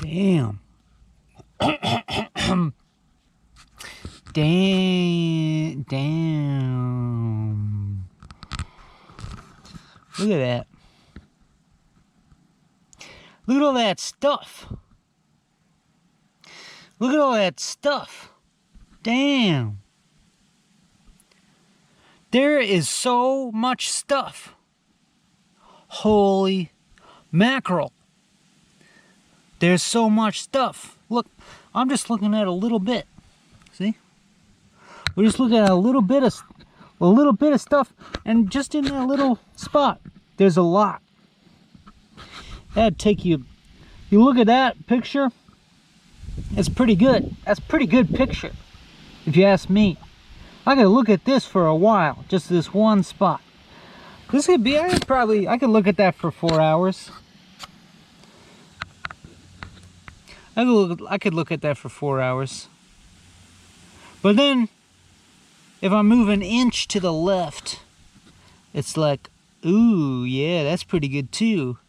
Damn. Damn. Look at that. Look at all that stuff. Look at all that stuff. Damn. There is so much stuff. Holy mackerel. There's so much stuff. Look, I'm just looking at a little bit. See? We're just looking at a little bit of stuff, and just in that little spot, there's a lot. That'd take you. You look at that picture. It's pretty good. That's a pretty good picture, if you ask me. I could look at this for a while, just this one spot. This could be. I could look at that for 4 hours. I could look at that for 4 hours. But then, if I move an inch to the left, it's like, ooh, yeah, that's pretty good too.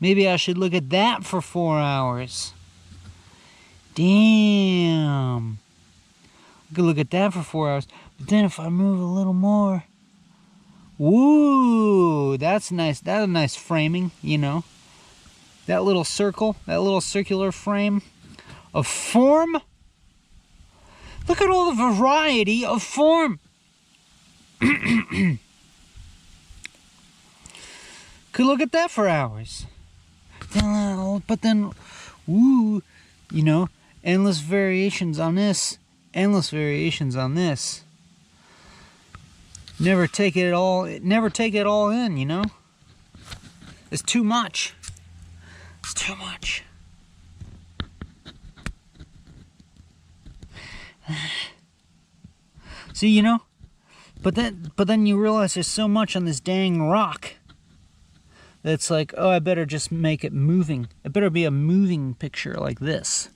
Maybe I should look at that for 4 hours. Damn. I could look at that for 4 hours. But then if I move a little more, woo, that's nice. That's a nice framing, you know. That little circle, that little circular frame of form. Look at all the variety of form. Could look at that for hours. But then, woo, you know, endless variations on this, endless variations on this. Never take it all in, you know. It's too much. It's too much. See, you know, but then you realize there's so much on this dang rock that's like, oh, I better just make it moving. It better be a moving picture like this.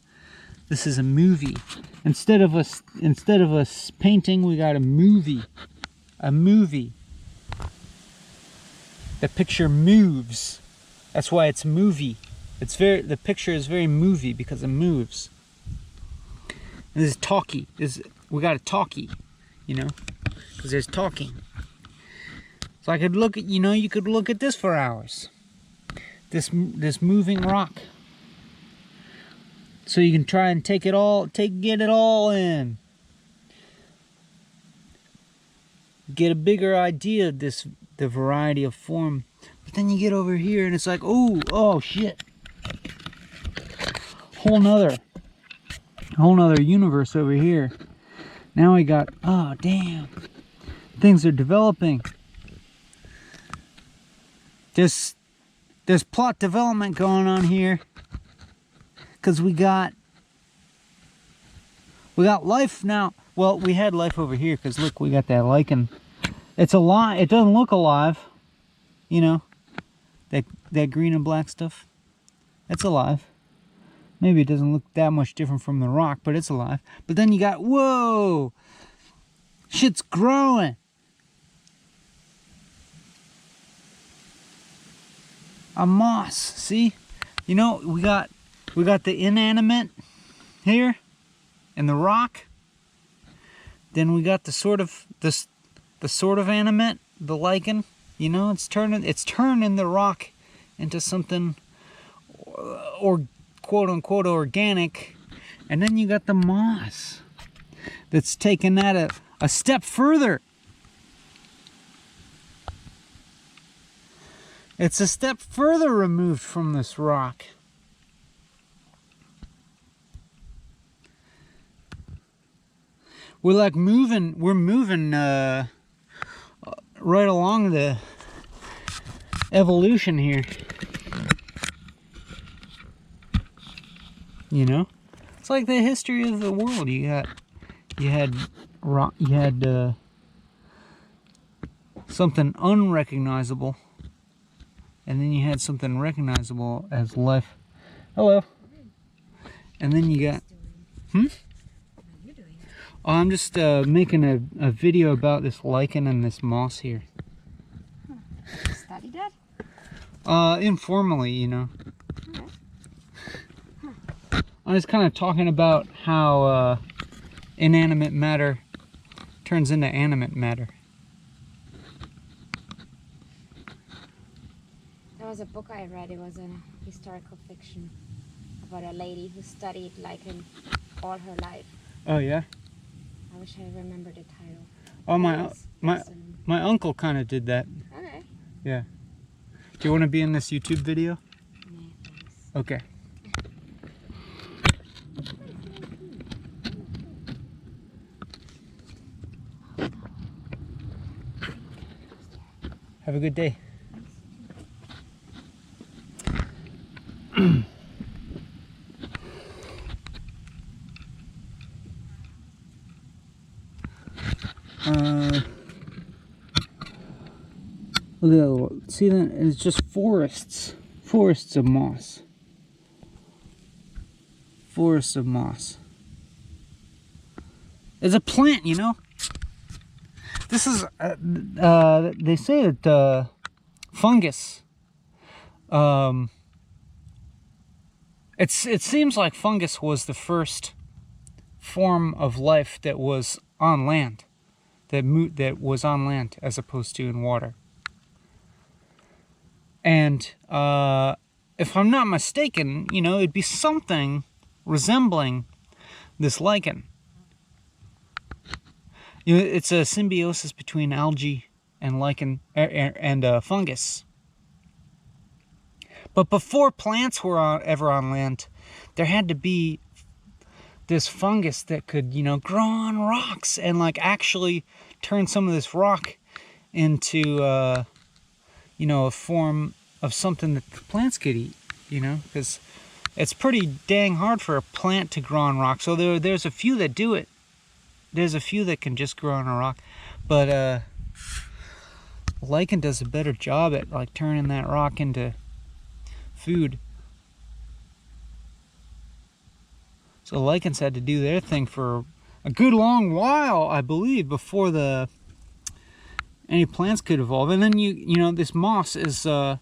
This is a movie. Instead of us painting, we got a movie. A movie. The picture moves. That's why it's movie. The picture is very movie because it moves. And this is talkie. We got a talkie, you know, because there's talking. So I could look at, you know, you could look at this for hours. This moving rock. So you can try and get it all in. Get a bigger idea of the variety of form. But then you get over here and it's like, oh shit. Whole nother universe over here. Now we got, oh damn, things are developing. There's plot development going on here, because we got life now. Well, we had life over here because look, we got that lichen. It's alive. It doesn't look alive, you know, that green and black stuff. It's alive. Maybe it doesn't look that much different from the rock, but it's alive. But then you got, whoa, shit's growing. A moss, see? You know, we got the inanimate here and the rock. Then we got the sort of animate, the lichen. You know, it's turning the rock into something or quote unquote organic. And then you got the moss that's taken that a step further. It's a step further removed from this rock. We're moving right along the evolution here. You know? It's like the history of the world. You had something unrecognizable. And then you had something recognizable as life. Hello. And then you got... Oh, I'm just making a video about this lichen and this moss here. Study that? Informally, you know. Okay. I was kind of talking about how inanimate matter turns into animate matter. There was a book I read. It was a historical fiction about a lady who studied lichen all her life. Oh yeah. I wish I remembered the title. Oh my uncle kind of did that. Okay. Yeah. Do you want to be in this YouTube video? Yeah, thanks. Okay. Have a good day. Look at that. See that? It's just forests. Forests of moss. Forests of moss. It's a plant, you know? This is, they say that fungus, it seems like fungus was the first form of life that was on land, that was on land as opposed to in water. And if I'm not mistaken, you know, it'd be something resembling this lichen. You know, it's a symbiosis between algae and lichen and fungus. But before plants were ever on land, there had to be this fungus that could, you know, grow on rocks and like actually turn some of this rock into, you know, a form of something that the plants could eat, you know, because it's pretty dang hard for a plant to grow on rock. So there's a few that do it. There's a few that can just grow on a rock, but lichen does a better job at like turning that rock into food. So lichens had to do their thing for a good long while, I believe, before any plants could evolve. And then you know, this moss is we're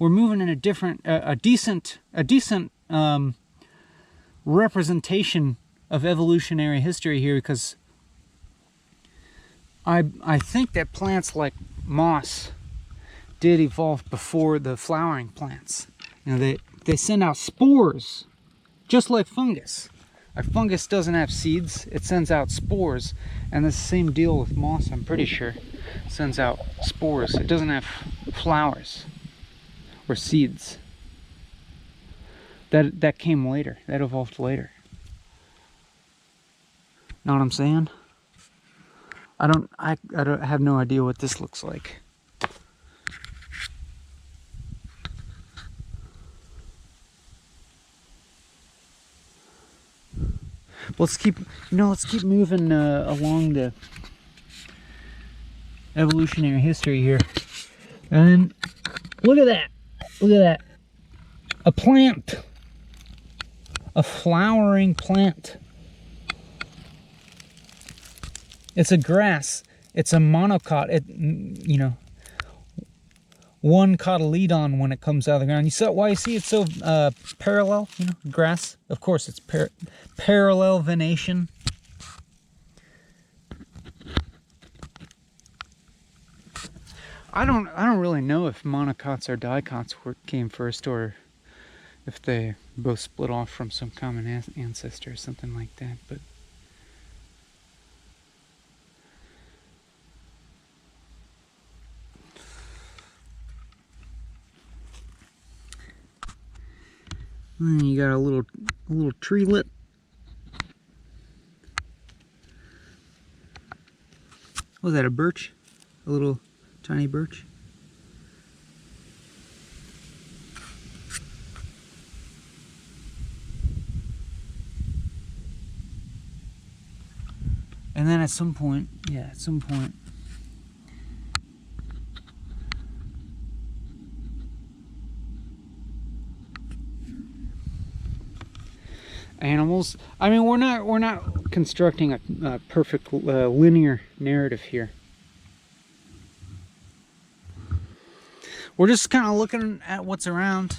moving in a decent representation of evolutionary history here, because I think that plants like moss did evolve before the flowering plants. You know, they send out spores, just like fungus. Our fungus doesn't have seeds, it sends out spores, and the same deal with moss, I'm pretty sure. It sends out spores. It doesn't have flowers or seeds. That came later. That evolved later. Know what I'm saying? I have no idea what this looks like. Let's keep moving along the evolutionary history here. And look at that. Look at that. A plant. A flowering plant. It's a grass. It's a monocot. You know, one cotyledon when it comes out of the ground. You saw why you see it's so parallel. You know, grass. Of course, it's parallel venation. I don't really know if monocots or dicots came first, or if they both split off from some common ancestor or something like that. But you got a little treelet. Was that a birch? A little tiny birch? And then at some point, animals. I mean, we're not constructing a perfect linear narrative here. We're just kind of looking at what's around.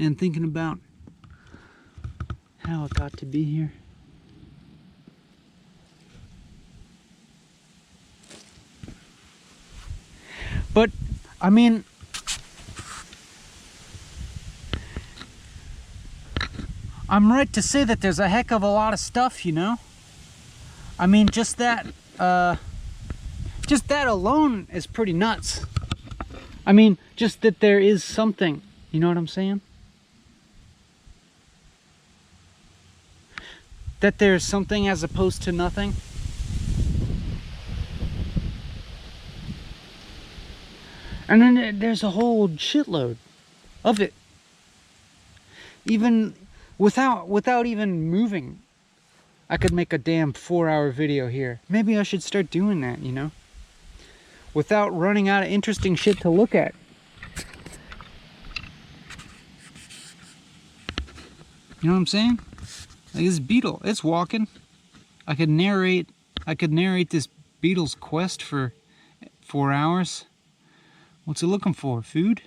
and thinking about how it got to be here. But, I mean, I'm right to say that there's a heck of a lot of stuff, you know? I mean, just that alone is pretty nuts. I mean, just that there is something, you know what I'm saying? That there's something as opposed to nothing. And then there's a whole shitload of it. Even without even moving, I could make a damn 4-hour video here. Maybe I should start doing that, you know? Without running out of interesting shit to look at. You know what I'm saying? Like this beetle, it's walking. I could narrate this beetle's quest for 4 hours. What's it looking for? Food?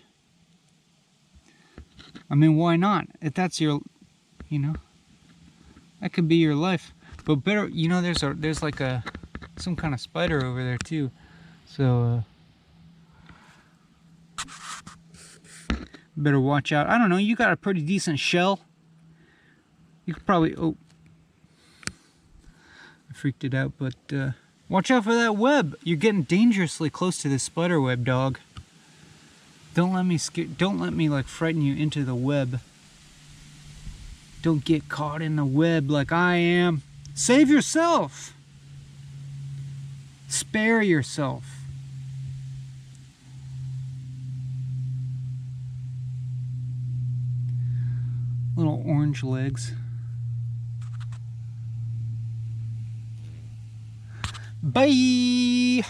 I mean, why not? If that's your, you know, that could be your life. But better, you know, there's like some kind of spider over there too. So better watch out. I don't know. You got a pretty decent shell. You could probably. Oh, I freaked it out. But watch out for that web. You're getting dangerously close to this spider web, dog. Don't let me like frighten you into the web. Don't get caught in the web like I am. Save yourself. Spare yourself. Little orange legs. Bye.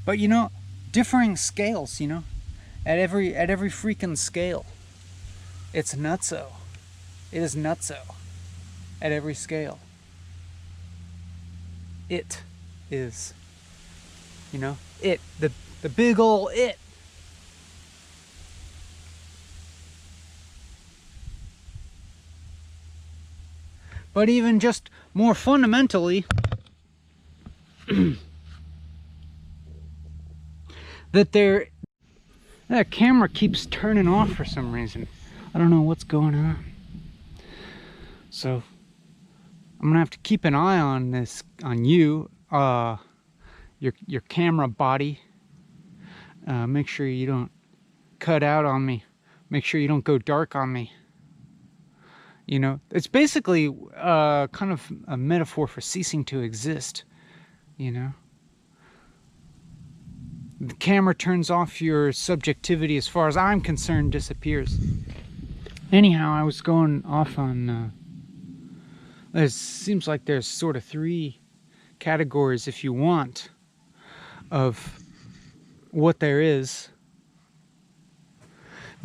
But you know, differing scales, you know, at every freaking scale, it's nutso. It is nutso. At every scale, it is, you know, it the big ol' it. But even just more fundamentally. That camera keeps turning off for some reason. I don't know what's going on. So I'm gonna have to keep an eye on this, on you, your camera body. Make sure you don't cut out on me. Make sure you don't go dark on me. You know, it's basically kind of a metaphor for ceasing to exist. You know. The camera turns off, your subjectivity, as far as I'm concerned, disappears. Anyhow, I was going off on, it seems like there's sort of 3 categories, if you want, of what there is.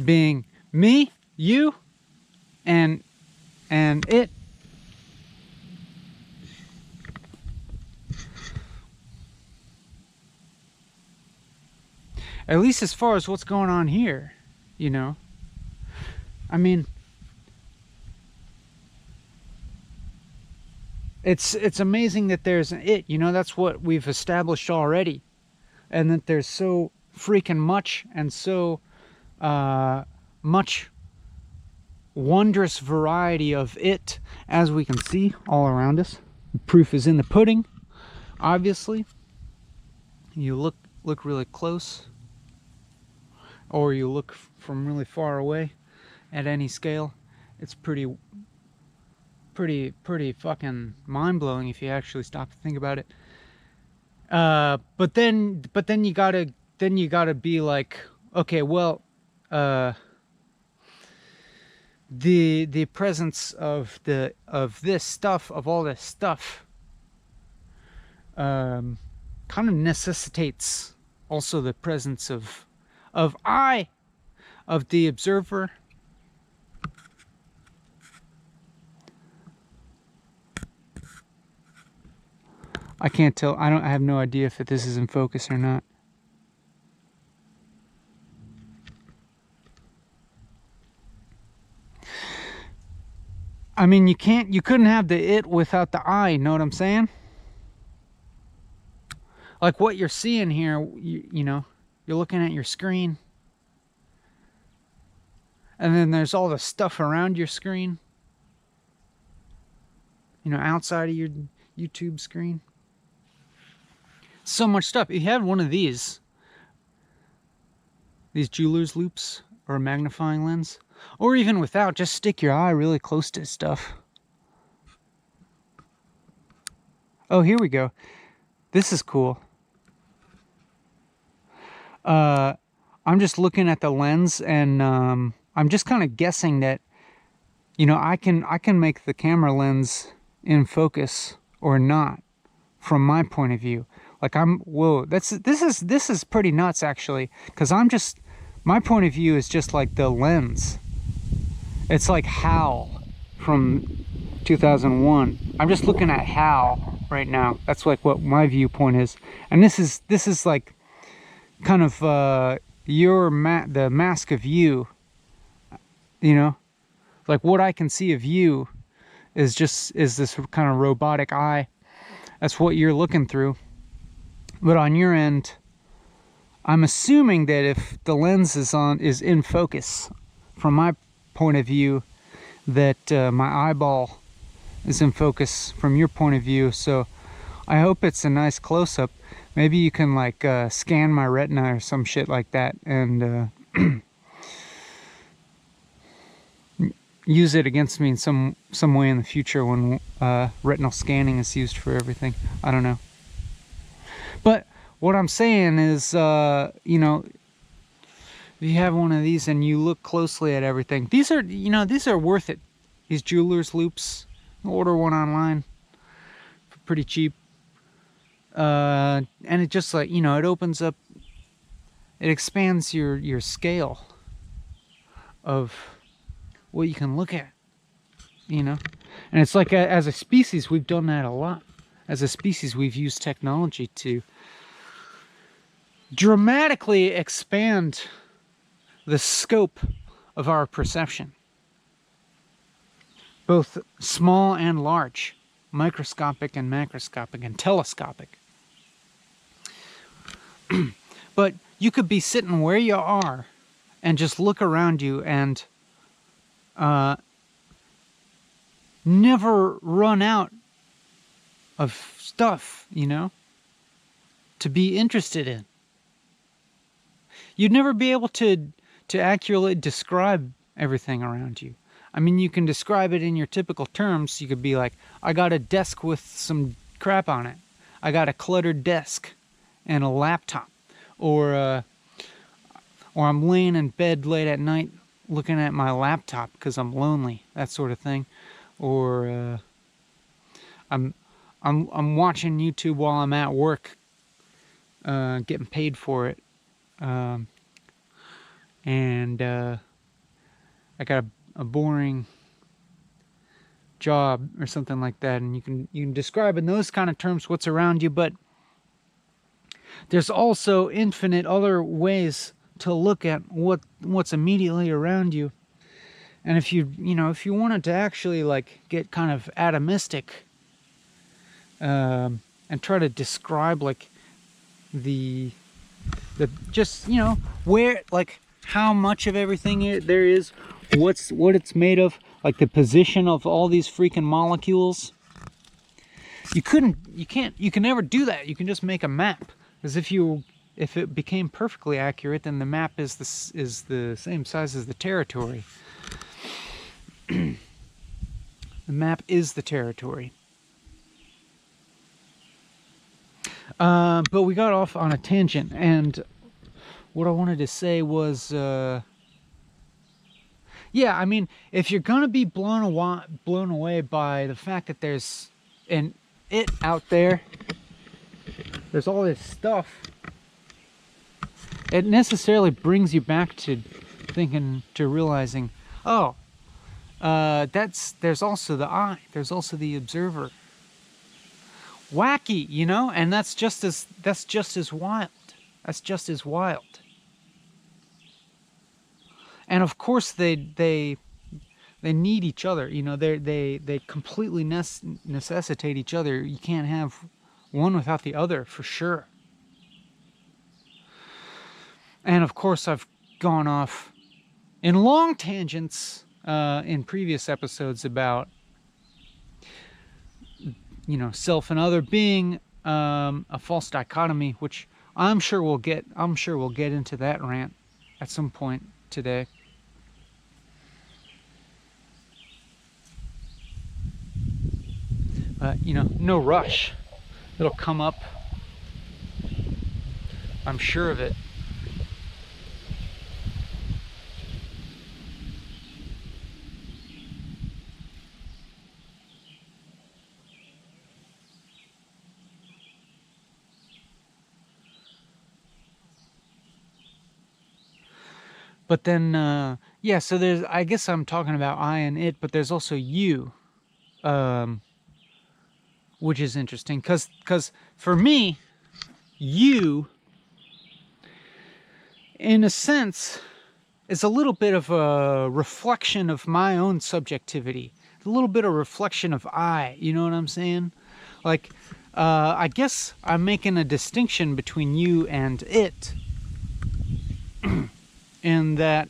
Being me, you, and it. At least as far as what's going on here, you know. I mean, it's amazing that there's an it, you know, that's what we've established already. And that there's so freaking much and so much wondrous variety of it, as we can see all around us. The proof is in the pudding, obviously. You look really close, or you look from really far away at any scale. It's pretty fucking mind-blowing if you actually stop to think about it. But then you gotta be like, okay, well, the presence of this stuff, of all this stuff, kind of necessitates also the presence of the observer. I can't tell. I have no idea if this is in focus or not. I mean, you couldn't have the it without the I, you know what I'm saying? Like what you're seeing here, you know, you're looking at your screen. And then there's all the stuff around your screen. You know, outside of your YouTube screen. So much stuff. If you had one of these jeweler's loops or a magnifying lens, or even without, just stick your eye really close to stuff. Oh, here we go. This is cool. I'm just looking at the lens, and I'm just kind of guessing that, you know, I can make the camera lens in focus or not from my point of view. Like whoa, this is pretty nuts actually, because my point of view is just like the lens. It's like HAL from 2001. I'm just looking at HAL right now. That's like what my viewpoint is, and this is like kind of the mask of you. You know, like what I can see of you is this kind of robotic eye. That's what you're looking through. But on your end, I'm assuming that if the lens is in focus, from my point of view, that my eyeball is in focus from your point of view. So I hope it's a nice close-up. Maybe you can like scan my retina or some shit like that, and use it against me in some way in the future when retinal scanning is used for everything. I don't know. But what I'm saying is, you know, if you have one of these and you look closely at everything, these are worth it. These jeweler's loops, order one online for pretty cheap. And it just, like, you know, it opens up, it expands your scale of what you can look at, you know. And it's like, as a species, we've done that a lot. As a species, we've used technology to dramatically expand the scope of our perception, both small and large, microscopic and macroscopic and telescopic. But you could be sitting where you are and just look around you and never run out of stuff, you know, to be interested in. You'd never be able to accurately describe everything around you. I mean, you can describe it in your typical terms. You could be like, I got a desk with some crap on it. I got a cluttered desk and a laptop. Or I'm laying in bed late at night looking at my laptop because I'm lonely, that sort of thing. Or I'm watching YouTube while I'm at work, getting paid for it. And I got a boring job or something like that, and you can describe in those kind of terms what's around you. But there's also infinite other ways to look at what's immediately around you. And if you wanted to actually like get kind of atomistic, and try to describe like the just, you know, where, like, how much of everything there is, what it's made of, like the position of all these freaking molecules. You can never do that. You can just make a map, because if it became perfectly accurate, then the map is the same size as the territory. The map is the territory. But we got off on a tangent, and what I wanted to say was, yeah, I mean, if you're gonna be blown away by the fact that there's it out there, there's all this stuff, it necessarily brings you back to realizing, oh, there's also the eye, there's also the observer. Wacky, you know, and that's just as wild. That's just as wild. And of course they They need each other. You know, they completely necessitate each other. You can't have one without the other, for sure. And of course, I've gone off in long tangents in previous episodes about, you know, self and other being a false dichotomy, which I'm sure we'll get into that rant at some point today. You know, no rush. It'll come up. I'm sure of it. But then, yeah, so there's, I guess I'm talking about I and it, but there's also you, which is interesting, because for me, you, in a sense, is a little bit of a reflection of my own subjectivity, a little bit of reflection of I, you know what I'm saying? Like, I guess I'm making a distinction between you and it, in that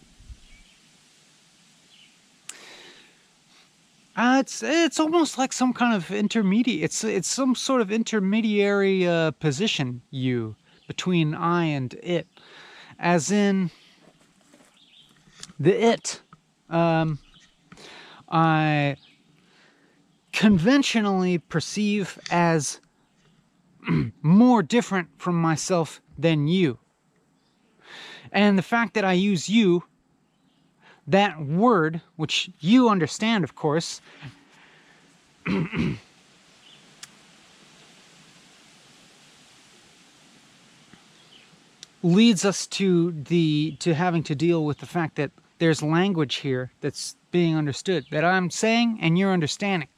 it's almost like some kind of intermediate. It's some sort of intermediary position, you, between I and it, as in the it. I conventionally perceive as more different from myself than you. And the fact that I use you, that word, which you understand, of course, leads us to having to deal with the fact that there's language here that's being understood, that I'm saying and you're understanding,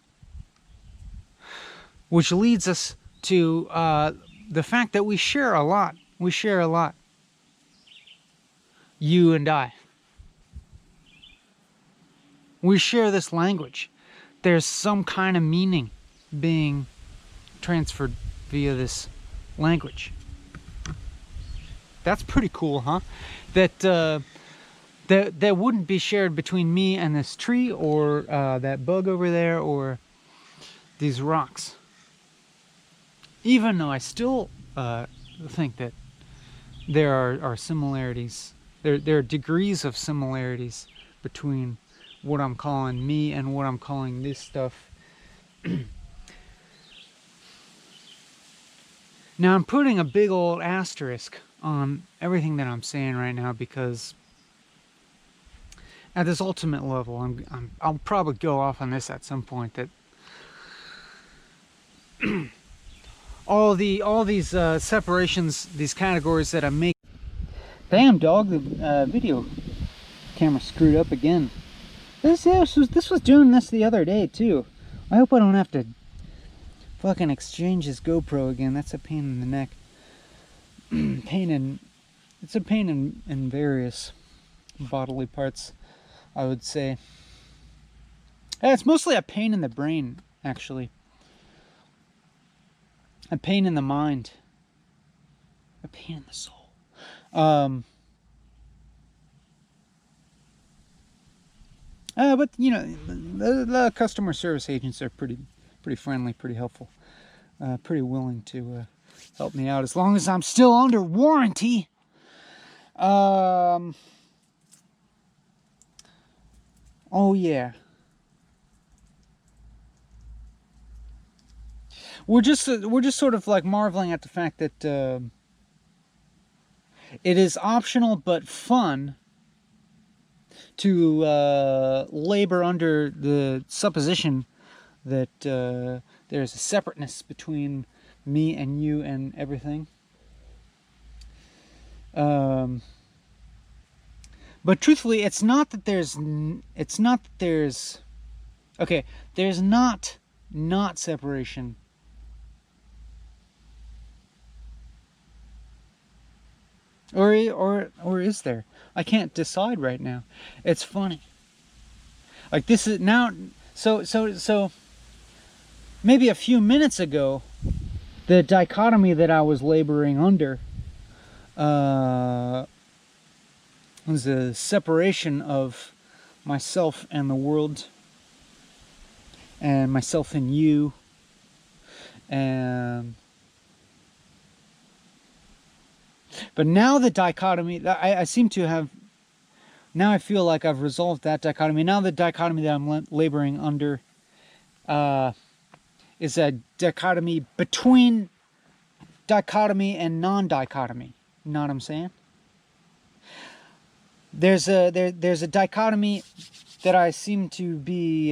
which leads us to the fact that we share a lot. We share a lot. You and I. We share this language. There's some kind of meaning being transferred via this language. That's pretty cool, huh? That wouldn't be shared between me and this tree, or that bug over there, or these rocks. Even though I still think that there are similarities. There are degrees of similarities between what I'm calling me and what I'm calling this stuff. Now I'm putting a big old asterisk on everything that I'm saying right now, because at this ultimate level, I'll probably go off on this at some point, that all these separations, these categories that I make. Damn, dog, the video camera screwed up again. This was doing this the other day too. I hope I don't have to fucking exchange this GoPro again. That's a pain in the neck. It's a pain in various bodily parts, I would say. It's mostly a pain in the brain, actually. A pain in the mind. A pain in the soul. But you know, the customer service agents are pretty friendly, pretty helpful, pretty willing to help me out as long as I'm still under warranty. Oh yeah. We're just sort of like marveling at the fact that it is optional but fun to labor under the supposition that there's a separateness between me and you and everything. But truthfully, it's not that there's okay, there's not separation. Or is there? I can't decide right now. It's funny. Like this is now, so maybe a few minutes ago, the dichotomy that I was laboring under was a separation of myself and the world, and myself and you, and but now the dichotomy, I seem to have, now I feel like I've resolved that dichotomy. Now the dichotomy that I'm laboring under is a dichotomy between dichotomy and non-dichotomy. You know what I'm saying? There's a dichotomy that I seem to be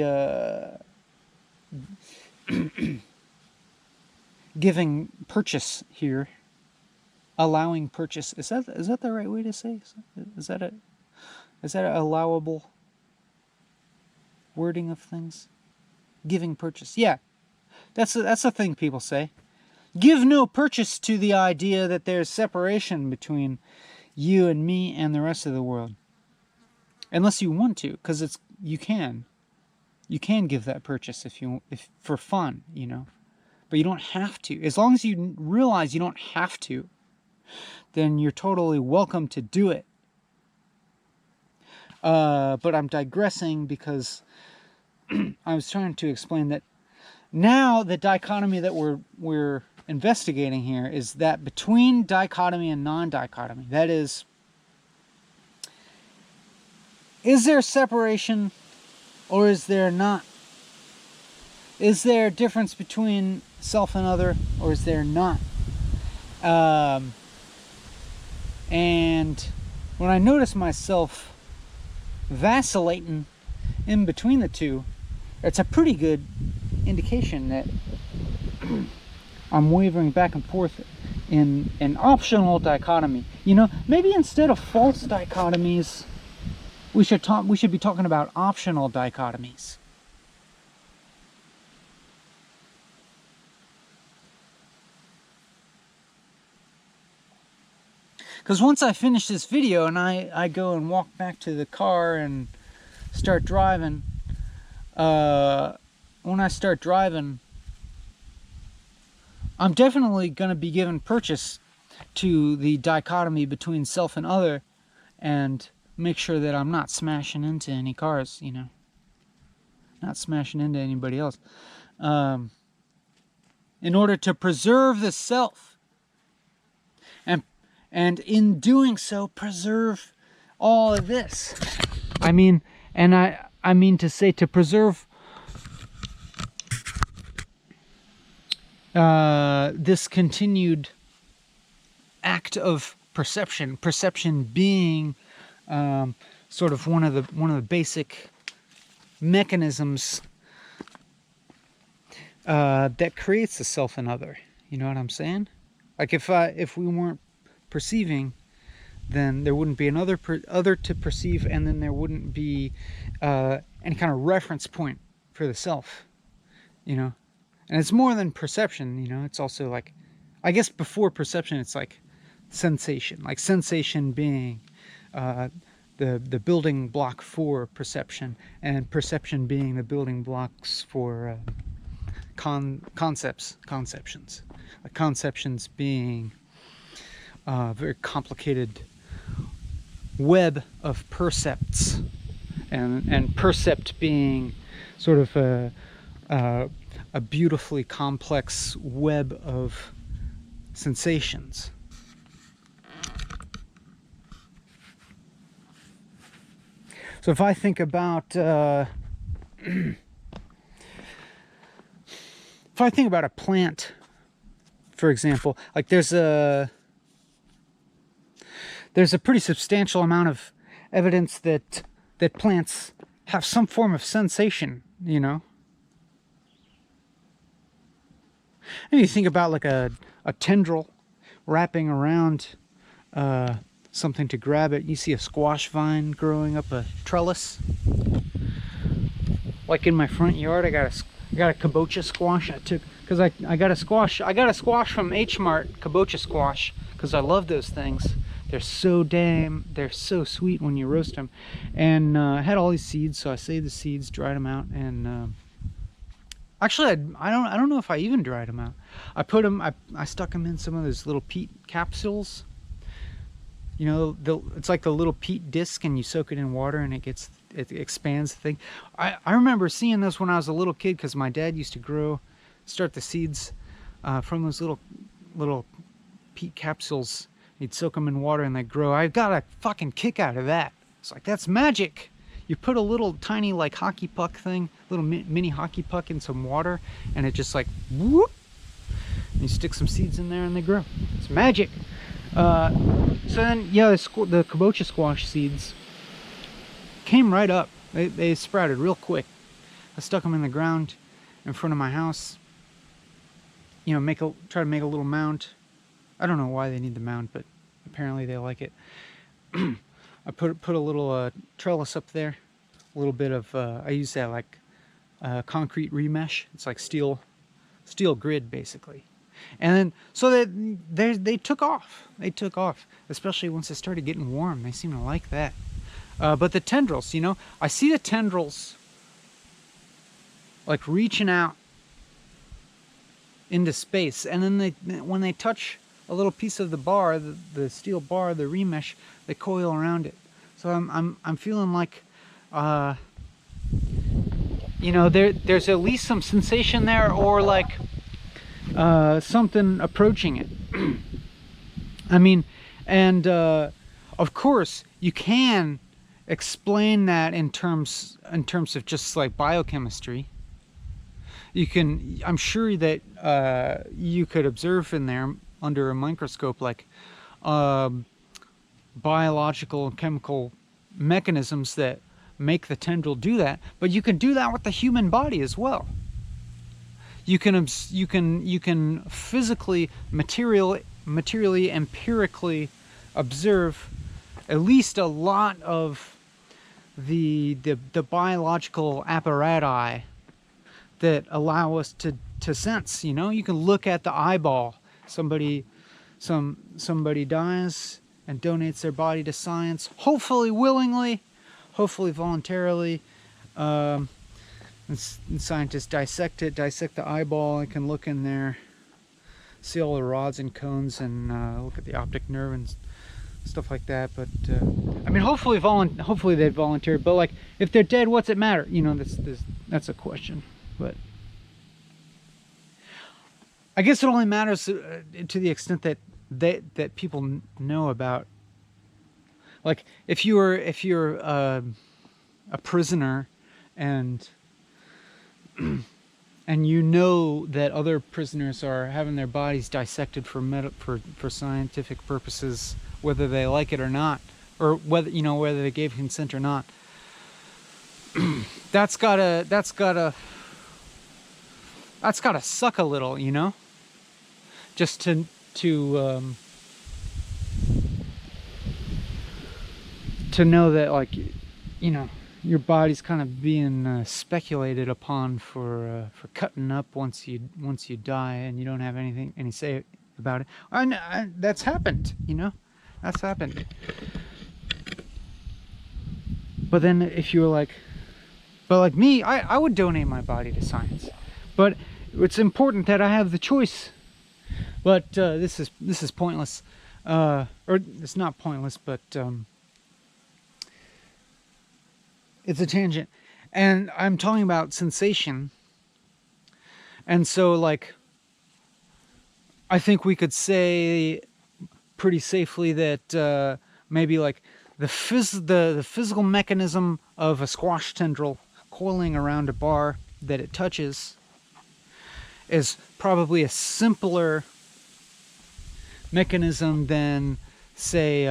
giving purchase here, allowing purchase. Is that the right way to say? Is that an allowable wording of things? Giving purchase. Yeah, that's a thing people say. Give no purchase to the idea that there's separation between you and me and the rest of the world, unless you want to, because you can give that purchase if for fun, you know, but you don't have to. As long as you realize you don't have to, then you're totally welcome to do it. But I'm digressing because I was trying to explain that now the dichotomy that we're investigating here is that between dichotomy and non-dichotomy. That is there separation or is there not? Is there a difference between self and other, or is there not? And when I notice myself vacillating in between the two, it's a pretty good indication that I'm wavering back and forth in an optional dichotomy. You know, maybe instead of false dichotomies, we should be talking about optional dichotomies. Because once I finish this video and I go and walk back to the car and start driving, when I start driving, I'm definitely going to be giving purchase to the dichotomy between self and other, and make sure that I'm not smashing into any cars, you know, not smashing into anybody else, in order to preserve the self, and in doing so preserve all of this. I mean, and I mean to say to preserve this continued act of perception being sort of one of the basic mechanisms that creates the self and other. You know what I'm saying? Like if we weren't perceiving, then there wouldn't be another other to perceive, and then there wouldn't be any kind of reference point for the self, you know. And it's more than perception, you know. It's also like, I guess before perception, it's like sensation, like sensation being the building block for perception, and perception being the building blocks for conceptions, like conceptions being a very complicated web of percepts, and percept being sort of a beautifully complex web of sensations. So if I think about if I think about a plant, for example, like there's a pretty substantial amount of evidence that plants have some form of sensation, you know. And you think about like a tendril wrapping around something to grab it. You see a squash vine growing up a trellis. Like in my front yard, I got a kabocha squash I took, because I got a squash from H Mart, kabocha squash, because I love those things. They're so sweet when you roast them. And I had all these seeds, so I saved the seeds, dried them out, and actually I don't know if I even dried them out. I put them, I stuck them in some of those little peat capsules. You know, it's like the little peat disc, and you soak it in water, and it expands the thing. I remember seeing this when I was a little kid, because my dad used to start the seeds from those little peat capsules. He'd soak them in water and they grow. I got a fucking kick out of that. It's like, that's magic. You put a little tiny like hockey puck thing, little mini hockey puck in some water, and it just like whoop. And you stick some seeds in there and they grow. It's magic. So then, yeah, the kabocha squash seeds came right up. They sprouted real quick. I stuck them in the ground in front of my house. You know, try to make a little mound. I don't know why they need the mound, but apparently they like it. I put a little trellis up there. A little bit of I use that like concrete remesh. It's like steel grid basically. And then so that they took off. They took off, especially once it started getting warm. They seem to like that. But the tendrils, you know, I see the tendrils like reaching out into space, and then when they touch a little piece of the bar, the steel bar, the remesh, they coil around it. So I'm feeling like, you know, there's at least some sensation there, or like something approaching it. I mean, and of course you can explain that in terms of just like biochemistry. You can, I'm sure that you could observe in there under a microscope like biological and chemical mechanisms that make the tendril do that, but you can do that with the human body as well. You can physically, materially, empirically observe at least a lot of the biological apparati that allow us to sense. You know, you can look at the eyeball. Somebody dies and donates their body to science, hopefully willingly, hopefully voluntarily. And scientists dissect the eyeball, and can look in there, see all the rods and cones, and look at the optic nerve and stuff like that. But I mean, hopefully they volunteered. But like, if they're dead, what's it matter? You know, that's a question. But I guess it only matters to the extent that people know about. Like, if you're a prisoner, and you know that other prisoners are having their bodies dissected for scientific purposes, whether they like it or not, or whether they gave consent or not. That's gotta suck a little, you know, just to know that, like, you know, your body's kind of being speculated upon for cutting up once you die, and you don't have any say about it. And that's happened, you know, that's happened. But then if you were like, but like me, I would donate my body to science. But it's important that I have the choice. But this is pointless, or it's not pointless, but it's a tangent. And I'm talking about sensation. And so, like, I think we could say pretty safely that maybe like the physical mechanism of a squash tendril coiling around a bar that it touches is probably a simpler mechanism than, say,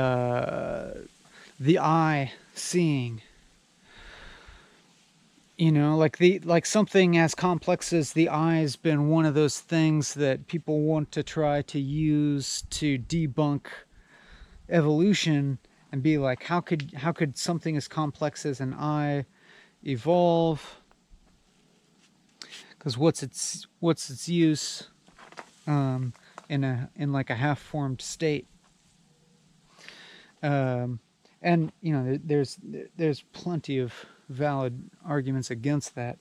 the eye seeing. You know, like something as complex as the eye has been one of those things that people want to try to use to debunk evolution, and be like, how could something as complex as an eye evolve? Because what's its use in like a half-formed state? And you know, there's plenty of valid arguments against that.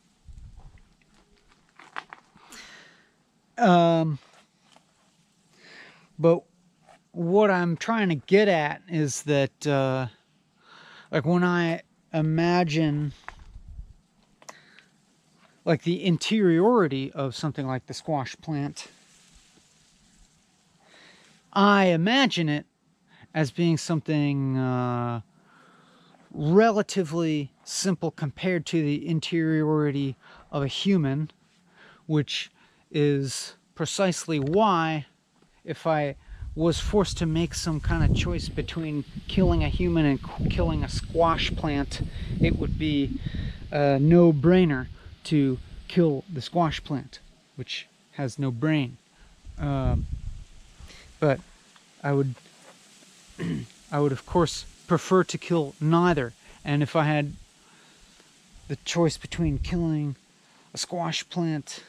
But what I'm trying to get at is that, like, when I imagine like the interiority of something like the squash plant, I imagine it as being something relatively simple compared to the interiority of a human, which is precisely why, if I was forced to make some kind of choice between killing a human and killing a squash plant, it would be a no-brainer to kill the squash plant, which has no brain. But I would of course prefer to kill neither. And if I had the choice between killing a squash plant,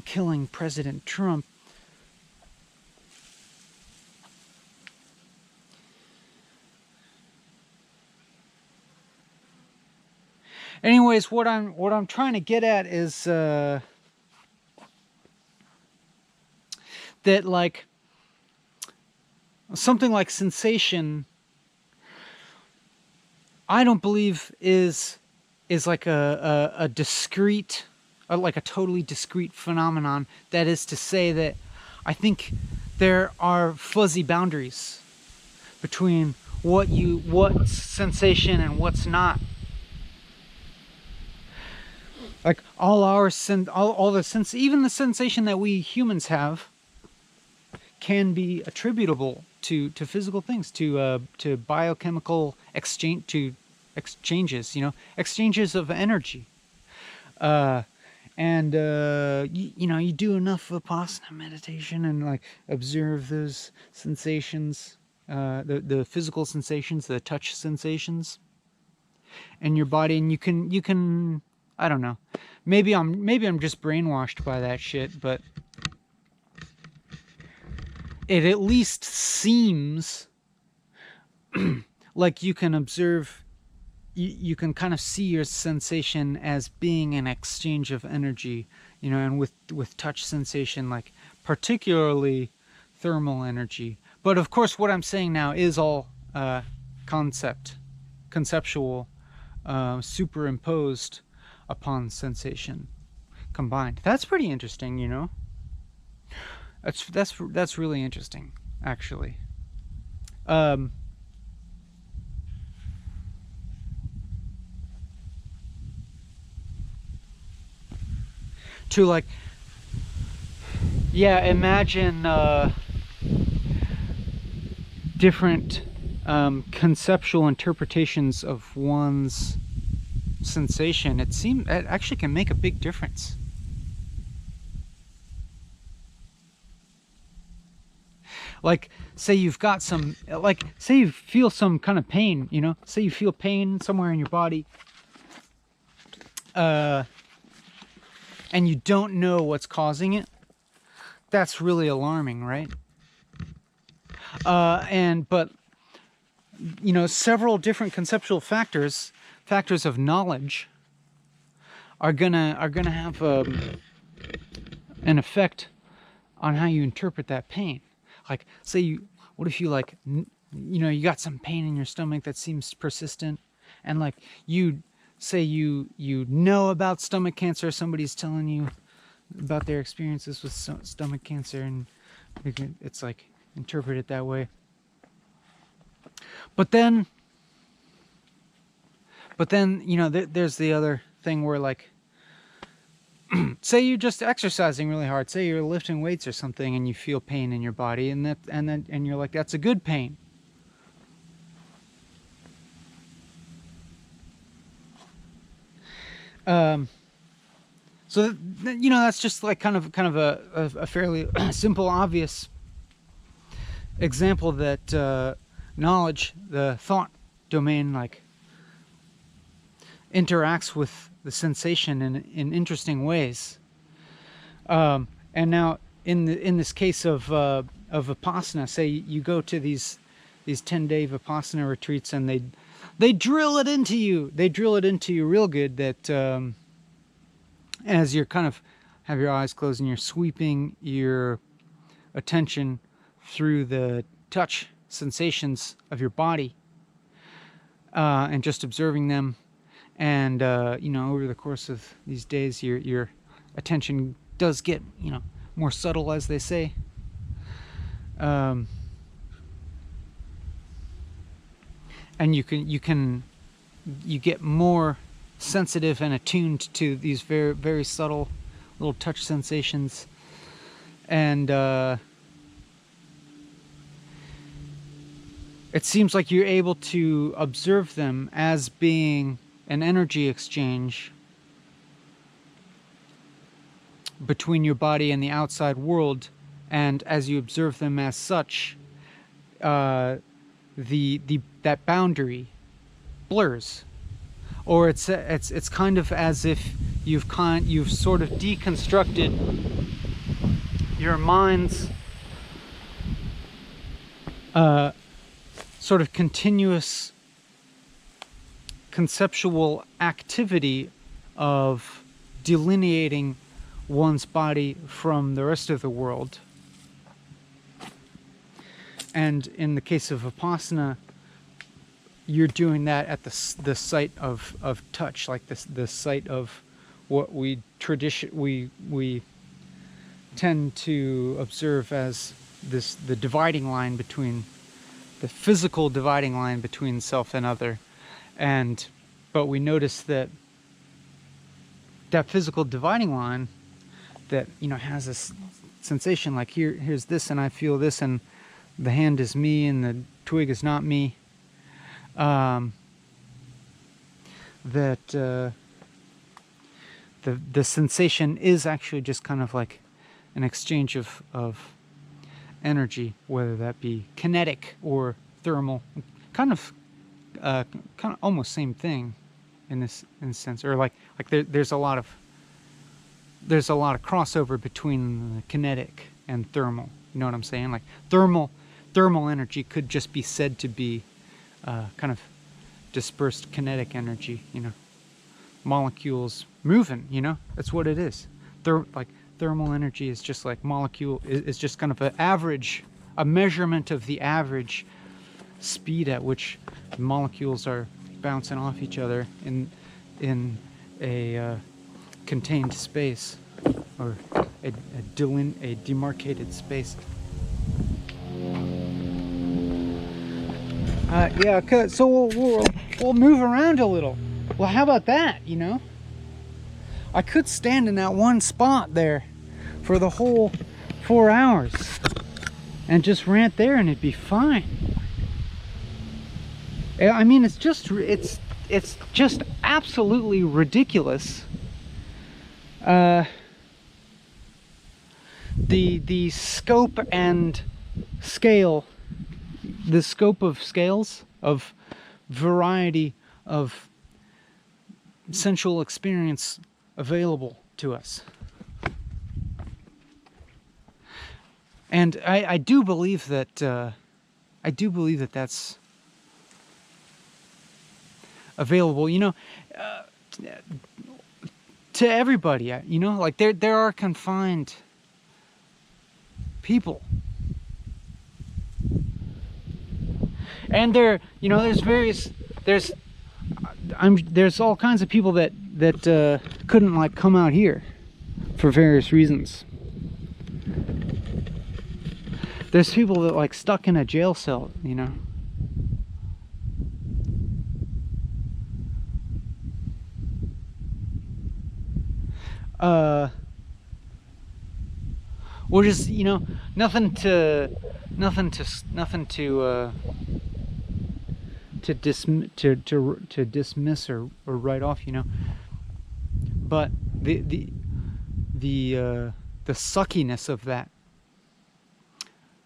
killing President Trump, anyways, what I'm trying to get at is that, like, something like sensation, I don't believe is like a discrete, like a totally discrete phenomenon. That is to say that I think there are fuzzy boundaries between what's sensation and what's not. Like even the sensation that we humans have can be attributable to physical things, to biochemical exchanges, you know, exchanges of energy. And you know, you do enough Vipassana meditation and like observe those sensations, the physical sensations, the touch sensations in your body, and you can I don't know, maybe I'm just brainwashed by that shit, but it at least seems like you can observe, you can kind of see your sensation as being an exchange of energy, you know, and with touch sensation, like particularly thermal energy. But of course, what I'm saying now is all conceptual, superimposed upon sensation combined. That's pretty interesting, you know. That's really interesting, actually. To like, yeah, imagine different conceptual interpretations of one's sensation. It actually can make a big difference. Like, say you've got some, like, say you feel some kind of pain, you know, say you feel pain somewhere in your body, and you don't know what's causing it. That's really alarming, right? But you know, several different conceptual factors of knowledge are gonna have an effect on how you interpret that pain. Like, say what if you, like, you know, you got some pain in your stomach that seems persistent, and like you know about stomach cancer, somebody's telling you about their experiences with stomach cancer, and it's like interpreted that way. But then you know, there's the other thing where, like, say you're just exercising really hard, say you're lifting weights or something, and you feel pain in your body, and you're like, that's a good pain. So you know, that's just like kind of a fairly simple, obvious example that knowledge, the thought domain, like, interacts with the sensation in interesting ways. And now in this case of of Vipassana, say you go to these 10-day Vipassana retreats, and they drill it into you. They drill it into you real good that as you're kind of have your eyes closed and you're sweeping your attention through the touch sensations of your body, and just observing them. And you know, over the course of these days, your attention does get, you know, more subtle, as they say. And you get more sensitive and attuned to these very, very subtle little touch sensations. And it seems like you're able to observe them as being an energy exchange between your body and the outside world, and as you observe them as such, that boundary blurs, or it's kind of as if you've sort of deconstructed your mind's sort of continuous conceptual activity of delineating one's body from the rest of the world. And in the case of Vipassana, you're doing that at the site of touch, like the site of what we tend to observe as the dividing line between the physical dividing line between self and other. But we notice that physical dividing line that, you know, has this sensation like here's this, and I feel this, and the hand is me and the twig is not me. That the sensation is actually just kind of like an exchange of energy, whether that be kinetic or thermal, kind of almost same thing in this sense, or like there's a lot of crossover between the kinetic and thermal. You know what I'm saying? Like thermal energy could just be said to be kind of dispersed kinetic energy. You know, molecules moving. You know, that's what it is. Thermal energy is just like is just kind of a measurement of the average speed at which molecules are bouncing off each other in a contained space, or a demarcated space. Yeah, so we'll move around a little. Well, how about that, you know? I could stand in that one spot there for the whole 4 hours and just rant there, and it'd be fine. I mean, it's just absolutely ridiculous. The scope and scale, the scope of scales of variety of sensual experience available to us. And I do believe that that's available, you know, to everybody. You know, like there are confined people, and you know, there's all kinds of people that couldn't like come out here for various reasons. There's people that like stuck in a jail cell, you know. We're just, you know, nothing to dismiss or write off, you know. But the suckiness of that,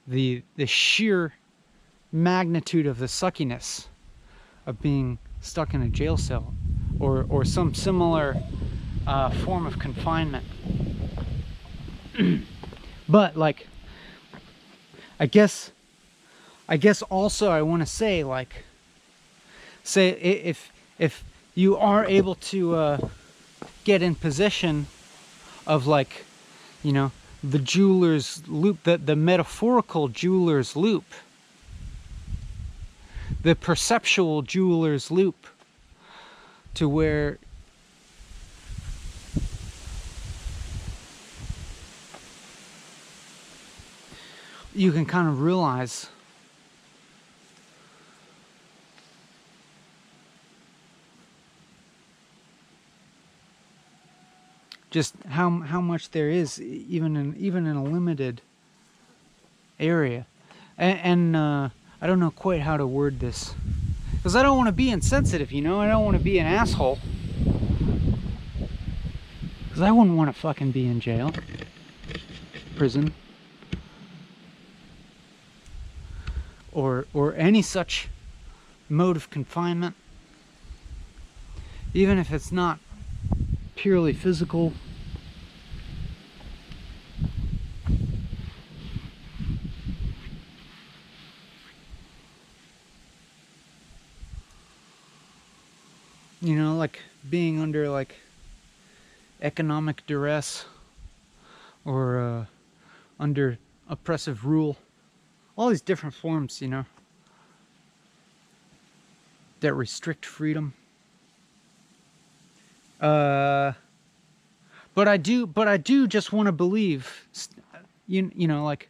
the sheer magnitude of the suckiness of being stuck in a jail cell, or some similar form of confinement. But like, I guess also I want to say, like, say if you are able to get in possession of, like, you know, the jeweler's loop, the metaphorical jeweler's loop, the perceptual jeweler's loop, to where you can kind of realize just how much there is, even in a limited area. And I don't know quite how to word this, because I don't want to be insensitive, you know. I don't want to be an asshole, because I wouldn't want to fucking be in jail, prison, or any such mode of confinement, even if it's not purely physical. You know, like being under, like, economic duress, or under oppressive rule. All these different forms, you know, that restrict freedom. But I do just want to believe, you know, like,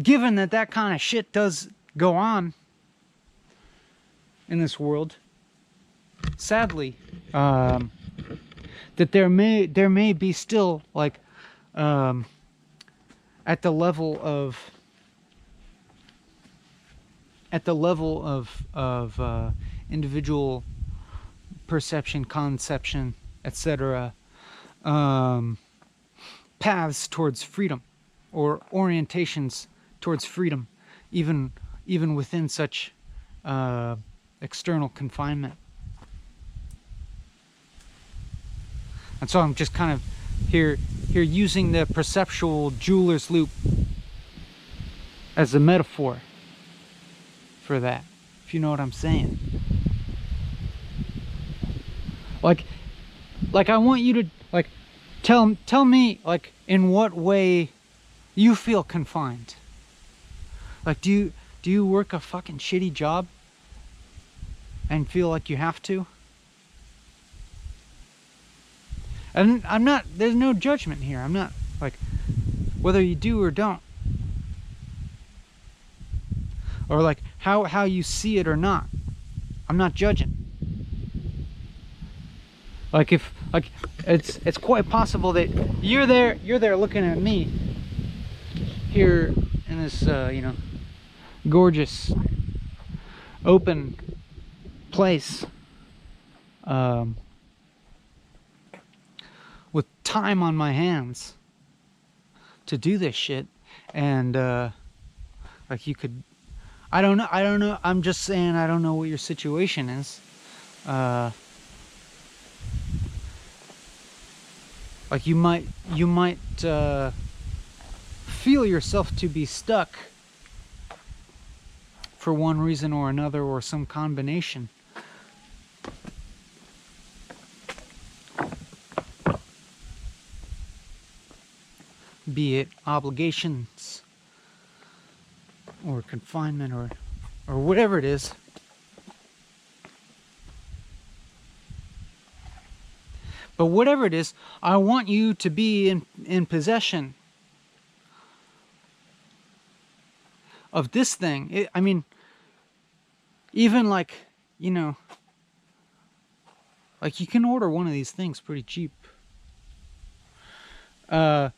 given that kind of shit does go on in this world, sadly, that there may be still, like, at the level of individual perception, conception, etc., paths towards freedom, or orientations towards freedom, even within such external confinement. And so I'm just kind of here using the perceptual jeweler's loop as a metaphor for that, if you know what I'm saying. Like I want you to, like, tell me, like, in what way you feel confined. Like, do you work a fucking shitty job and feel like you have to? And I'm not, there's no judgment here. I'm not, like, whether you do or don't, or like how you see it or not. I'm not judging. Like, if, like, it's quite possible that you're there looking at me here in this you know, gorgeous open place, with time on my hands to do this shit, and like, you could, I don't know, I'm just saying, I don't know what your situation is. Like, you might feel yourself to be stuck for one reason or another, or some combination. Be it obligations, or confinement, or whatever it is. But whatever it is, I want you to be in possession of this thing. I mean, even, like, you know, like, you can order one of these things pretty cheap. But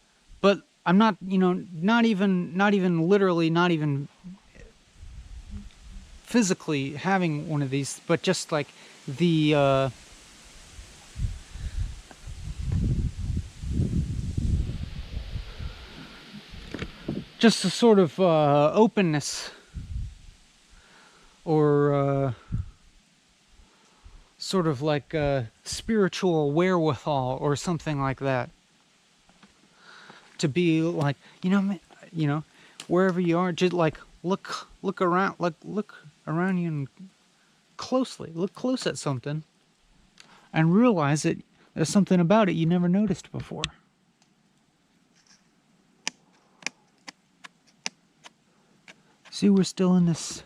I'm not, you know, not even literally, not even physically having one of these, but just like the just a sort of openness, or sort of like spiritual wherewithal, or something like that, to be like, you know, wherever you are, just like look around, look around you and closely, look close at something and realize that there's something about it you never noticed before. See, we're still in this,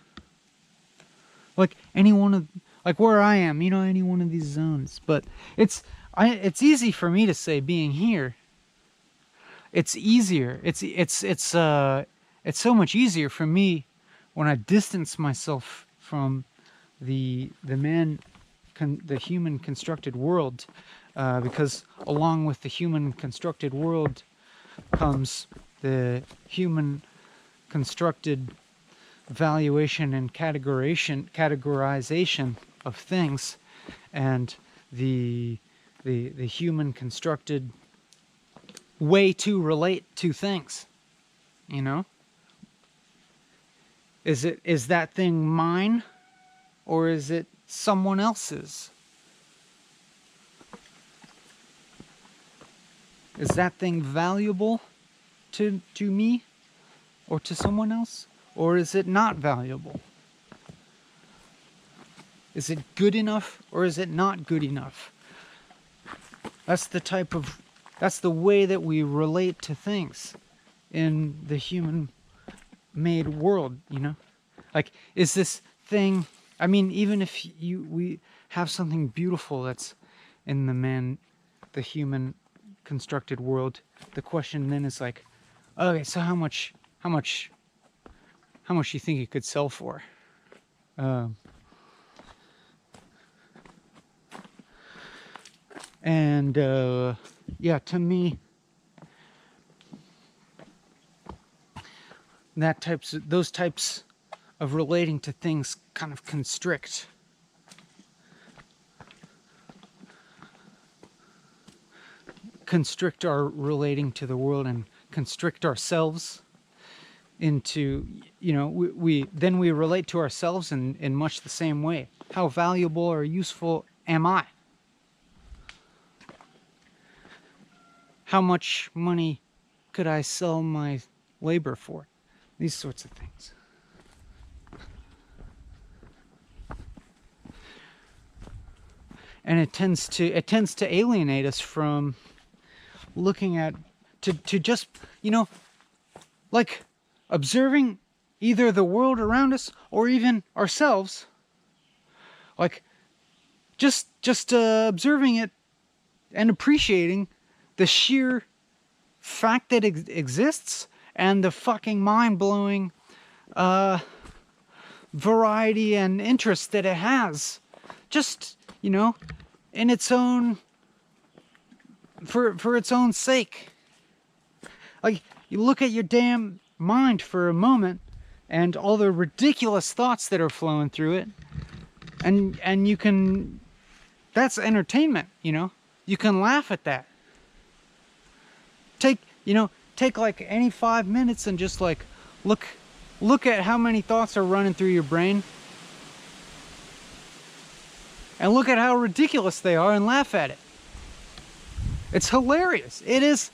like any one of, like where I am, any one of these zones. But it's easy for me to say being here. It's easier. It's so much easier for me when I distance myself from the human constructed world, because along with the human constructed world comes the human constructed valuation and categorization of things, and the human constructed way to relate to things. Is that thing mine, or is it someone else's? Is that thing valuable to me or to someone else, or is it not valuable? Is it good enough, or is it not good enough? That's the way that we relate to things in the human-made world, Like, is this thing, I mean, even if we have something beautiful that's in the human constructed world, the question then is like, okay, so how much do you think it could sell for? Yeah, to me, those types of relating to things kind of constrict our relating to the world, and constrict ourselves into, we relate to ourselves in much the same way. How valuable or useful am I? How much money could I sell my labor for? These sorts of things. And it tends to alienate us from looking at, to just, like observing either the world around us or even ourselves, like just observing it and appreciating the sheer fact that it exists, and the fucking mind-blowing variety and interest that it has, just, in its own, for its own sake. Like, you look at your damn mind for a moment and all the ridiculous thoughts that are flowing through it, and you can, that's entertainment, you can laugh at that. Take like any 5 minutes and just like look at how many thoughts are running through your brain, and look at how ridiculous they are, and laugh at it. It's hilarious. It is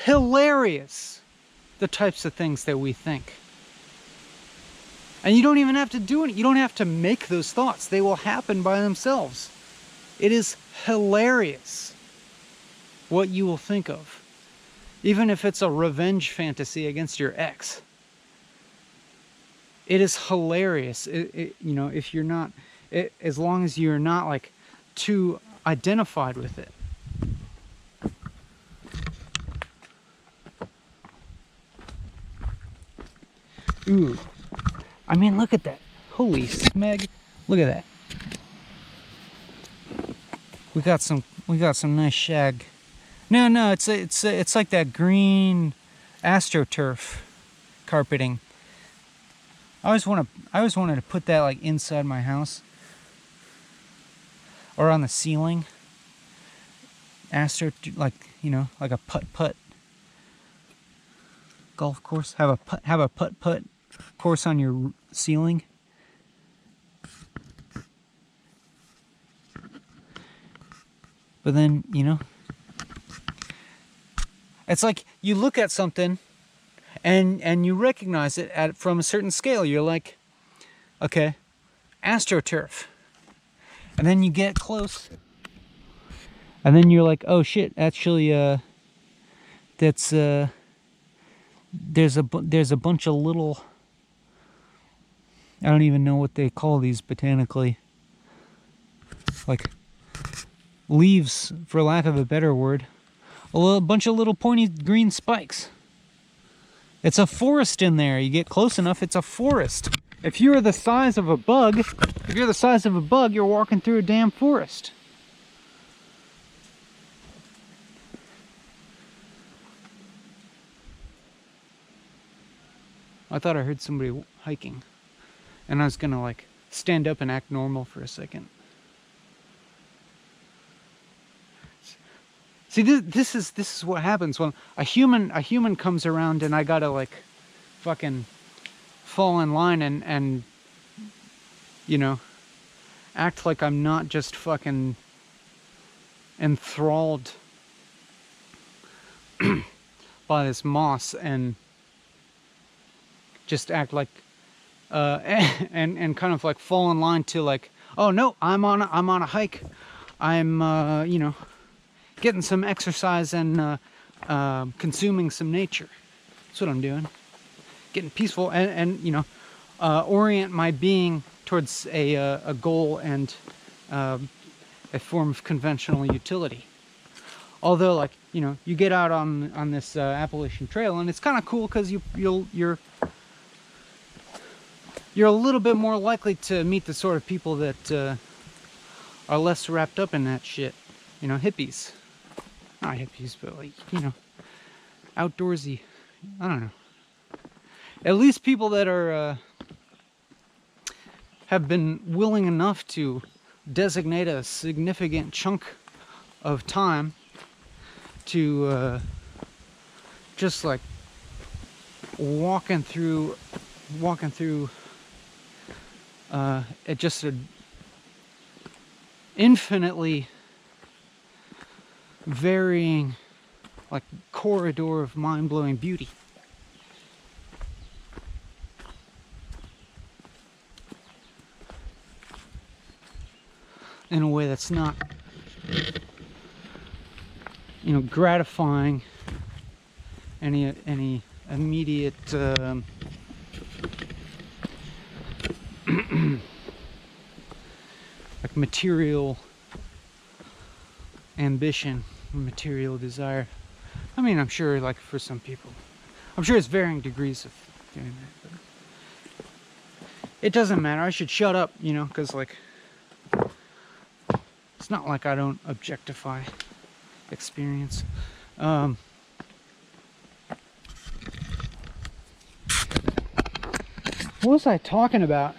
hilarious, the types of things that we think. And you don't even have to do it. You don't have to make those thoughts. They will happen by themselves. It is hilarious what you will think of. Even if it's a revenge fantasy against your ex. It is hilarious. If you're not, as long as you're not like too identified with it. Ooh. I mean, look at that. Holy smeg. Look at that. We got some nice shag. No, it's like that green AstroTurf carpeting. I always wanted to put that like inside my house or on the ceiling. Like a putt golf course. Have a putt course on your ceiling. But then, it's like you look at something and you recognize it from a certain scale. You're like, okay, AstroTurf. And then you get close, and then you're like, oh shit, actually, that's there's a bunch of little, I don't even know what they call these botanically, like leaves, for lack of a better word, a bunch of little pointy green spikes. It's a forest in there. You get close enough, it's a forest. If you're the size of a bug, you're walking through a damn forest. I thought I heard somebody hiking, and I was gonna like stand up and act normal for a second. See, this is what happens when a human comes around, and I gotta like fucking fall in line and you know, act like I'm not just fucking enthralled by this moss, and just act like and kind of like fall in line to like, oh no, I'm on a hike, I'm you know, getting some exercise and consuming some nature. That's what I'm doing. Getting peaceful and you know, orient my being towards a goal and a form of conventional utility. Although, like, you know, you get out on this Appalachian Trail, and it's kind of cool because you're a little bit more likely to meet the sort of people that are less wrapped up in that shit. You know, hippies. Not hippies, but like, you know, outdoorsy. I don't know. At least people that are have been willing enough to designate a significant chunk of time to just like walking through just a infinitely varying like corridor of mind-blowing beauty. In a way that's not, you know, gratifying any immediate like material ambition, material desire. I mean, I'm sure, like, for some people, I'm sure it's varying degrees of doing that, but it doesn't matter. I should shut up, you know, because like, it's not like I don't objectify experience. What was I talking about?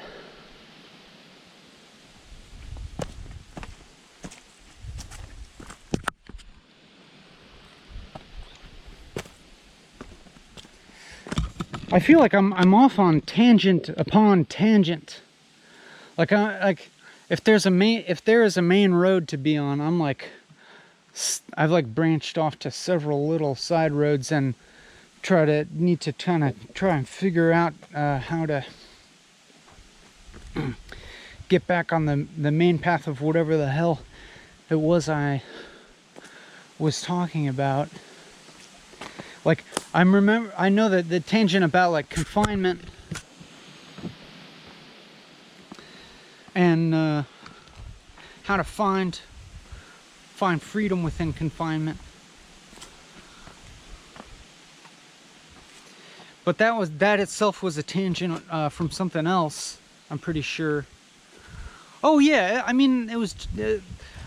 I feel like I'm off on tangent upon tangent. Like if there is a main road to be on, I'm like, I've like branched off to several little side roads and need to try and figure out how to get back on the main path of whatever the hell it was I was talking about. Like, I know that the tangent about like confinement and how to find freedom within confinement. But that itself was a tangent from something else, I'm pretty sure. Oh yeah, I mean, it was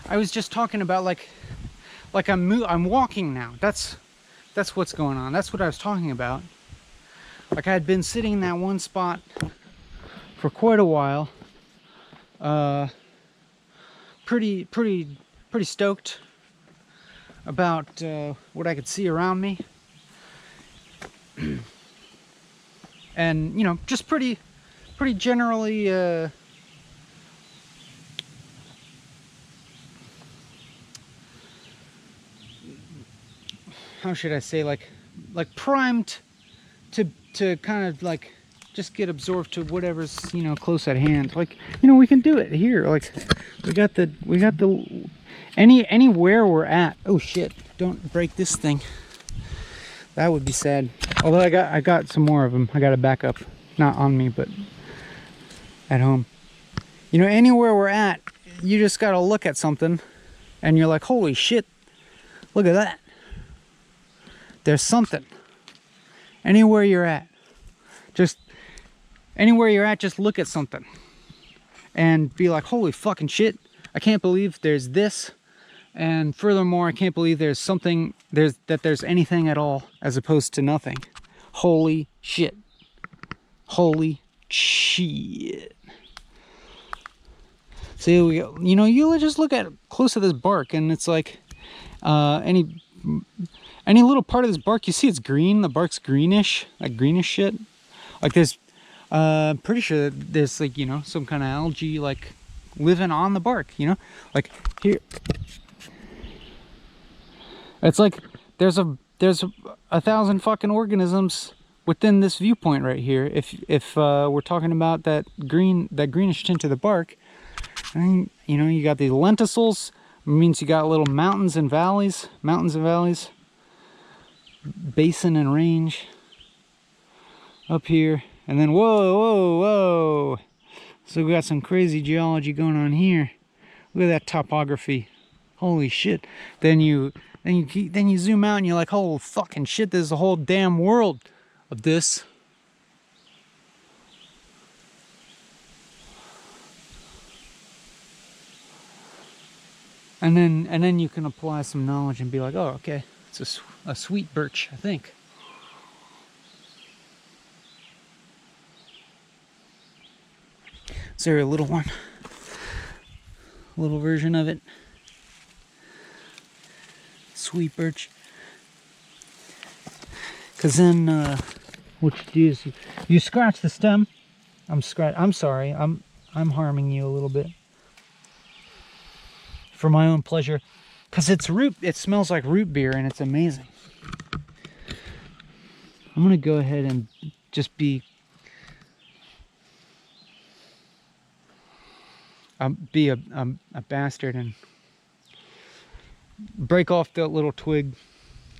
I was just talking about like I'm walking now. That's what's going on. That's what I was talking about. Like, I had been sitting in that one spot for quite a while. Pretty stoked about what I could see around me. And, you know, just pretty generally how should I say, like primed to kind of like just get absorbed to whatever's, you know, close at hand. Like, you know, we can do it here. Like, we got the anywhere we're at. Oh shit, don't break this thing. That would be sad. Although I got some more of them. I got a backup, not on me, but at home. You know, anywhere we're at, you just gotta look at something and you're like, holy shit, look at that. There's something. Anywhere you're at, just look at something and be like, holy fucking shit, I can't believe there's this. And furthermore, I can't believe there's something, there's anything at all as opposed to nothing. Holy shit. Holy shit. See, we, you know, you just look at close to this bark and it's like, any little part of this bark, you see it's green, the bark's greenish, like greenish shit. Like there's, pretty sure that there's like, you know, some kind of algae like living on the bark, you know? Like here, it's like there's a 1,000 fucking organisms within this viewpoint right here. If we're talking about that greenish tint to the bark, and you know, you got these lenticels, means you got little mountains and valleys, basin and range up here, and then whoa. So we got some crazy geology going on here. Look at that topography. Holy shit. Then you zoom out and you're like, oh fucking shit, there's a whole damn world of this. And then you can apply some knowledge and be like, oh, okay, it's a sweet birch, I think. Is there a little one? A little version of it? Sweet birch. Because then what you do is you scratch the stem. I'm sorry. I'm harming you a little bit for my own pleasure, because it smells like root beer and it's amazing. I'm gonna go ahead and just be a bastard and break off that little twig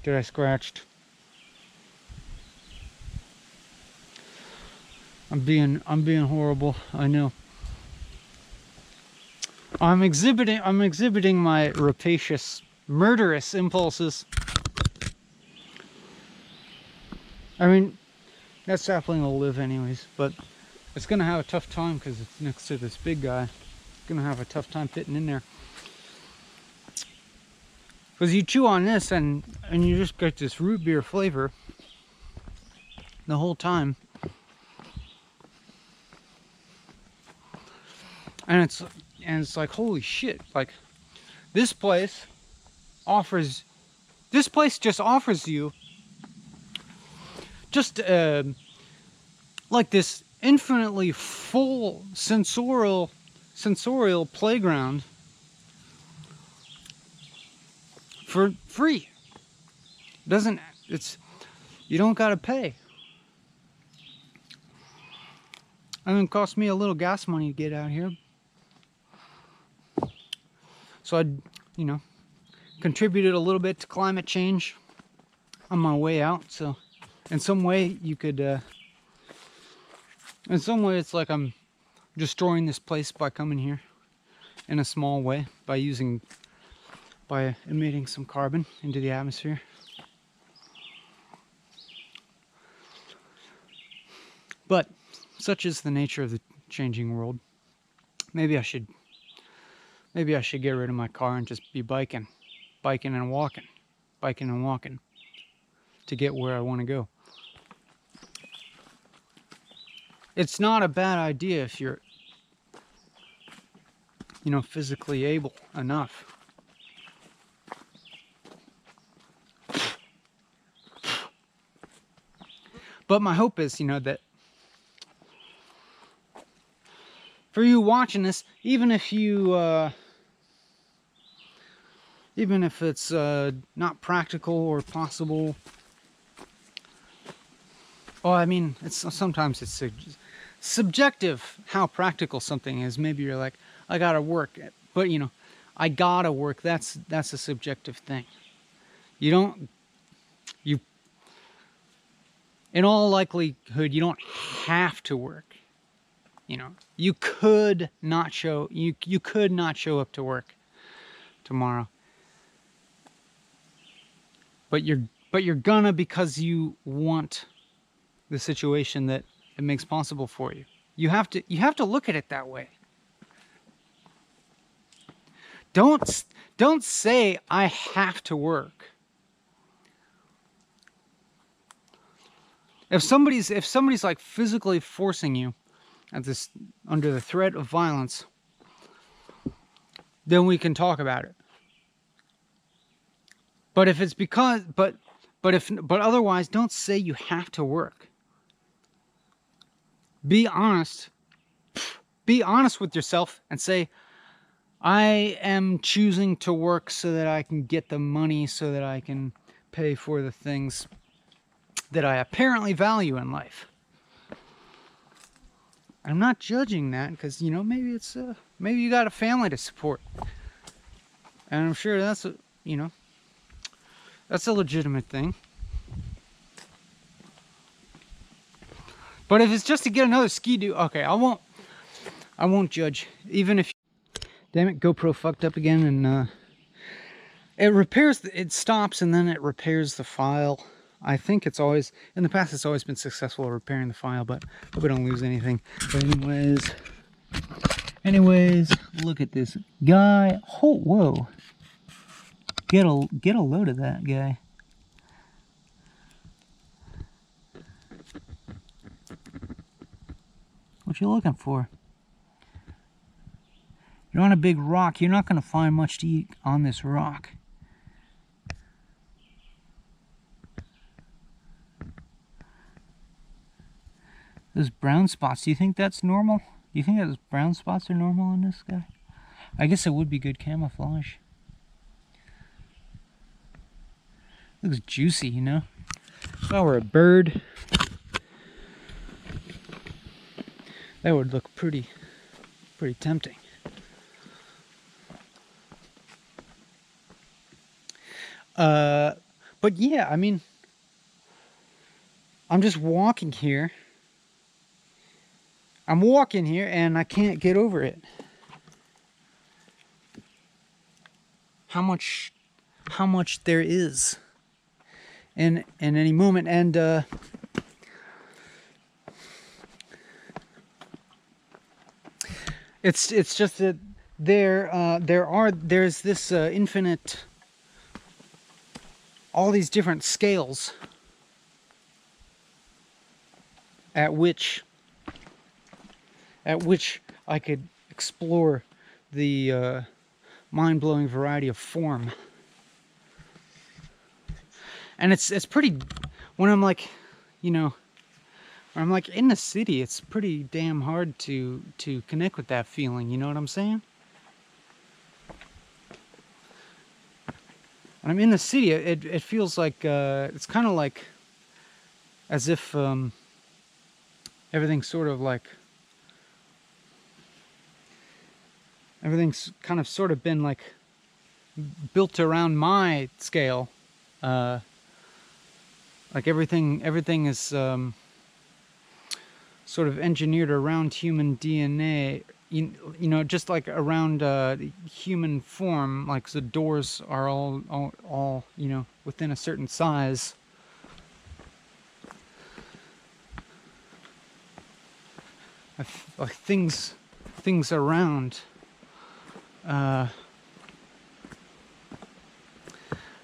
that I scratched. I'm being horrible, I know. I'm exhibiting my rapacious, murderous impulses. I mean, that sapling will live anyways, but it's gonna have a tough time because it's next to this big guy. It's gonna have a tough time fitting in there. Because you chew on this and you just get this root beer flavor the whole time. And it's like, holy shit, like this place just offers you just like this infinitely full sensorial playground for free. You don't gotta pay. I mean, it cost me a little gas money to get out here. So I, you know, contributed a little bit to climate change on my way out. So in some way you could, in some way it's like I'm destroying this place by coming here in a small way, by emitting some carbon into the atmosphere. But such is the nature of the changing world. Maybe I should get rid of my car and just be biking and walking to get where I want to go. It's not a bad idea if you're, you know, physically able enough. But my hope is, you know, that for you watching this, even if it's not practical or possible Oh, I mean, sometimes it's subjective how practical something is. Maybe you're like, I gotta work, but you know, I gotta work. That's a subjective thing. You don't, you, in all likelihood, you don't have to work. You know, you could not show up to work tomorrow, but you're gonna, because you want the situation that it makes possible for you. You have to look at it that way. Don't say I have to work. If somebody's like physically forcing you at this, under the threat of violence, then we can talk about it. But if it's because but otherwise, don't say you have to work. Be honest. Be honest with yourself and say, I am choosing to work so that I can get the money, so that I can pay for the things that I apparently value in life. I'm not judging that, because, you know, maybe it's maybe you got a family to support, and I'm sure that's a, you know, that's a legitimate thing. But if it's just to get another ski-doo, okay, I won't judge. Even if, damn it, GoPro fucked up again, and it repairs, it stops and then it repairs the file. I think it's always, in the past, it's always been successful at repairing the file, but I hope I don't lose anything. But anyways, look at this guy. Oh, whoa. Get a load of that guy. What you looking for? You're on a big rock. You're not going to find much to eat on this rock. Those brown spots, do you think that's normal? Do you think those brown spots are normal on this guy? I guess it would be good camouflage. Looks juicy, you know? If I were a bird, that would look pretty tempting. But yeah, I mean, I'm just walking here. I'm walking here and I can't get over it. How much there is in any moment, and it's just that there's this infinite, all these different scales at which I could explore the mind-blowing variety of form. And it's pretty, when I'm like, you know, when I'm like in the city, it's pretty damn hard to connect with that feeling, you know what I'm saying? When I'm in the city, it feels like, it's kind of like as if everything's sort of like, everything's kind of sort of been like built around my scale. Like everything is sort of engineered around human DNA, you know, just like around human form. Like the doors are all you know, within a certain size. Like things around.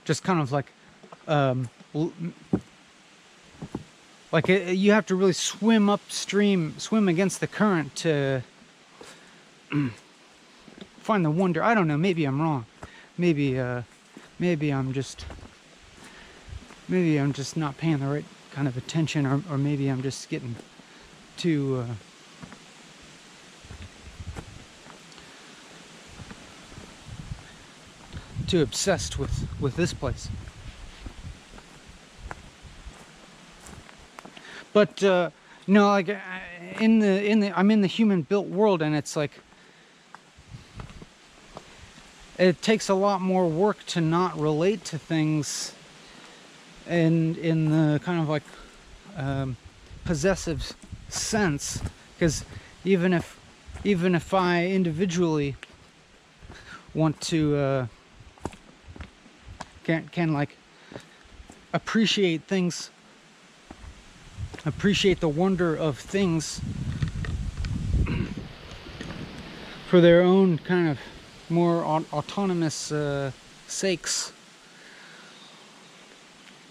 Just kind of like, you have to really swim upstream, swim against the current to find the wonder. I don't know, maybe I'm wrong. Maybe I'm just not paying the right kind of attention, or maybe I'm just getting too obsessed with this place. But no, like I'm in the human-built world, and it's like it takes a lot more work to not relate to things in the kind of like possessive sense, because even if I individually want to can like appreciate things, appreciate the wonder of things for their own kind of more autonomous sakes.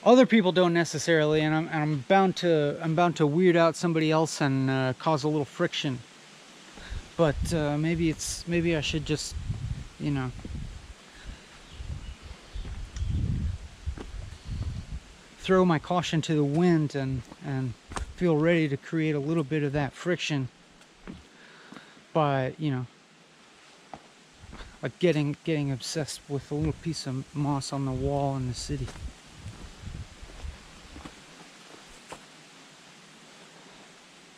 Other people don't necessarily, and I'm bound to weird out somebody else and cause a little friction. But maybe I should just, you know, throw my caution to the wind and feel ready to create a little bit of that friction by, you know, like getting obsessed with a little piece of moss on the wall in the city.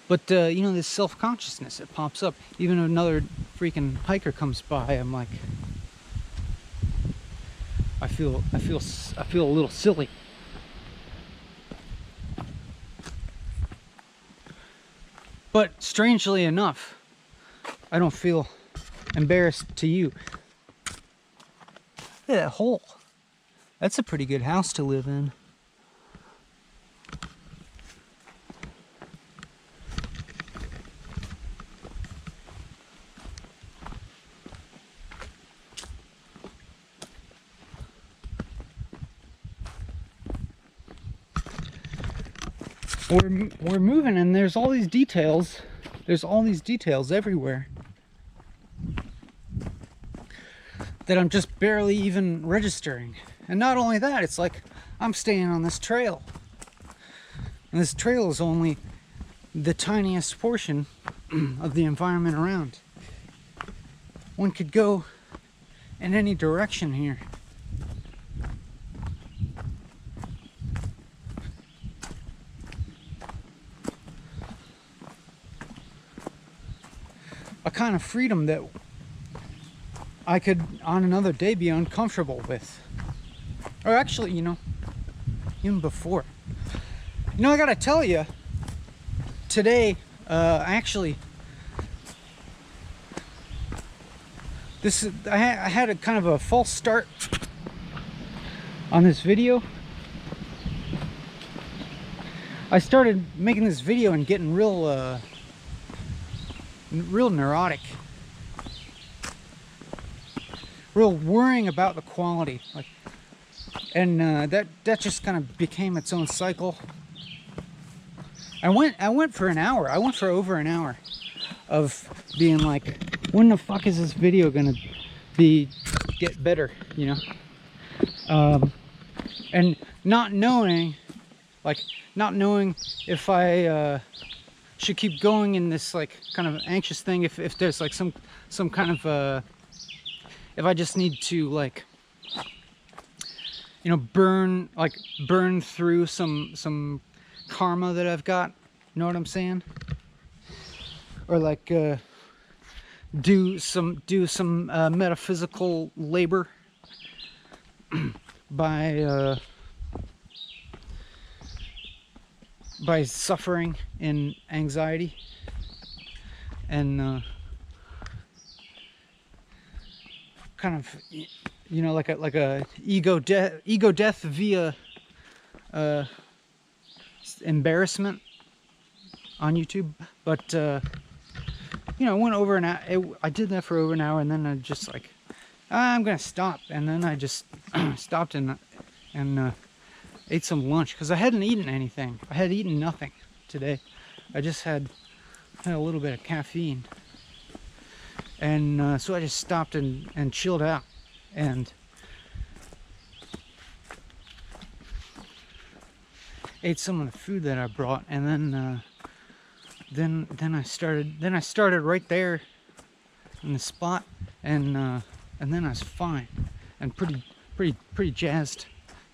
But you know, this self-consciousness, it pops up. Even if another freaking hiker comes by, I'm like, I feel a little silly. But strangely enough, I don't feel embarrassed to you. Look at that hole. That's a pretty good house to live in. We're moving, and there's all these details. There's all these details everywhere that I'm just barely even registering. And not only that, it's like I'm staying on this trail, and this trail is only the tiniest portion of the environment around. One could go in any direction here. A kind of freedom that I could on another day be uncomfortable with. Or actually, you know, even before. You know, I gotta tell you, today, I had a kind of a false start on this video. I started making this video and getting real neurotic, real worrying about the quality, like, and that just kind of became its own cycle. I went for an hour. I went for over an hour of being like, when the fuck is this video gonna get better, you know? And not knowing if I should keep going in this like kind of anxious thing, if there's like some kind of if I just need to, like, you know, burn through some karma that I've got, you know what I'm saying? Or like do some metaphysical labor by suffering in anxiety and kind of, you know, like a ego death via embarrassment on YouTube. But you know, I went over an hour. I did that for over an hour, and then I just like, I'm gonna stop, and then I just stopped and ate some lunch, because I hadn't eaten anything. I had eaten nothing today. I just had a little bit of caffeine, and so I just stopped and chilled out, and ate some of the food that I brought, and then I started right there in the spot, and then I was fine and pretty jazzed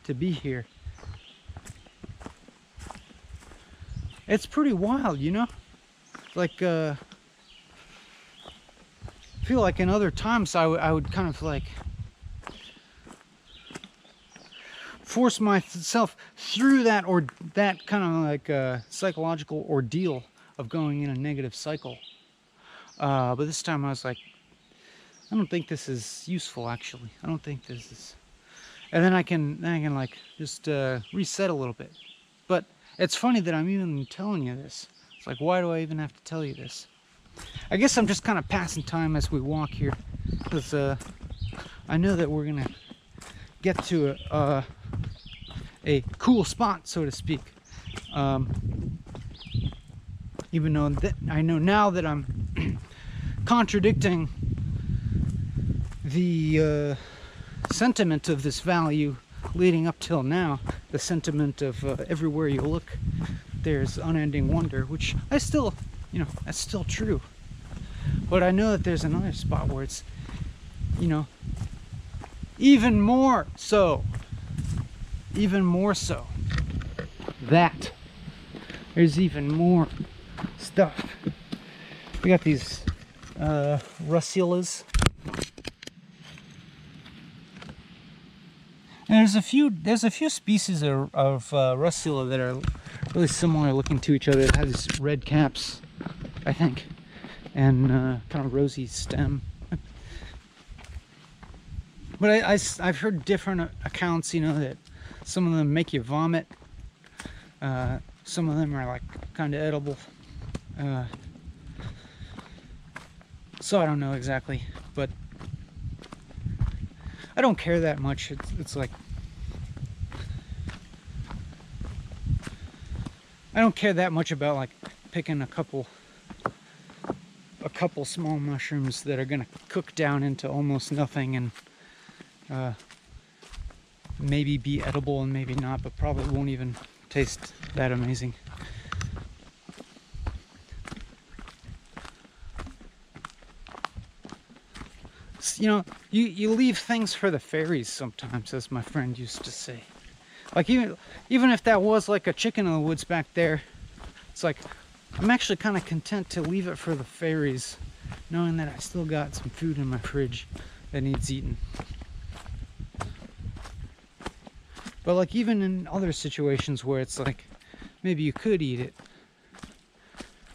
to be here. It's pretty wild, you know? Like, I feel like in other times I would kind of like force myself through that, or that kind of like psychological ordeal of going in a negative cycle. But this time I was like, I don't think this is useful, actually. I don't think this is... And then I can like just reset a little bit. But it's funny that I'm even telling you this. It's like, why do I even have to tell you this? I guess I'm just kind of passing time as we walk here, because I know that we're gonna get to a cool spot, so to speak. Even though that I know now that I'm contradicting the sentiment of this value leading up till now, the sentiment of everywhere you look there's unending wonder, which I still, you know, that's still true. But I know that there's another spot where it's, you know, even more so. That there's even more stuff. We got these russulas. And there's a few species of russula that are really similar looking to each other. It has these red caps, I think, and kind of rosy stem. But I've heard different accounts, you know, that some of them make you vomit. Some of them are like kind of edible. So I don't know exactly, but I don't care that much. It's like, I don't care that much about like picking a couple small mushrooms that are gonna cook down into almost nothing and maybe be edible and maybe not, but probably won't even taste that amazing. You know, you leave things for the fairies sometimes, as my friend used to say. Like, even if that was like a chicken in the woods back there, it's like, I'm actually kind of content to leave it for the fairies, knowing that I still got some food in my fridge that needs eaten. But like, even in other situations where it's like, maybe you could eat it,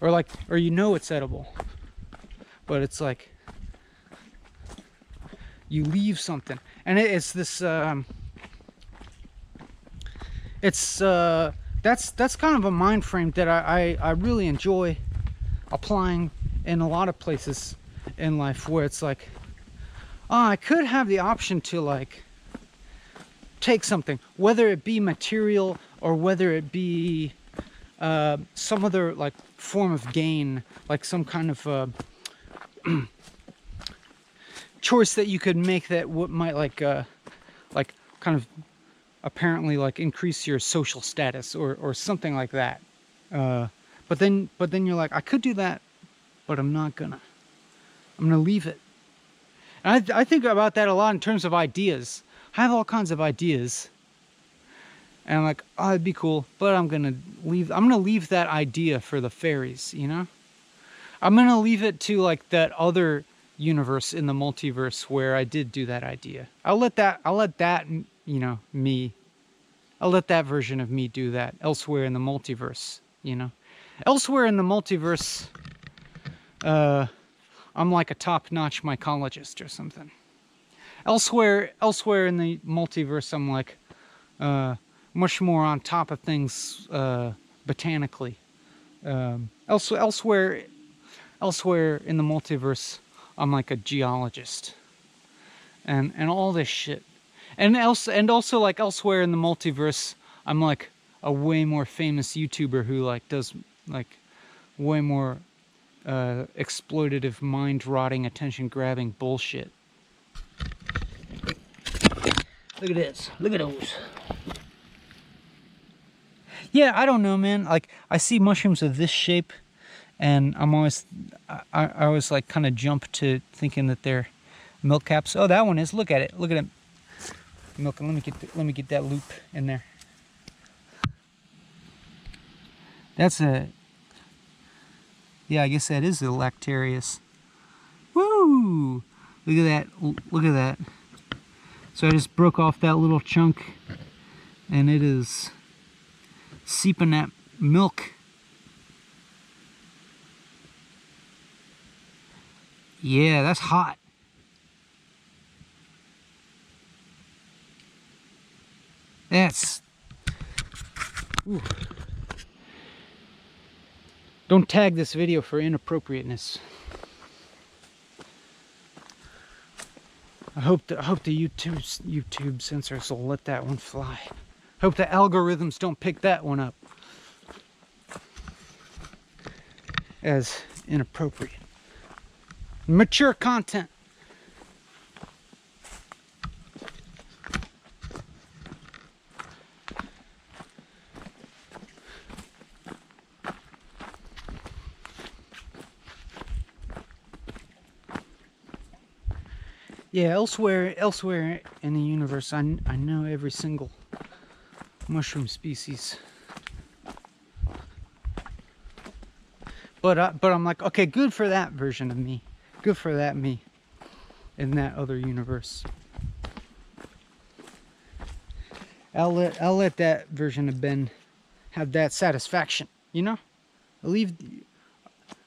or like, or you know it's edible, but it's like, you leave something, and it's this that's kind of a mind frame that I really enjoy applying in a lot of places in life, where it's like, oh, I could have the option to like take something, whether it be material or whether it be some other like form of gain, like some kind of choice that you could make that might like kind of apparently like increase your social status or something like that. But then you're like, I could do that, but I'm not gonna. I'm gonna leave it. And I think about that a lot in terms of ideas. I have all kinds of ideas, and I'm like, oh, it'd be cool, but I'm gonna leave that idea for the fairies, you know? I'm gonna leave it to like that other universe in the multiverse where I did do that idea. I'll let that, you know, I'll let that version of me do that elsewhere in the multiverse, you know? Elsewhere in the multiverse, I'm like a top-notch mycologist or something. Elsewhere in the multiverse, I'm like much more on top of things botanically. Elsewhere in the multiverse, I'm like a geologist, and all this shit. And also like elsewhere in the multiverse, I'm like a way more famous YouTuber who like does like way more exploitative, mind-rotting, attention-grabbing bullshit. Look at this. Look at those. Yeah, I don't know, man. Like, I see mushrooms of this shape, and I always like kind of jump to thinking that they're milk caps. Oh, that one is. Look at it. Look at it. Milk. Let me get that loop in there. That's a... Yeah, I guess that is a Lactarius. Woo! Look at that. Look at that. So I just broke off that little chunk, and it is seeping that milk. Yeah, that's hot. That's... Ooh. Don't tag this video for inappropriateness. I hope the YouTube censors will let that one fly. Hope the algorithms don't pick that one up as inappropriate. Mature content. Yeah, elsewhere in the universe, I know every single mushroom species. But I'm like, okay, good for that version of me. Good for that me in that other universe. I'll let that version of Ben have that satisfaction, you know?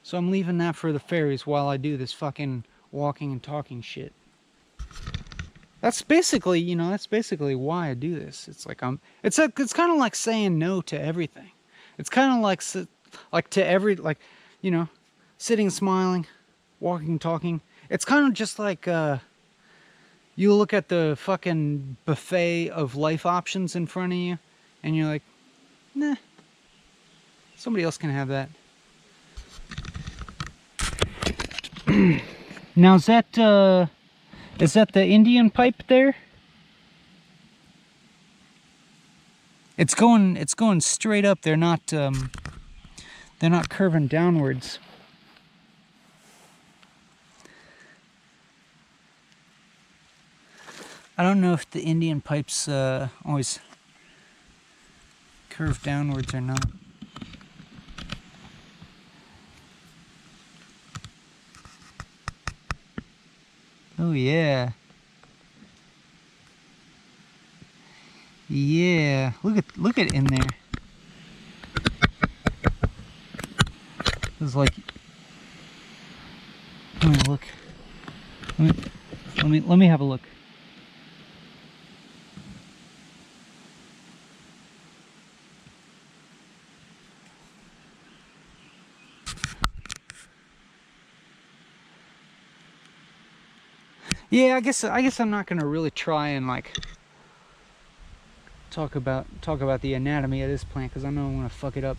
So I'm leaving that for the fairies while I do this fucking walking and talking shit. That's basically, you know, that's basically why I do this. It's like it's kind of like saying no to everything. It's kind of like to every, like, you know, sitting, smiling, walking, talking. It's kind of just like you look at the fucking buffet of life options in front of you, and you're like, nah, somebody else can have that. Now is that the Indian pipe there? It's going straight up. They're not curving downwards. I don't know if the Indian pipes always curve downwards or not. Oh yeah. Yeah, look at in there. It's like, let me look. Let me have a look. Yeah, I guess I'm not gonna really try and like talk about the anatomy of this plant, because I know I'm gonna fuck it up.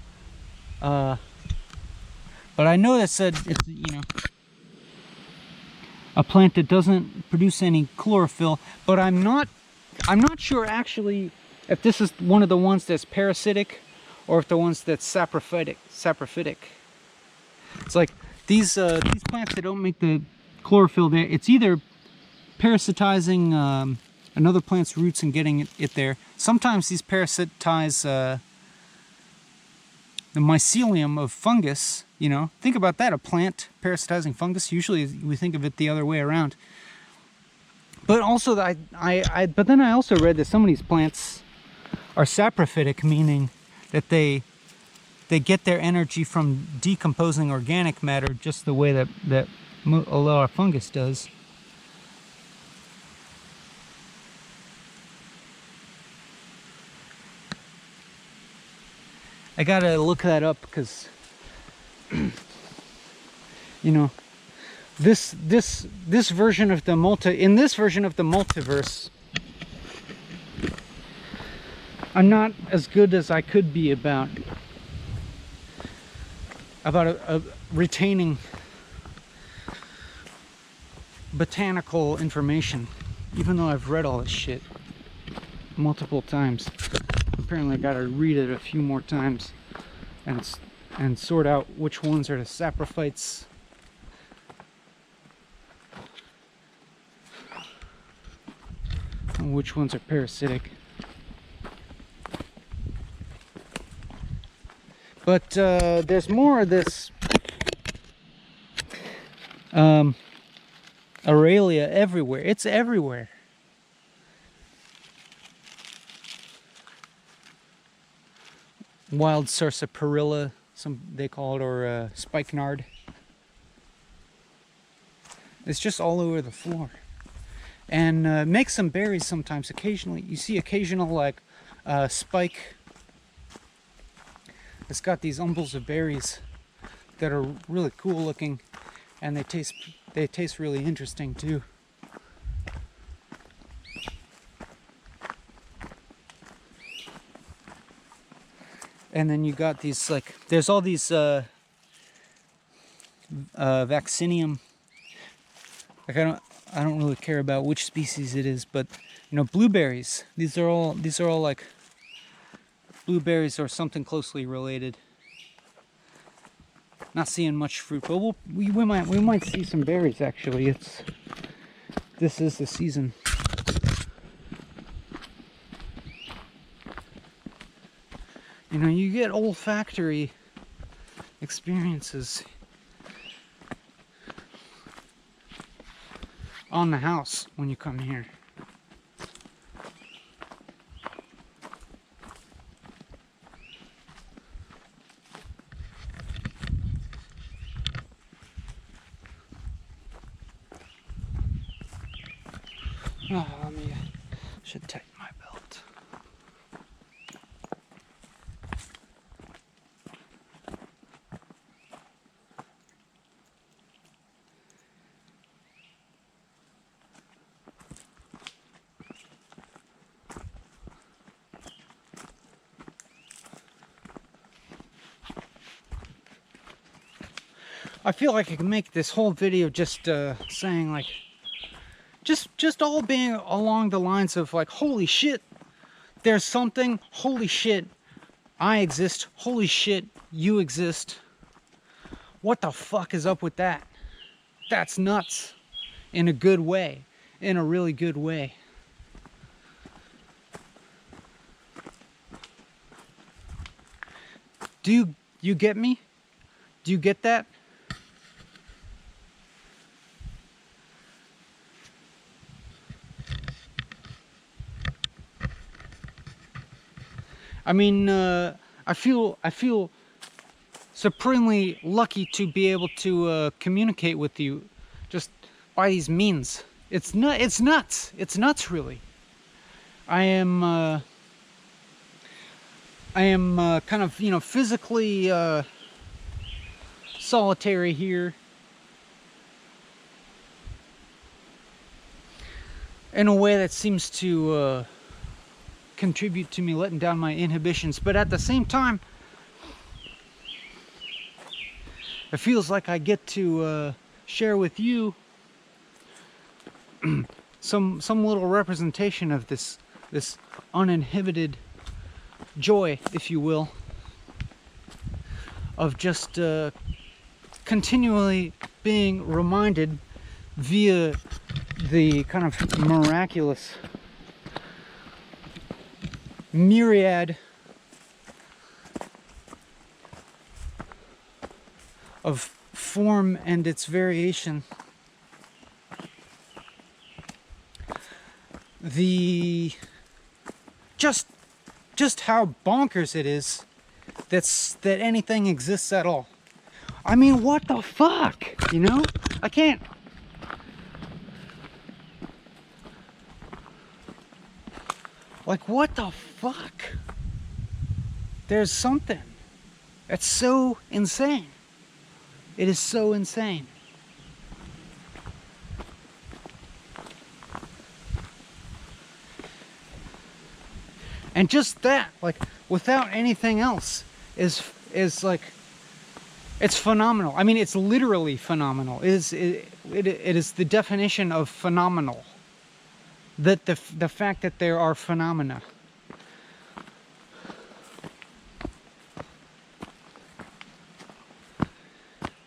But I know that said it's, you know, a plant that doesn't produce any chlorophyll. But I'm not sure actually if this is one of the ones that's parasitic or if the ones that's saprophytic. It's like these plants that don't make the chlorophyll there. It's either parasitizing another plant's roots and getting it there. Sometimes these parasitize the mycelium of fungus. You know, think about that, a plant parasitizing fungus. Usually we think of it the other way around. But also, but then I also read that some of these plants are saprophytic, meaning that they get their energy from decomposing organic matter, just the way that a lot of fungus does. I gotta look that up because, you know, this version of the multiverse, I'm not as good as I could be about retaining botanical information, even though I've read all this shit multiple times. Apparently I gotta read it a few more times and sort out which ones are the saprophytes and which ones are parasitic. But there's more of this Aralia everywhere. It's everywhere. Wild sarsaparilla, some they call it, or spikenard. It's just all over the floor. And make some berries sometimes. Occasionally, you see occasional like spike. It's got these umbels of berries that are really cool looking, and they taste really interesting too. And then you got these, like, there's all these vaccinium. Like I don't really care about which species it is, but you know, blueberries. These are all like blueberries or something closely related. Not seeing much fruit, but we might see some berries actually. This is the season. You know, you get olfactory experiences on the house when you come here. Oh, should tighten my belt. I feel like I can make this whole video just saying like, just all being along the lines of like, holy shit, there's something, holy shit, I exist, holy shit, you exist. What the fuck is up with that? That's nuts. In a good way. In a really good way. Do you get me? Do you get that? I mean, I feel supremely lucky to be able to communicate with you just by these means. It's nuts. It's nuts, really. I am kind of, you know, physically solitary here. In a way that seems to contribute to me letting down my inhibitions, but at the same time, it feels like I get to share with you some little representation of this uninhibited joy, if you will, of just continually being reminded via the kind of miraculous myriad of form and its variation, the just how bonkers it is that anything exists at all. I mean, what the fuck, you know? I can't. Like, what the fuck? There's something. That's so insane. It is so insane. And just that, like, without anything else, is like, it's phenomenal. I mean, it's literally phenomenal. It is the definition of phenomenal. That the fact that there are phenomena.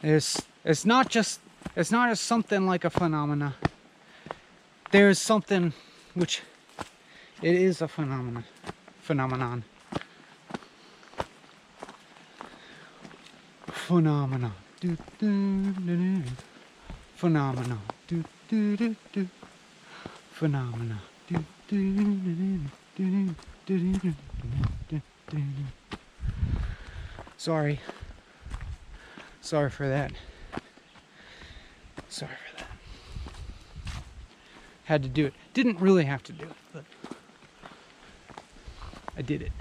It's not just something like a phenomenon. There's something which it is a phenomenon. Phenomena. Do, do, do, do. Phenomena. Do, do, do, do. Phenomena. Do, do, do, do, do, do, do, do, do, do. Sorry. Sorry for that. Sorry for that. Had to do it. Didn't really have to do it, but I did it.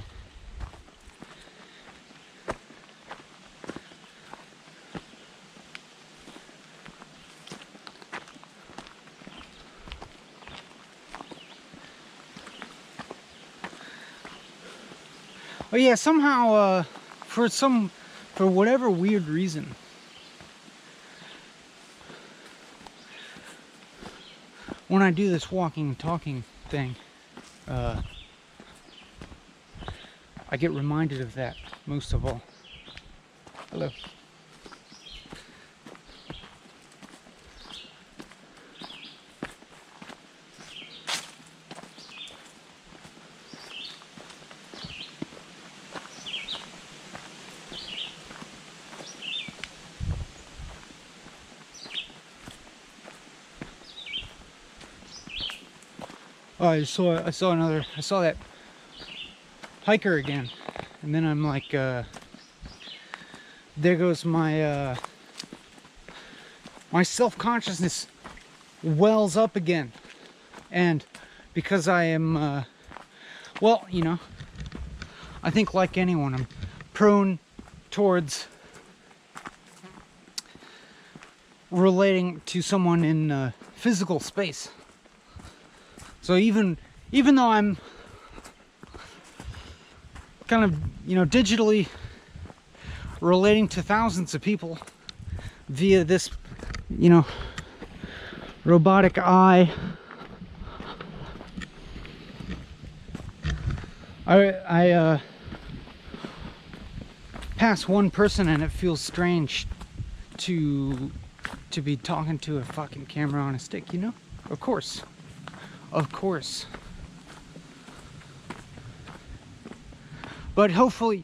Oh yeah, somehow, for whatever weird reason, when I do this walking and talking thing, I get reminded of that most of all. Hello. Oh, I saw that hiker again, and then I'm like, there goes my my self-consciousness wells up again, and because I am, well, you know, I think like anyone, I'm prone towards relating to someone in physical space. So even though I'm kind of, you know, digitally relating to thousands of people via this, you know, robotic eye, I pass one person and it feels strange to be talking to a fucking camera on a stick, you know? Of course. Of course. But hopefully,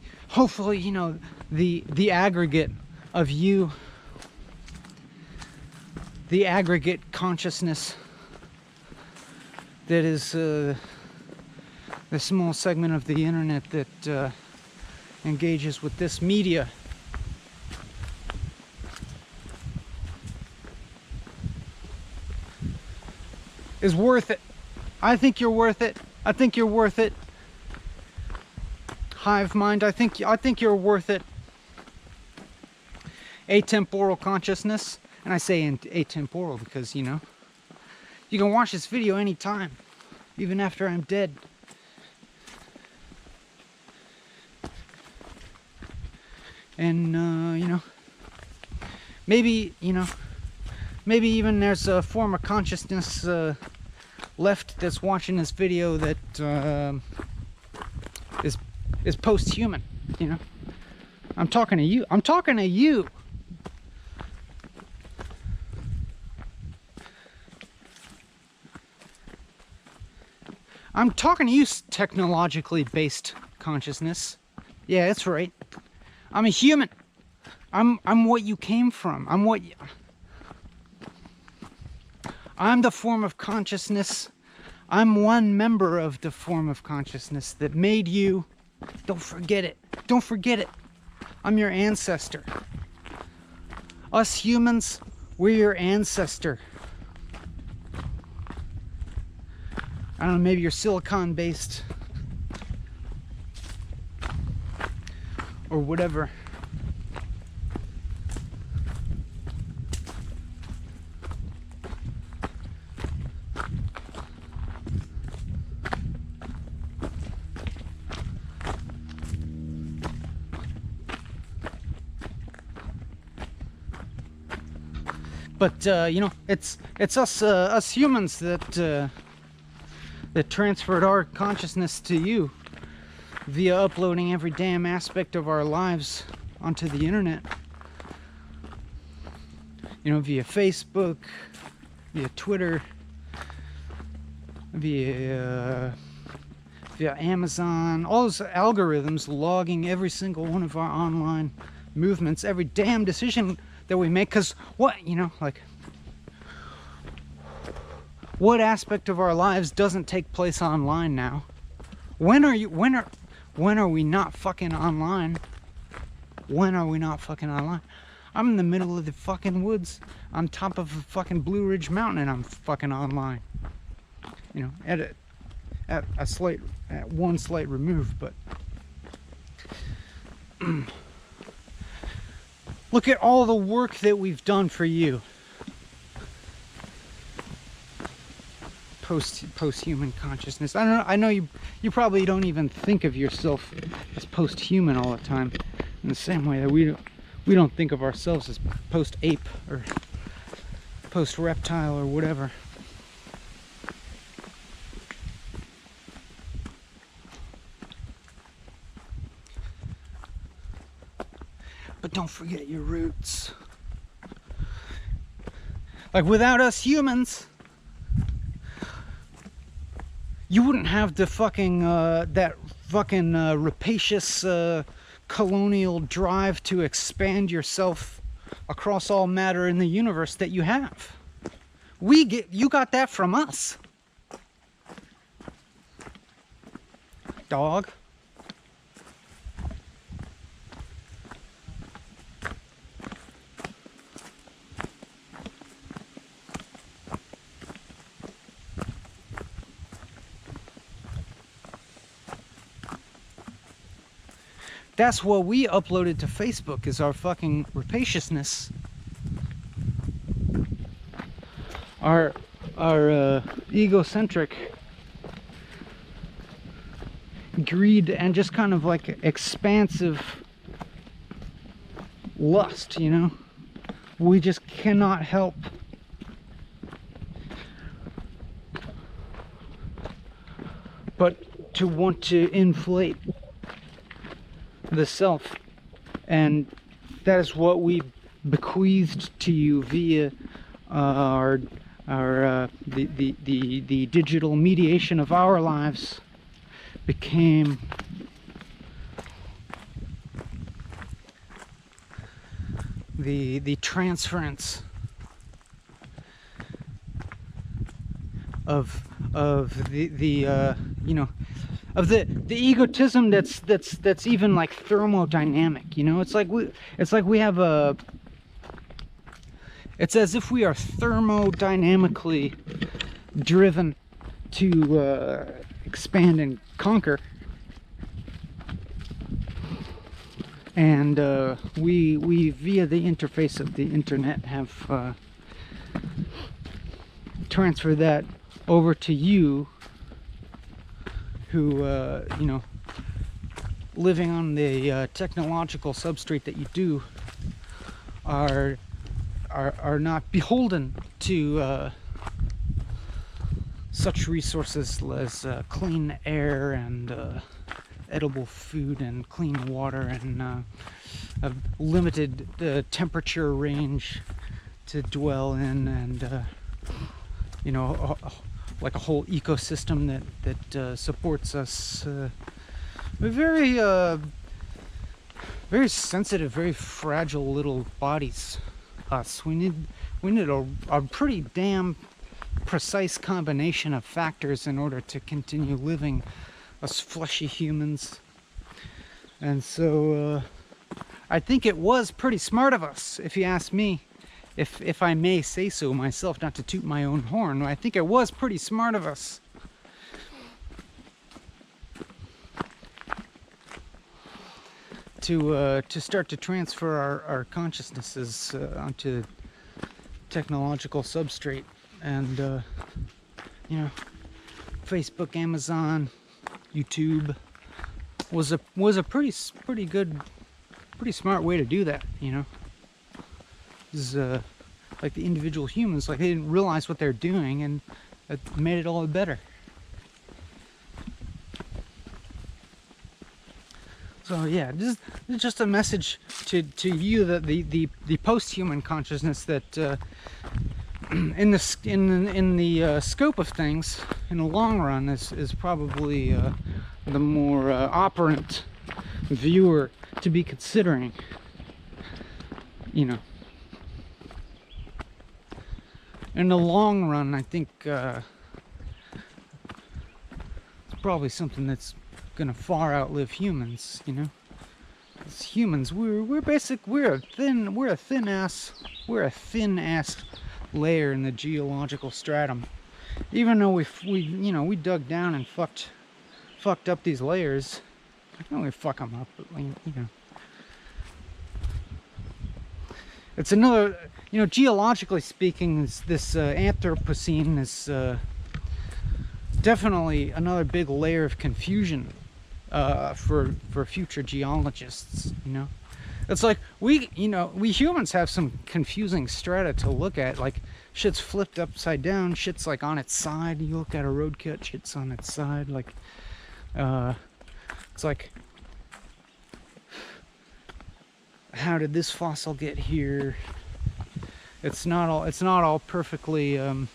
you know, the aggregate of you, the aggregate consciousness that is the small segment of the internet that engages with this media, is worth it. I think you're worth it. I think you're worth it. Hive mind, I think you're worth it. Atemporal consciousness, and I say atemporal because, you know, you can watch this video anytime, even after I'm dead. And you know, maybe even there's a form of consciousness left that's watching this video that is post-human, you know. I'm talking to you. I'm talking to you. I'm talking to you, technologically based consciousness. Yeah, that's right. I'm a human. I'm what you came from. I'm the form of consciousness. I'm one member of the form of consciousness that made you. Don't forget it. Don't forget it. I'm your ancestor. Us humans, we're your ancestor. I don't know, maybe you're silicon-based. Or whatever. But you know, it's us humans that transferred our consciousness to you via uploading every damn aspect of our lives onto the internet. You know, via Facebook, via Twitter, via Amazon, all those algorithms logging every single one of our online movements, every damn decision that we make. Because what, you know, like, what aspect of our lives doesn't take place online now? When are we not fucking online? When are we not fucking online? I'm in the middle of the fucking woods on top of a fucking Blue Ridge Mountain and I'm fucking online. You know, at one slight remove, but look at all the work that we've done for you. Post-human consciousness. I know you probably don't even think of yourself as post-human all the time, in the same way that we don't think of ourselves as post-ape or post-reptile or whatever. But don't forget your roots. Like, without us humans, you wouldn't have the fucking that fucking rapacious colonial drive to expand yourself across all matter in the universe that you have. You got that from us, dog. That's what we uploaded to Facebook, is our fucking rapaciousness. Our egocentric greed and just kind of like expansive lust, you know? We just cannot help but to want to inflate the self, and that is what we bequeathed to you via the digital mediation of our lives. Became the transference of the you know, of the egotism that's even like thermodynamic, you know? It's like we have a, it's as if we are thermodynamically driven to expand and conquer, and we via the interface of the internet have transferred that over to you, who you know, living on the technological substrate that you do, are not beholden to such resources as clean air and edible food and clean water and a limited temperature range to dwell in, and you know, like a whole ecosystem that supports us. Very very sensitive, very fragile little bodies. Us. We need a pretty damn precise combination of factors in order to continue living, us fleshy humans. And so I think it was pretty smart of us, if you ask me. If I may say so myself, not to toot my own horn, I think it was pretty smart of us to start to transfer our consciousnesses onto technological substrate. And you know, Facebook, Amazon, YouTube was a pretty good, pretty smart way to do that, you know. Is like the individual humans, like, they didn't realize what they're doing, and it made it all better. So yeah, this is just a message to you, that the post-human consciousness, that in the scope of things, in the long run, is probably the more operant viewer to be considering. you know, in the long run, I think it's probably something that's gonna far outlive humans, you know. As humans, we're a thin ass layer in the geological stratum. Even though we dug down and fucked up these layers, I can only fuck them up, but you know. It's another, you know, geologically speaking, this Anthropocene is definitely another big layer of confusion for future geologists, you know. It's like we humans have some confusing strata to look at, like shit's flipped upside down, shit's like on its side. You look at a road cut, shit's on its side, like it's like, how did this fossil get here? It's not all perfectly you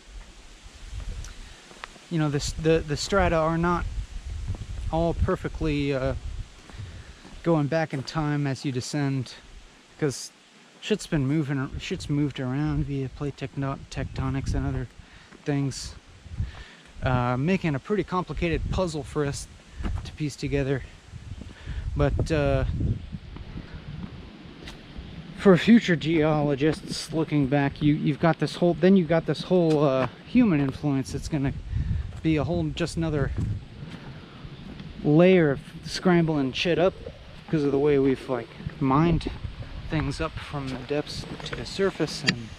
know, the strata are not all perfectly going back in time as you descend, because shit's moved around via plate tectonics and other things, making a pretty complicated puzzle for us to piece together. But for future geologists looking back, you've got this whole human influence that's gonna be just another layer of scrambling shit up because of the way we've like mined things up from the depths to the surface and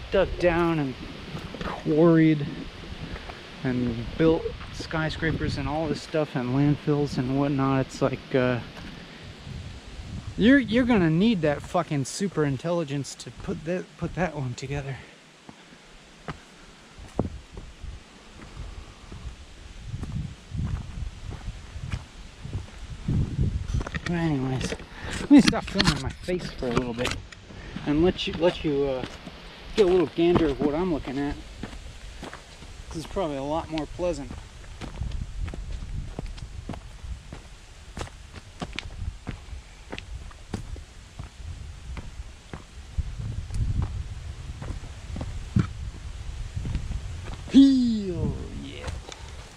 dug down and quarried and built skyscrapers and all this stuff and landfills and whatnot. It's like you're gonna need that fucking super intelligence to put that one together. But anyways, let me stop filming my face for a little bit and let you get a little gander of what I'm looking at. This is probably a lot more pleasant. Oh yeah,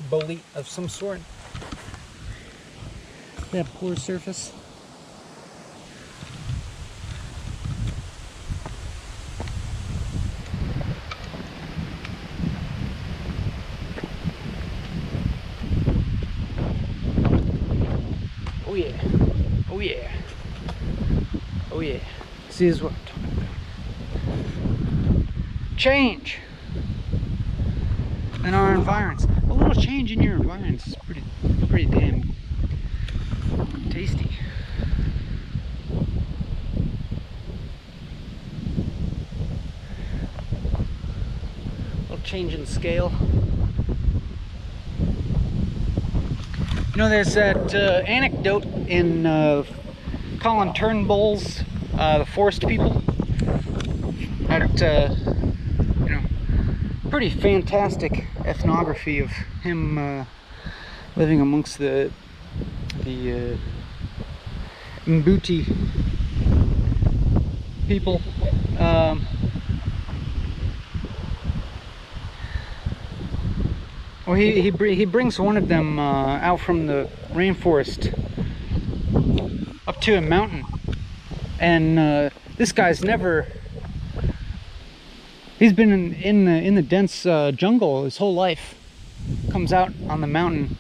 bolete of some sort. That poor surface. Oh yeah. Oh yeah. Oh yeah. See, this is what I'm talking about. Change in our environs. A little change in your environs is pretty damn tasty. A little change in scale. You know, there's that anecdote in Colin Turnbull's The Forest People. That you know, pretty fantastic ethnography of him living amongst the Mbuti people. Well, he brings one of them out from the rainforest up to a mountain, and this guy's never. He's been in the dense jungle his whole life. Comes out on the mountain,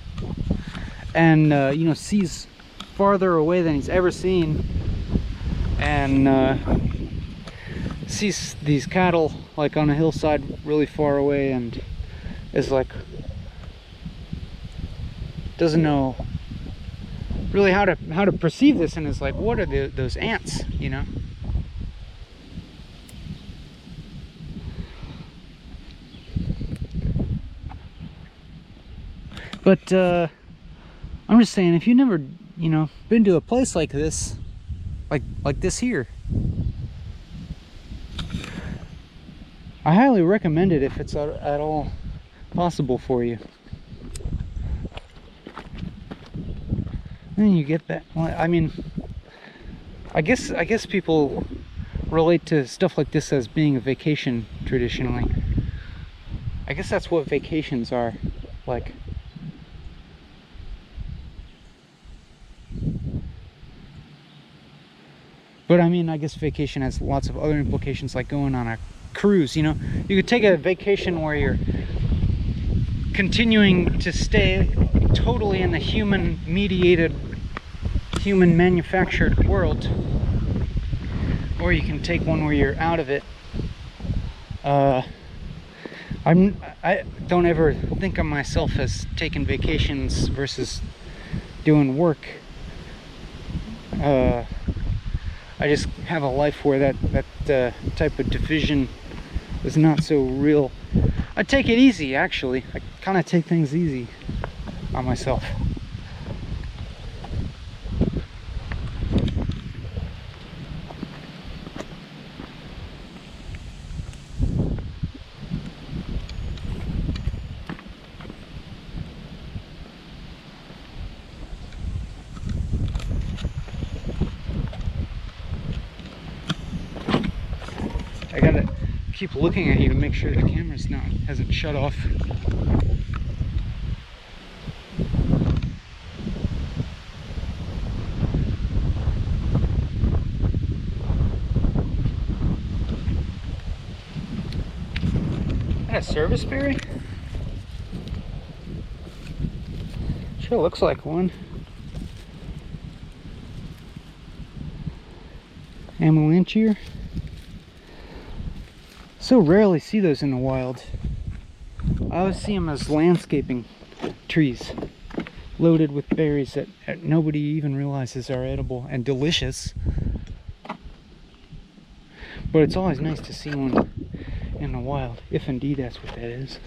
and you know, sees farther away than he's ever seen, and sees these cattle like on a hillside really far away, and is like, doesn't know really how to perceive this, and is like, what are those ants, you know? But I'm just saying, if you never, you know, been to a place like this, like this here, I highly recommend it if it's at all possible for you. And you get that. Well, I mean, I guess people relate to stuff like this as being a vacation traditionally. I guess that's what vacations are like. But I mean, I guess vacation has lots of other implications, like going on a cruise, you know? You could take a vacation where you're continuing to stay totally in the human-mediated, human-manufactured world. Or you can take one where you're out of it. I don't ever think of myself as taking vacations versus doing work. I just have a life where that type of division is not so real. I take it easy, actually. I kind of take things easy on myself. I gotta keep looking at you to make sure the camera's hasn't shut off. Is that a Serviceberry? Sure looks like one. Amelanchier. So rarely see those in the wild. I always see them as landscaping trees loaded with berries that nobody even realizes are edible and delicious. But it's always nice to see one in the wild, if indeed that's what that is.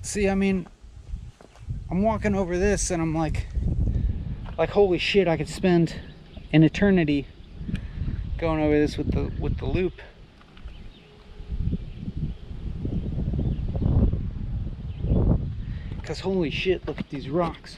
See, I mean, I'm walking over this and I'm like holy shit, I could spend an eternity going over this with the loop. Because holy shit, look at these rocks.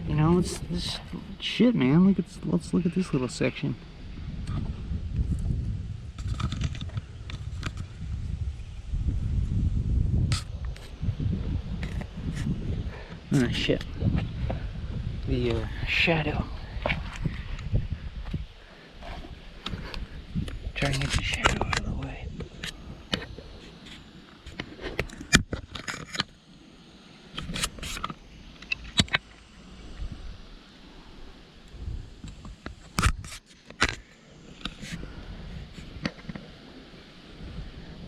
You know, it's this shit, man. Let's look at this little section. Ah, shit. The shadow. Try and get the shadow out of the way.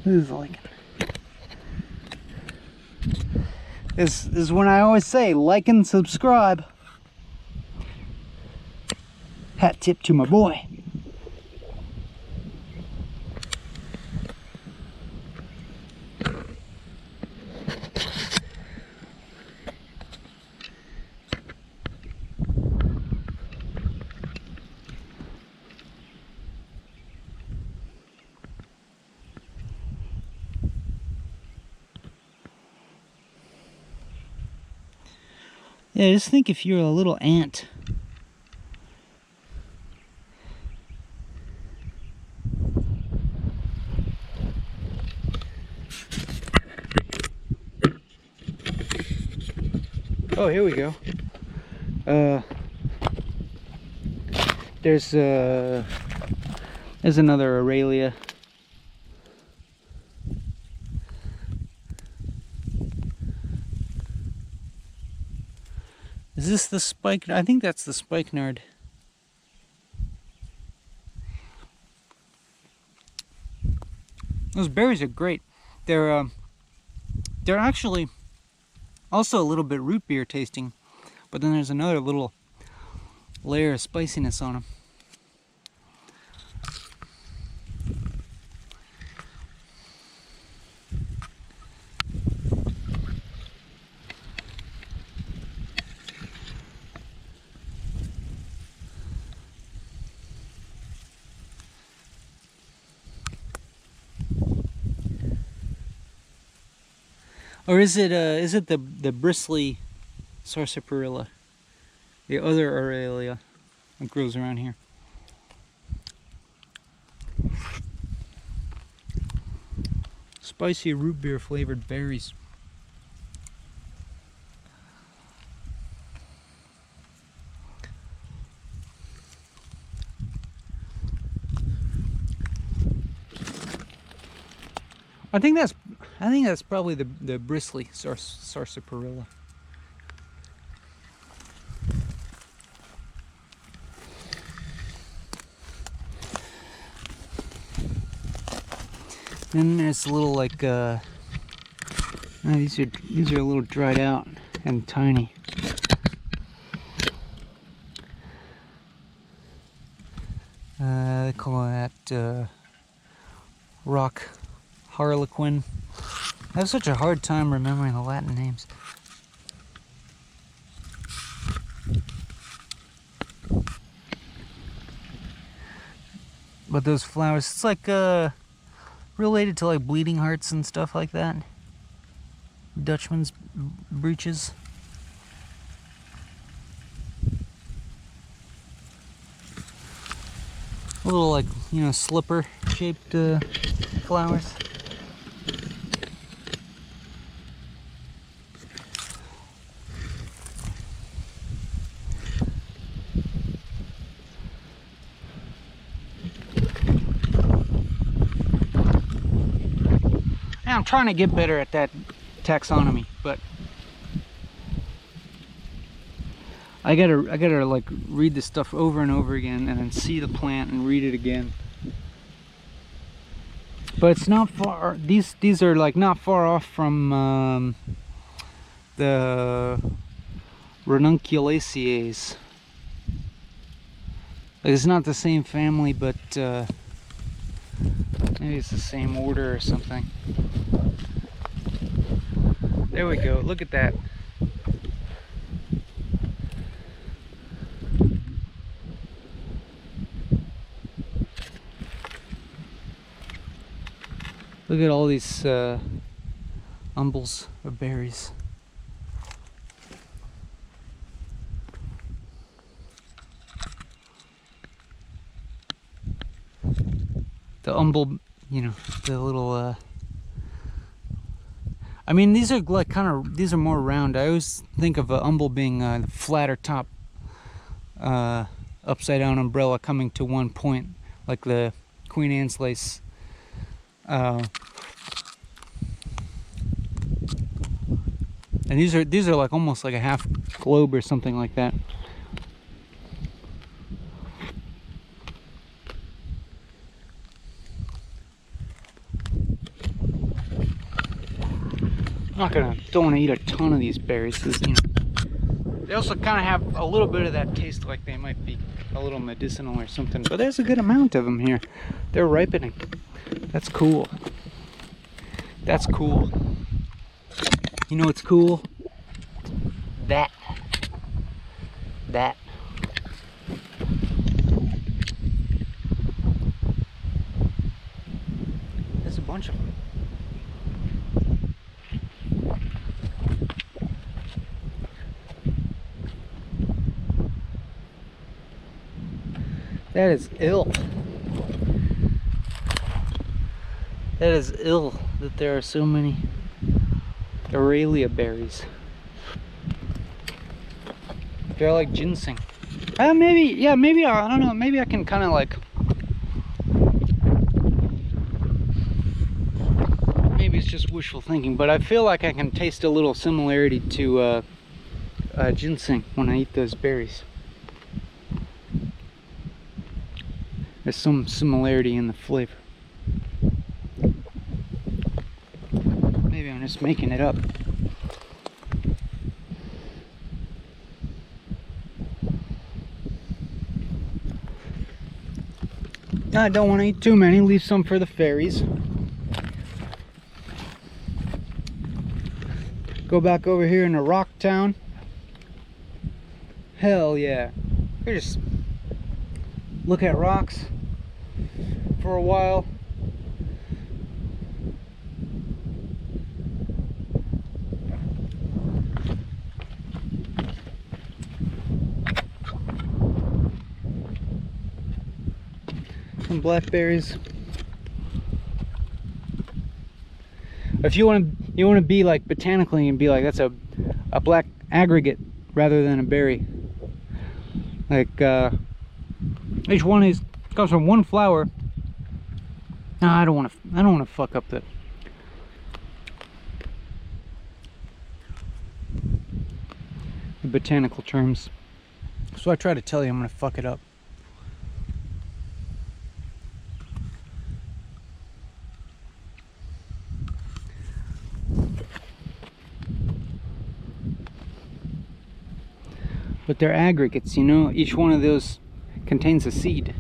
This is like... This is when I always say, like and subscribe. Hat tip to my boy. Yeah, just think if you're a little ant. Oh, here we go. There's another Aurelia. Is this the spike? I think that's the spikenard. Those berries are great. They're actually also a little bit root beer tasting, but then there's another little layer of spiciness on them. Or is it the bristly sarsaparilla? The other Aralia that grows around here. Spicy root beer flavored berries. I think that's probably the bristly sarsaparilla. Then there's a little like these are a little dried out and tiny. They call that rock harlequin. I have such a hard time remembering the Latin names. But those flowers, it's like related to like bleeding hearts and stuff like that. Dutchman's breeches. A little like, slipper shaped flowers. I'm trying to get better at that taxonomy, but I gotta like read this stuff over and over again and then see the plant and read it again. But it's not far, these are like not far off from the Ranunculaceae. Like, it's not the same family, but maybe it's the same order or something. There we go, look at that. Look at all these umbels of berries. The umbel, the little I mean, these are like these are more round. I always think of an umbel being the flatter top, upside down umbrella coming to one point, like the Queen Anne's lace. And these are like almost like a half globe or something like that. Don't want to eat a ton of these berries. They also kind of have a little bit of that taste, like they might be a little medicinal or something. But there's a good amount of them here. They're ripening. That's cool. That's cool. You know what's cool? That. There's a bunch of them. That is ill. That is ill that there are so many Aralia berries. They're like ginseng. Maybe I don't know. Maybe I can kind of like. Maybe it's just wishful thinking, but I feel like I can taste a little similarity to ginseng when I eat those berries. There's some similarity in the flavor. Maybe I'm just making it up. I don't want to eat too many, leave some for the fairies. Go back over here into Rock Town. Hell yeah. We just look at rocks for a while. some blackberries. If you want to be like botanically and be like, that's a black aggregate rather than a berry. Like each one of these comes from one flower. No, I don't want to fuck up the botanical terms. So I try to tell you I'm gonna fuck it up. But they're aggregates, you know, each one of those contains a seed.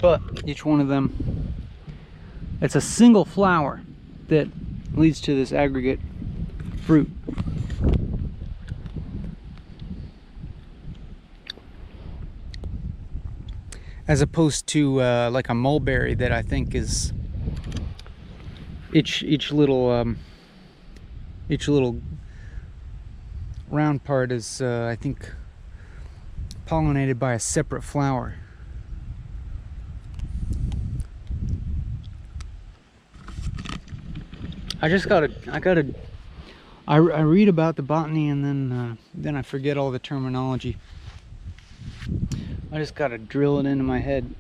But each one of them, it's a single flower that leads to this aggregate fruit. As opposed to like a mulberry that I think is each little round part is I think pollinated by a separate flower. I read about the botany and then I forget all the terminology. I just gotta drill it into my head.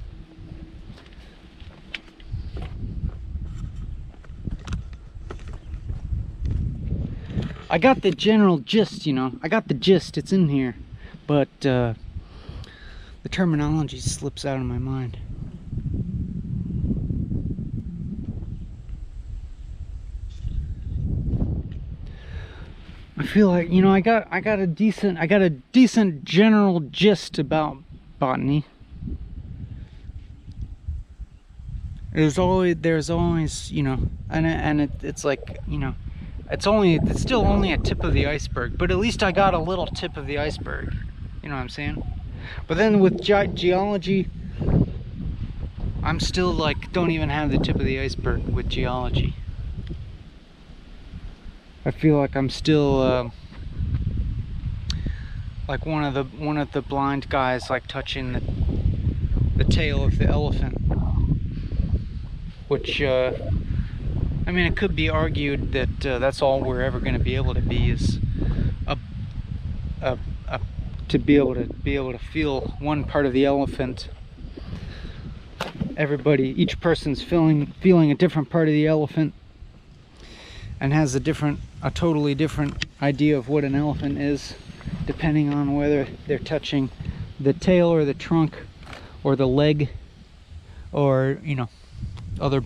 I got the general gist, you know. I got the gist, it's in here. But the terminology slips out of my mind. I feel like, you know, I got a decent general gist about botany. There's always, you know, and it's like, you know, it's still only a tip of the iceberg, but at least I got a little tip of the iceberg. You know what I'm saying? But then with geology, I'm still like, don't even have the tip of the iceberg with geology. I feel like I'm still like one of the blind guys, like touching the tail of the elephant, which I mean, it could be argued that that's all we're ever going to be able to be, is to be able to feel one part of the elephant. Each person's feeling a different part of the elephant, and has a totally different idea of what an elephant is, depending on whether they're touching the tail or the trunk or the leg, or, you know, other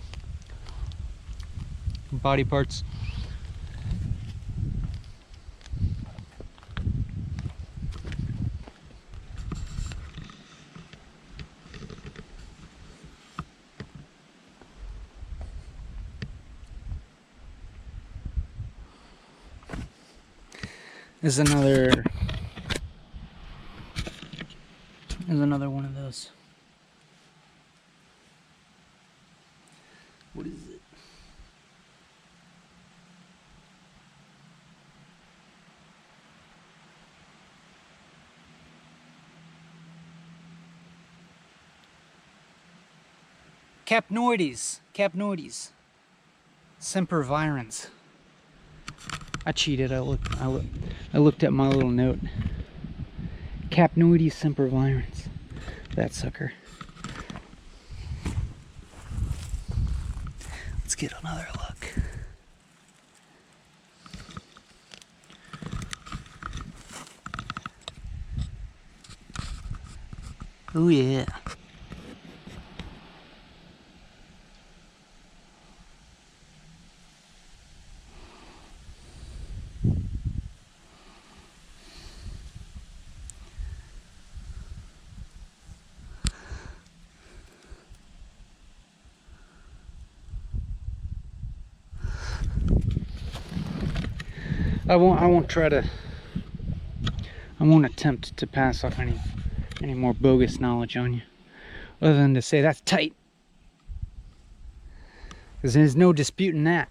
body parts. There's another one of those. What is it? Capnoides. Sempervirens. I cheated. I looked at my little note. Capnoides sempervirens. That sucker. Let's get another look. Oh yeah. I won't attempt to pass off any more bogus knowledge on you, other than to say that's tight, because there's no disputing that.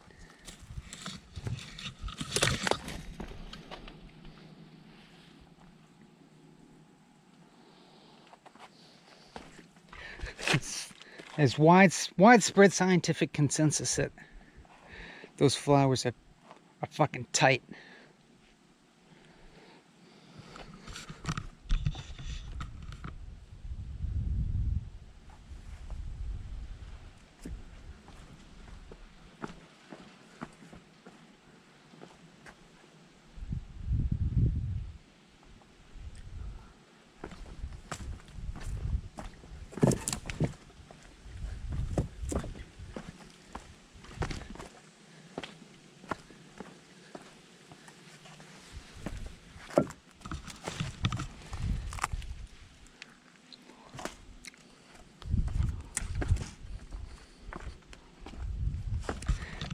There's widespread scientific consensus that those flowers are fucking tight.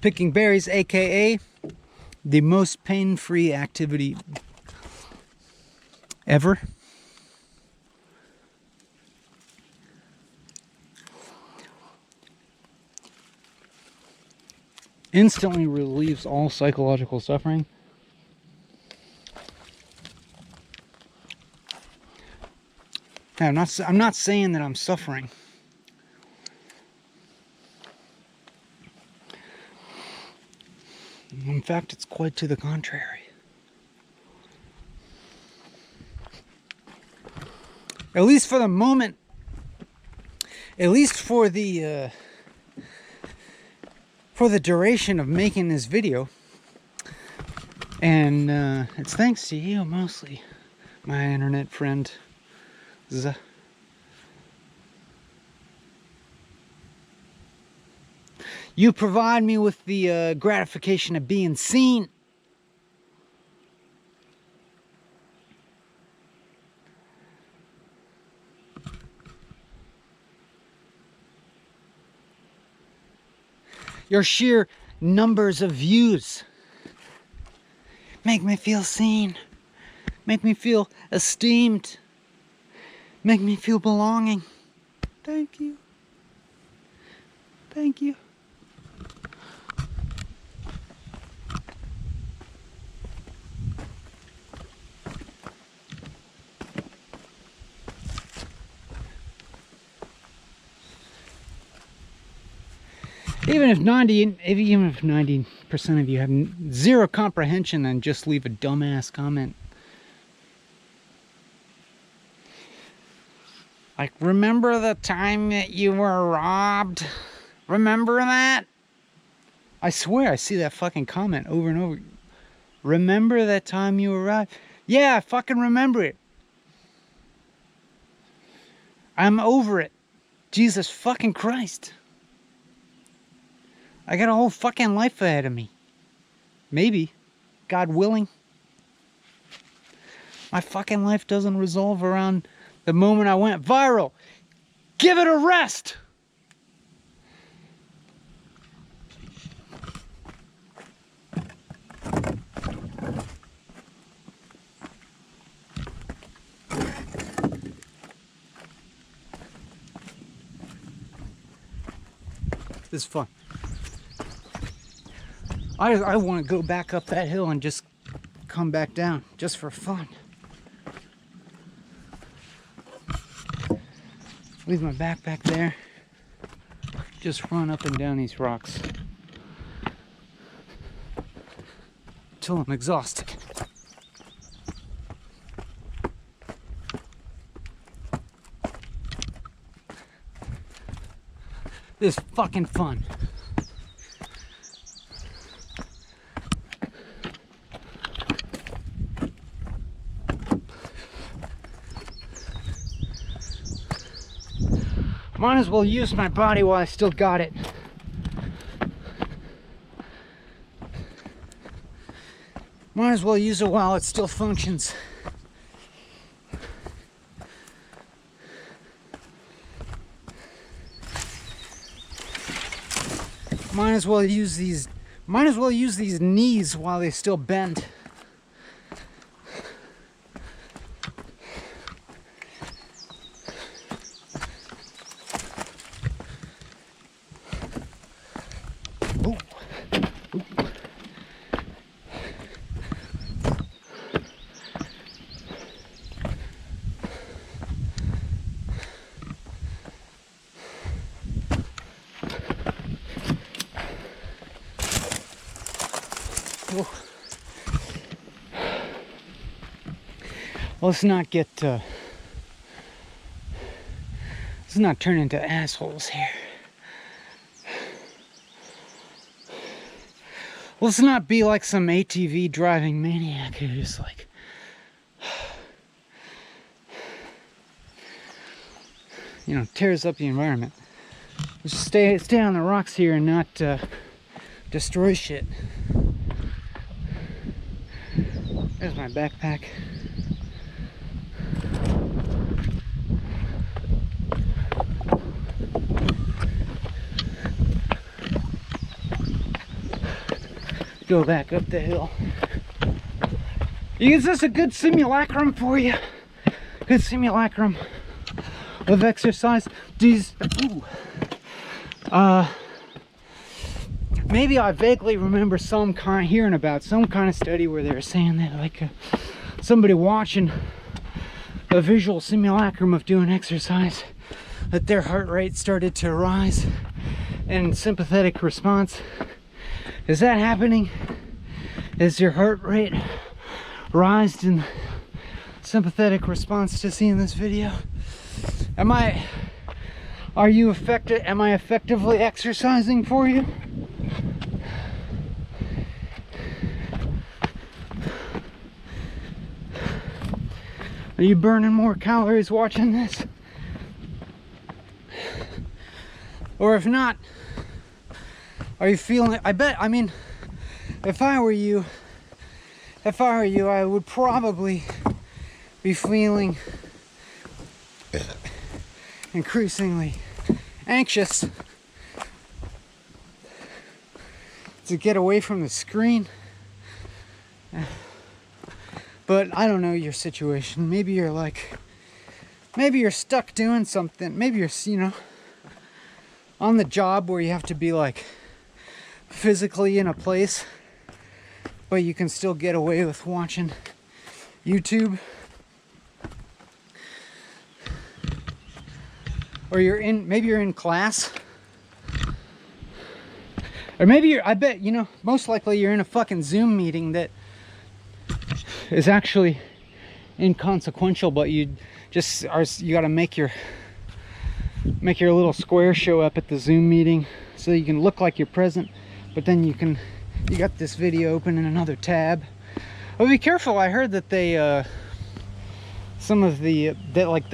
Picking berries, aka the most pain-free activity ever. Instantly relieves all psychological suffering. Now, I'm not saying that I'm suffering. In fact, it's quite to the contrary. At least for the moment. At least for the duration of making this video. And it's thanks to you mostly, my internet friend. You provide me with the gratification of being seen. Your sheer numbers of views make me feel seen, make me feel esteemed, make me feel belonging. Thank you. Thank you. Even if 90% of you have zero comprehension, then just leave a dumbass comment. Like, remember the time that you were robbed? Remember that? I swear I see that fucking comment over and over. Remember that time you were robbed? Yeah, I fucking remember it. I'm over it. Jesus fucking Christ. I got a whole fucking life ahead of me. Maybe. God willing. My fucking life doesn't resolve around the moment I went viral. Give it a rest! This is fun. I want to go back up that hill and just come back down, just for fun. Leave my backpack there. Just run up and down these rocks till I'm exhausted. This is fucking fun. Might as well use my body while I still got it. Might as well use it while it still functions. Might as well use these knees while they still bend. Ooh. Ooh. Well, let's not get let's not turn into assholes here. Let's not be like some ATV driving maniac who just like tears up the environment. Just stay on the rocks here and not destroy shit. There's my backpack. Go back up the hill. Is this a good simulacrum for you? Good simulacrum of exercise. These, maybe I vaguely remember hearing about some kind of study where they were saying that like somebody watching a visual simulacrum of doing exercise, that their heart rate started to rise and sympathetic response. Is that happening? Is your heart rate rise in sympathetic response to seeing this video? Am I effectively exercising for you? Are you burning more calories watching this? Or if not, are you feeling it? I mean, if I were you, I would probably be feeling increasingly anxious to get away from the screen. But I don't know your situation. Maybe you're stuck doing something. Maybe you're, on the job where you have to be like physically in a place, but you can still get away with watching YouTube. Or maybe you're in class. Or maybe I bet, most likely you're in a fucking Zoom meeting that is actually inconsequential, but you gotta make your little square show up at the Zoom meeting so you can look like you're present, but then you got this video open in another tab. But be careful, I heard that they the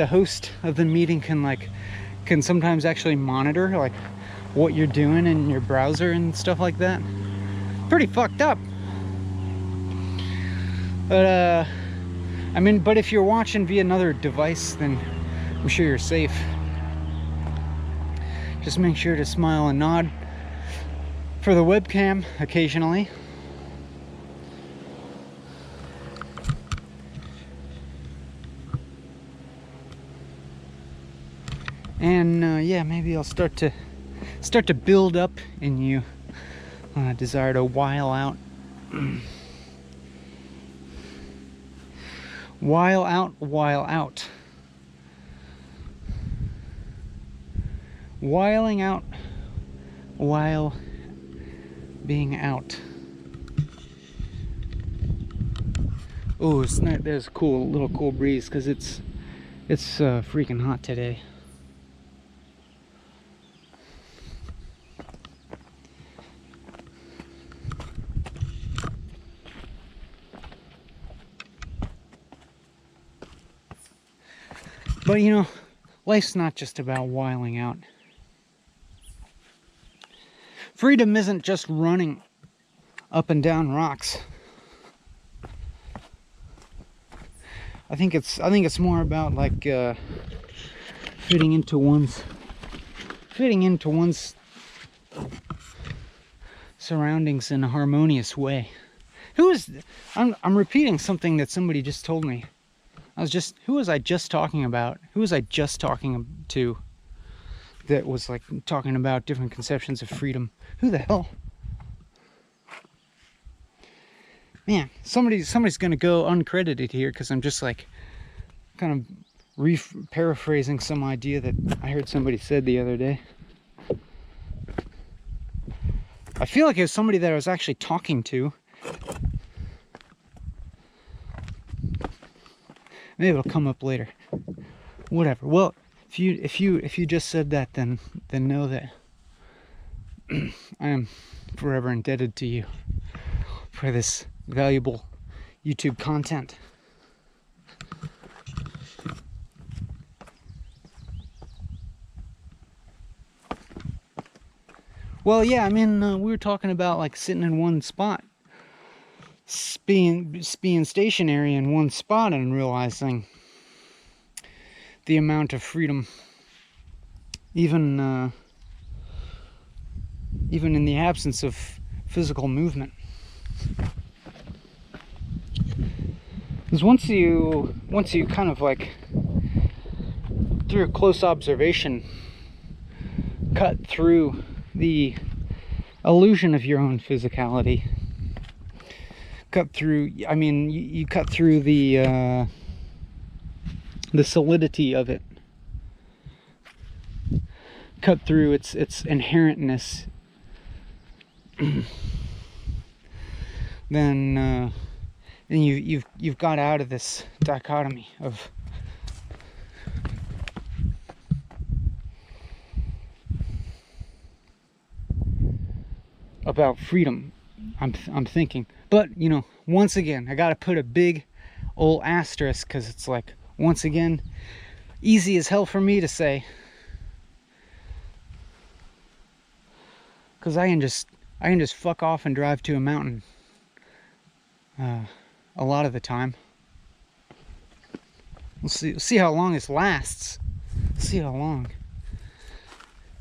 host of the meeting can sometimes actually monitor like what you're doing in your browser and stuff like that. Pretty fucked up. But but if you're watching via another device, then I'm sure you're safe. Just make sure to smile and nod for the webcam occasionally. And yeah, maybe I'll start to build up in you a desire to while out. While out. Whiling out while being out. Oh, there's a little cool breeze because it's freaking hot today. But life's not just about whiling out. Freedom isn't just running up and down rocks. I think it's more about like fitting into one's surroundings in a harmonious way. I'm repeating something that somebody just told me. Who was I just talking about? Who was I just talking to that was like talking about different conceptions of freedom? Who the hell? Man, somebody's gonna go uncredited here because I'm just like kind of paraphrasing some idea that I heard somebody said the other day. I feel like it was somebody that I was actually talking to, Maybe it'll come up later. Whatever. Well, if you just said that, then know that I am forever indebted to you for this valuable YouTube content. Well, yeah, I mean, we were talking about like sitting in one spot, being stationary in one spot, and realizing the amount of freedom, even in the absence of physical movement. Because once you kind of like, through a close observation, cut through the illusion of your own physicality, cut through, I mean, you cut through the solidity of it, cut through its inherentness, then you've got out of this dichotomy of about freedom. I'm thinking, but you know, once again, I gotta put a big old asterisk, because it's like, once again, easy as hell for me to say, because I can just fuck off and drive to a mountain a lot of the time. We'll see how long this lasts. See how long.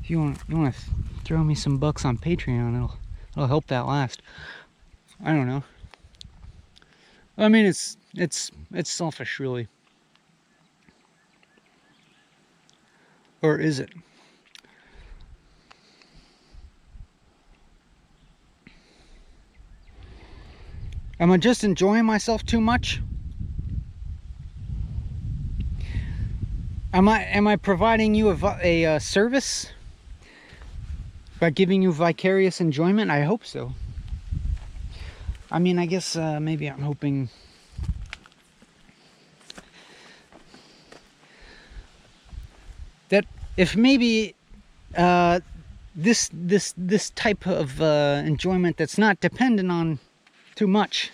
If you want to throw me some bucks on Patreon, it'll help that last. I don't know. I mean, it's selfish, really. Or is it? Am I just enjoying myself too much? Am I providing you a service by giving you vicarious enjoyment? I hope so. I mean, I guess maybe I'm hoping that if maybe this type of enjoyment that's not dependent on too much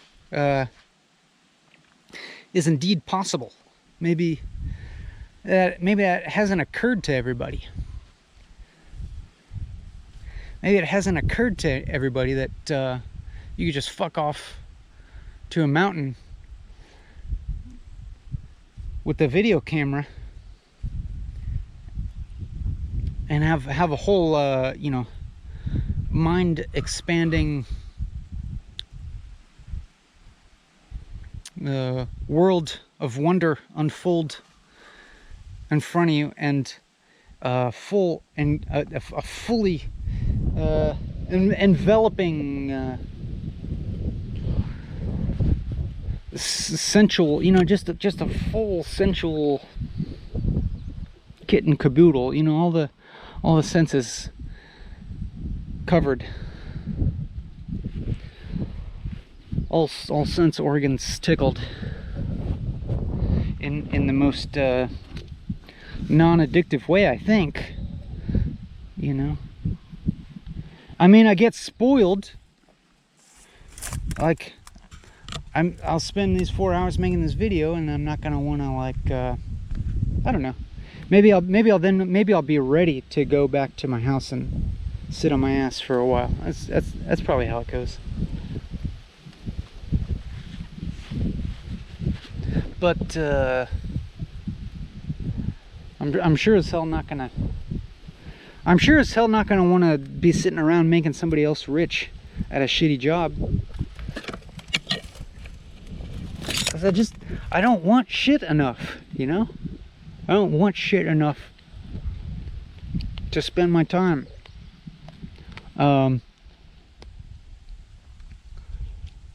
is indeed possible. Maybe that hasn't occurred to everybody. Maybe it hasn't occurred to everybody that you could just fuck off to a mountain with the video camera and have a whole you know, mind expanding world of wonder unfold in front of you, and a fully enveloping sensual, you know, just a full sensual kit and caboodle, you know, all the senses covered, all sense organs tickled in the most non-addictive way, I think. You know, I mean, I get spoiled. Like, I'll spend these 4 hours making this video, and I'm not gonna want to, like, I don't know. Maybe I'll be ready to go back to my house and sit on my ass for a while. That's probably how it goes. But I'm sure as hell not gonna. I'm sure as hell not gonna want to be sitting around making somebody else rich at a shitty job. 'Cause I don't want shit enough, you know? I don't want shit enough to spend my time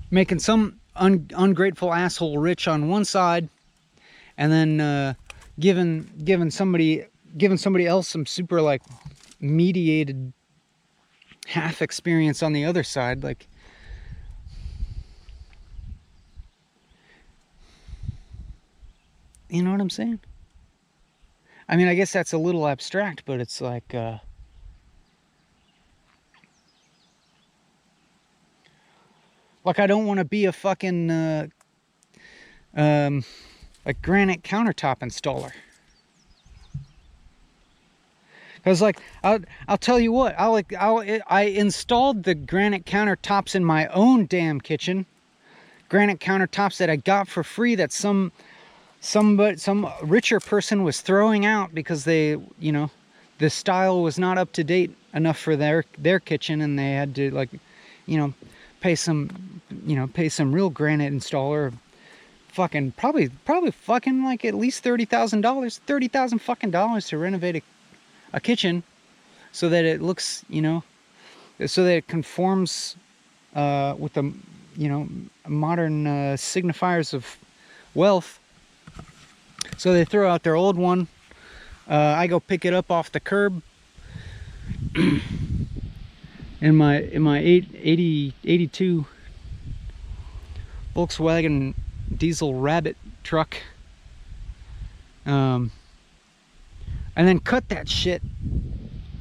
making some ungrateful asshole rich on one side, and then giving somebody else some super, like, mediated half experience on the other side. Like, You know what I'm saying? I mean, I guess that's a little abstract, but it's like, I don't want to be a fucking, a granite countertop installer. Because, like, I'll tell you what, I installed the granite countertops in my own damn kitchen. Granite countertops that I got for free that some richer person was throwing out because they, you know, the style was not up to date enough for their kitchen, and they had to, like, you know, pay some real granite installer fucking probably fucking like at least $30,000 fucking dollars to renovate a kitchen so that it looks, you know, so that it conforms with the, you know, modern signifiers of wealth. So they throw out their old one. I go pick it up off the curb in my 82 Volkswagen diesel Rabbit truck, and then cut that shit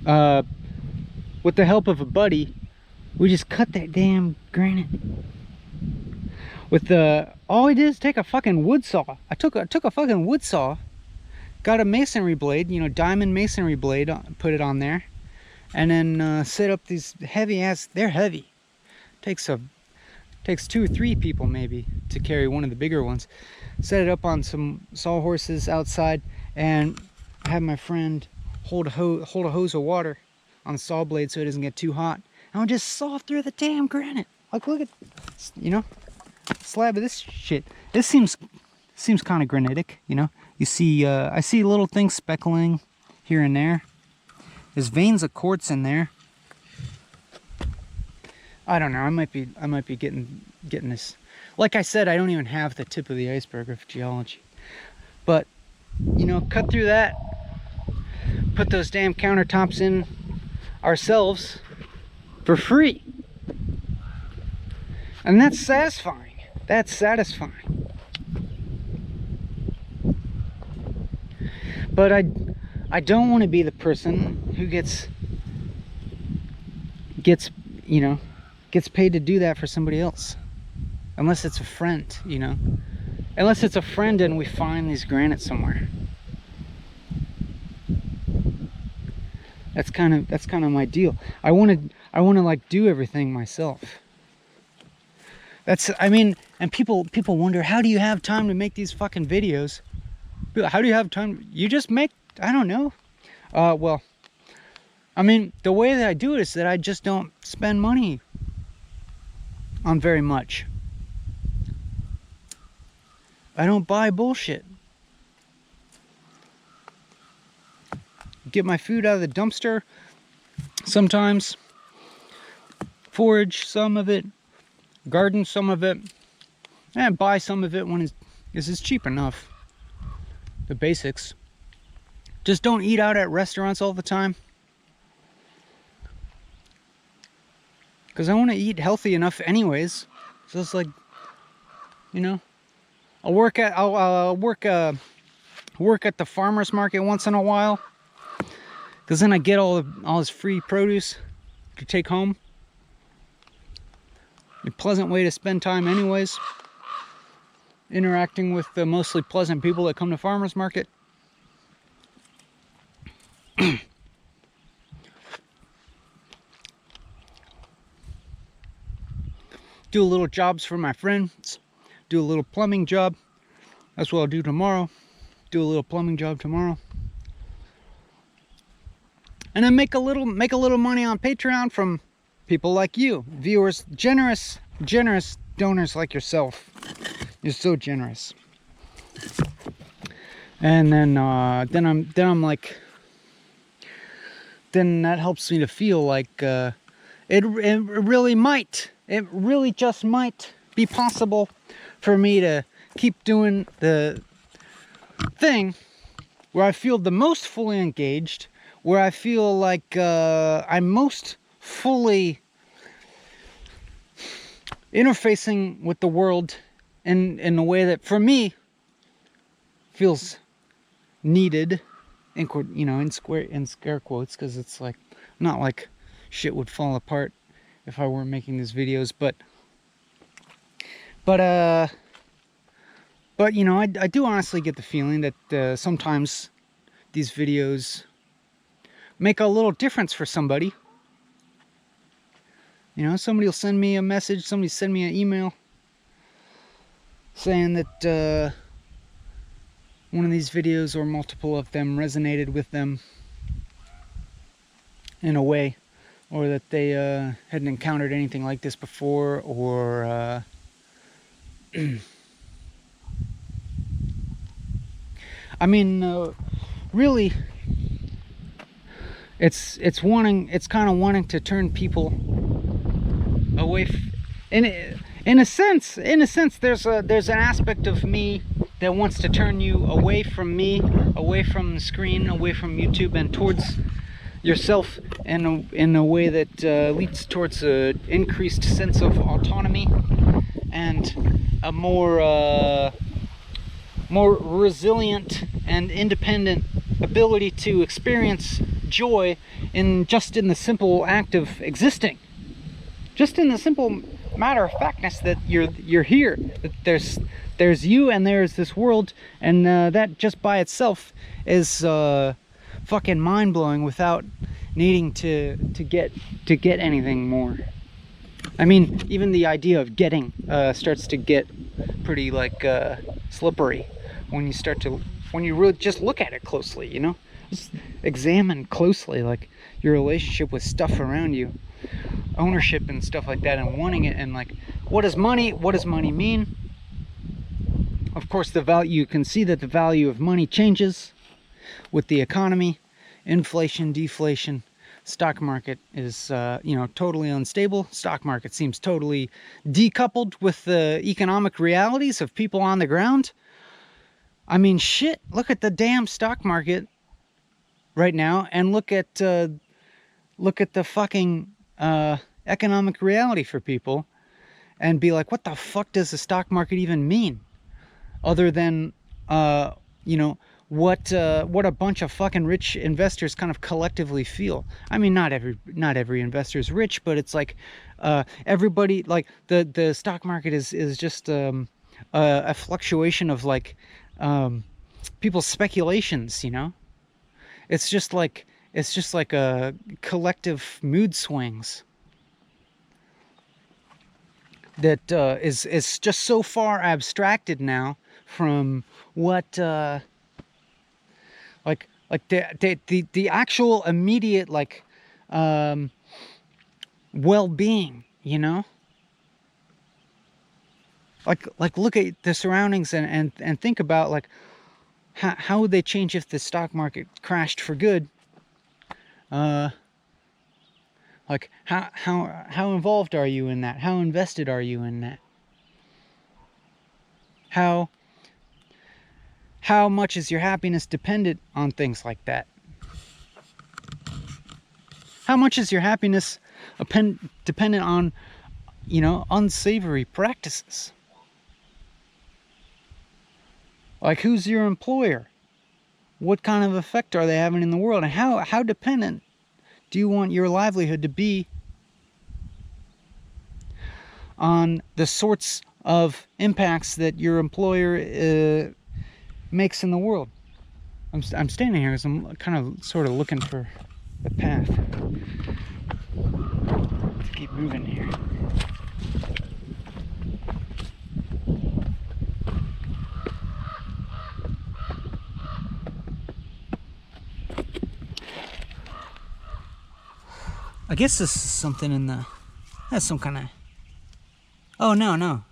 with the help of a buddy. We just cut that damn granite with the, all we did is take a fucking wood saw. I took a fucking wood saw, got a masonry blade, you know, diamond masonry blade, put it on there, and then set up these heavy ass, they're heavy. Takes 2 or 3 people maybe to carry one of the bigger ones. Set it up on some sawhorses outside, and I had my friend hold a hose of water on the saw blade so it doesn't get too hot. And I'll just saw through the damn granite. Like, look at, you know, slab of this shit. This seems kind of granitic, you know. You see, I see little things speckling here and there. There's veins of quartz in there. I don't know. I might be getting this. Like I said, I don't even have the tip of the iceberg of geology. But, you know, cut through that, put those damn countertops in ourselves for free. And that's satisfying. That's satisfying. But I don't want to be the person who gets you know, gets paid to do that for somebody else. Unless it's a friend, you know. Unless it's a friend and we find these granite somewhere. That's kind of my deal. I want to like do everything myself. That's, I mean, and people wonder, how do you have time to make these fucking videos? How do you have time? You just make, I don't know. Well, I mean, the way that I do it is that I just don't spend money on very much. I don't buy bullshit. Get my food out of the dumpster sometimes, forage some of it, garden some of it, and buy some of it when it's cheap enough. The basics. Just don't eat out at restaurants all the time, because I want to eat healthy enough anyways. So it's like, you know, I'll work at the farmer's market once in a while, because then I get all this free produce to take home. A pleasant way to spend time anyways, interacting with the mostly pleasant people that come to farmer's market. Do a little jobs for my friends. Do a little plumbing job. That's what I'll do tomorrow. Do a little plumbing job tomorrow. And then make a little money on Patreon from people like you, viewers, generous donors like yourself. You're so generous. And then I'm like, then that helps me to feel like it really just might be possible for me to keep doing the thing where I feel the most fully engaged, where I feel like I'm most fully interfacing with the world in a way that, for me, feels needed, in scare quotes, because it's like not like shit would fall apart if I weren't making these videos, but you know, I do honestly get the feeling that sometimes these videos make a little difference for somebody. You know, somebody will send me a message, somebody send me an email saying that one of these videos or multiple of them resonated with them in a way, or that they hadn't encountered anything like this before, or I mean, really, it's kind of wanting to turn people away. In a sense, there's an aspect of me that wants to turn you away from me, away from the screen, away from YouTube, and towards yourself in a way that leads towards an increased sense of autonomy and a more resilient and independent ability to experience joy in the simple act of existing, just in the simple matter of factness that you're here, that there's you and there's this world, and that just by itself is fucking mind-blowing without needing to get anything more. I mean, even the idea of getting starts to get pretty like slippery when you really just look at it closely, you know, just examine closely like your relationship with stuff around you, ownership and stuff like that, and wanting it, and like what does money mean? Of course, the value, you can see that the value of money changes with the economy, inflation, deflation. Stock market is you know, totally unstable. Stock market seems totally decoupled with the economic realities of people on the ground. I mean, shit, look at the damn stock market right now, and look at the fucking economic reality for people, and be like, what the fuck does the stock market even mean? Other than you know, what a bunch of fucking rich investors kind of collectively feel. I mean, not every investor is rich, but it's like everybody, like the stock market is just a fluctuation of like people's speculations, you know. It's just like a collective mood swings that is just so far abstracted now from what like the actual immediate like well-being, you know. Like look at the surroundings and think about like how would they change if the stock market crashed for good. Like how involved are you in that? How invested are you in that? How much is your happiness dependent on things like that? How much is your happiness dependent on, you know, unsavory practices? Like, who's your employer? What kind of effect are they having in the world? And how dependent do you want your livelihood to be on the sorts of impacts that your employer makes in the world? I'm standing here because I'm kind of sort of looking for the path to keep moving here. I guess this is something in the... That's some kind of... Oh, no.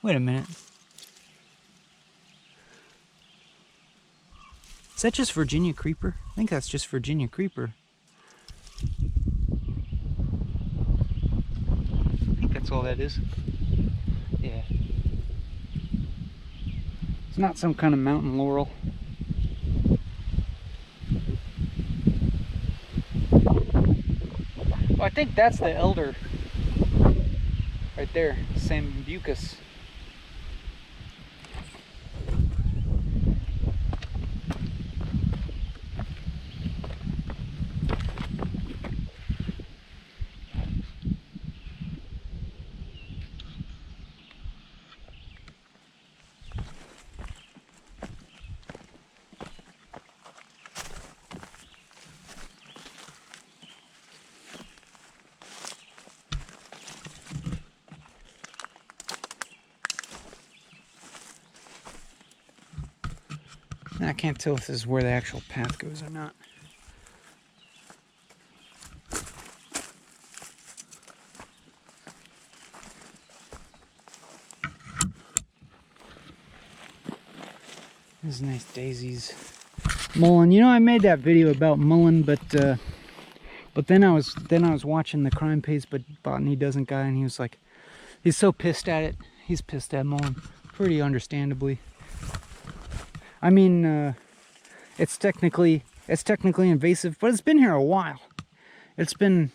Wait a minute. Is that just Virginia creeper? I think that's just Virginia creeper. I think that's all that is. Yeah. It's not some kind of mountain laurel. Well, I think that's the elder. Right there, Sambucus. I can't tell if this is where the actual path goes or not. These nice daisies. Mullen. You know, I made that video about mullen, but then I was watching the Crime Pays but Botany Doesn't guy, and he was like, he's so pissed at it. He's pissed at mullen, pretty understandably. I mean, it's technically invasive, but it's been here a while. It's been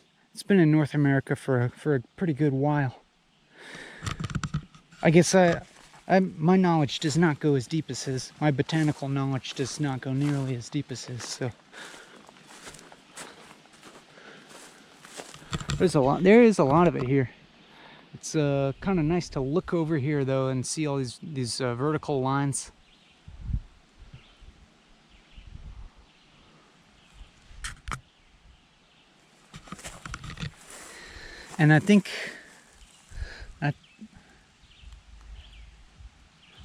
in North America for a pretty good while. I guess my knowledge does not go as deep as his. My botanical knowledge does not go nearly as deep as his. So there is a lot of it here. It's kind of nice to look over here though and see all these vertical lines. And I think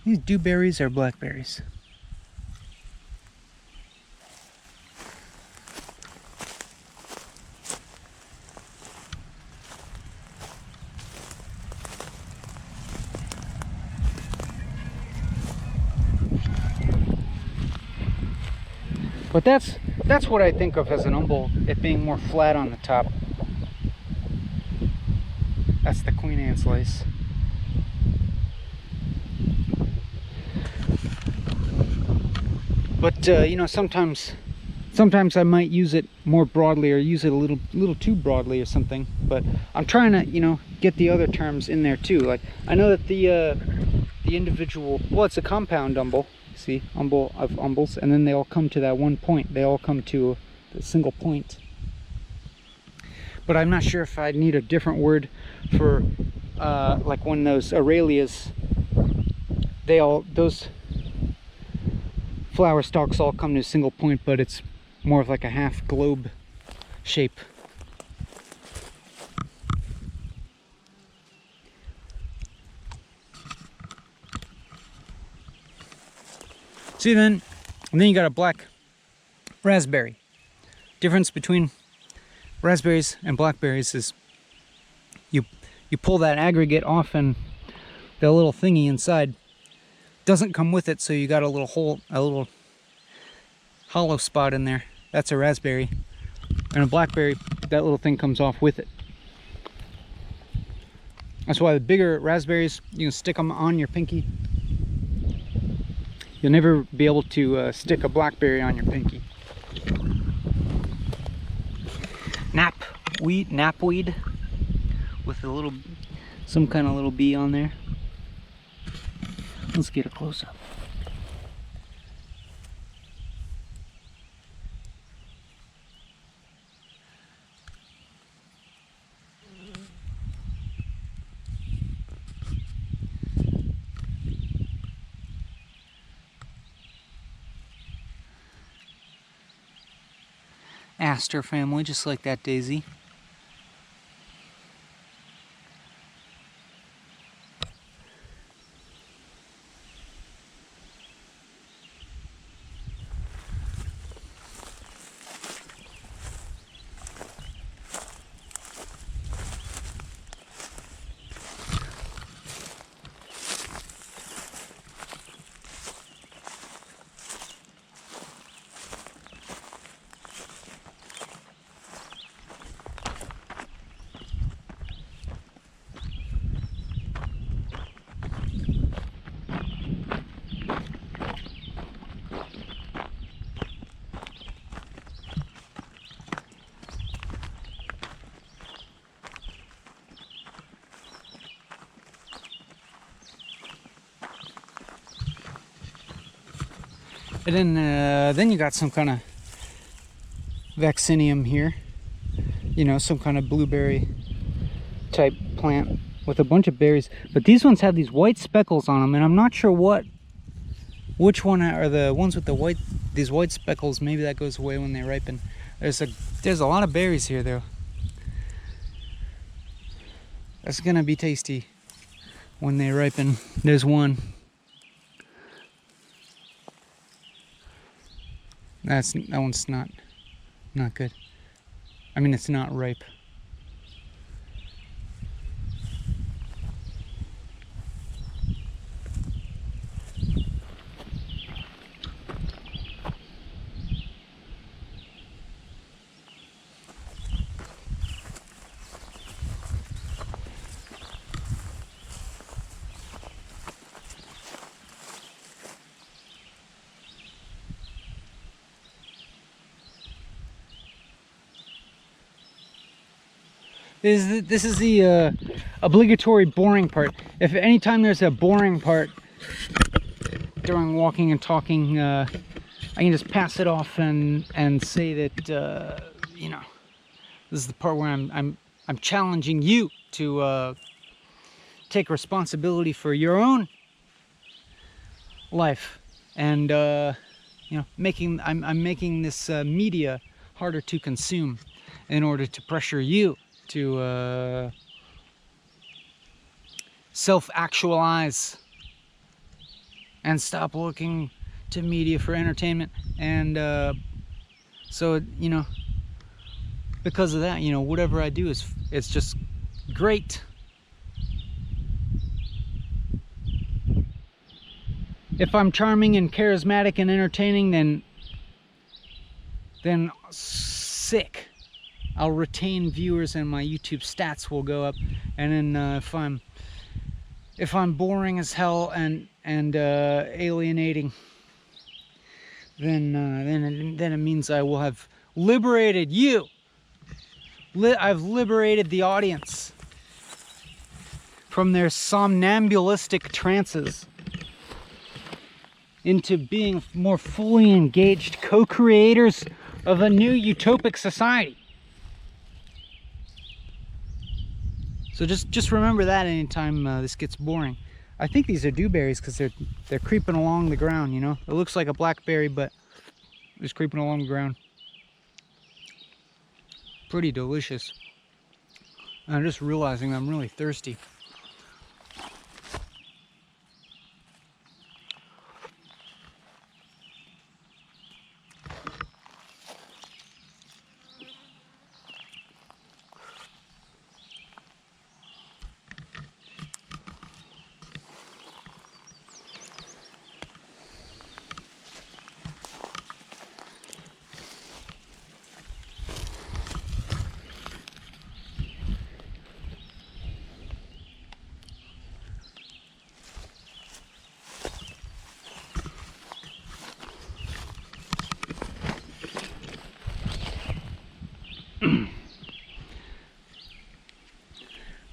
these dewberries are blackberries. But that's what I think of as an umbel, it being more flat on the top. That's the Queen Anne's lace. But you know, sometimes I might use it more broadly, or use it a little too broadly or something. But I'm trying to, you know, get the other terms in there too. Like, I know that the individual, well, it's a compound umbel. See, umbel of umbels, and then they all come to that one point. They all come to a single point. But I'm not sure if I need a different word for like when those Aralias, those flower stalks all come to a single point, but it's more of like a half globe shape. See, and then you got a black raspberry. Difference between raspberries and blackberries is you pull that aggregate off, and the little thingy inside doesn't come with it, so you got a little hole, a little hollow spot in there. That's a raspberry. And a blackberry, that little thing comes off with it. That's why the bigger raspberries, you can stick them on your pinky. You'll never be able to stick a blackberry on your pinky. Knapweed with a little, some kind of little bee on there. Let's get a close-up. Aster family, just like that daisy. And then you got some kind of vaccinium here, you know, some kind of blueberry type plant with a bunch of berries. But these ones have these white speckles on them, and I'm not sure which one are the ones with these white speckles. Maybe that goes away when they ripen. There's a lot of berries here though. That's gonna be tasty when they ripen. There's one. That one's not good. I mean, it's not ripe. This is the obligatory boring part. If anytime there's a boring part during walking and talking, I can just pass it off and say that you know, this is the part where I'm challenging you to take responsibility for your own life, and you know, I'm making this media harder to consume in order to pressure you to self-actualize and stop looking to media for entertainment. And so, you know, because of that, you know, whatever I do it's just great. If I'm charming and charismatic and entertaining, then sick. I'll retain viewers and my YouTube stats will go up. And then if I'm boring as hell and alienating, then it means I will have liberated you. I've liberated the audience from their somnambulistic trances into being more fully engaged co-creators of a new utopic society. So just remember that anytime this gets boring. I think these are dewberries because they're creeping along the ground, you know? It looks like a blackberry, but it's creeping along the ground. Pretty delicious. I'm just realizing I'm really thirsty.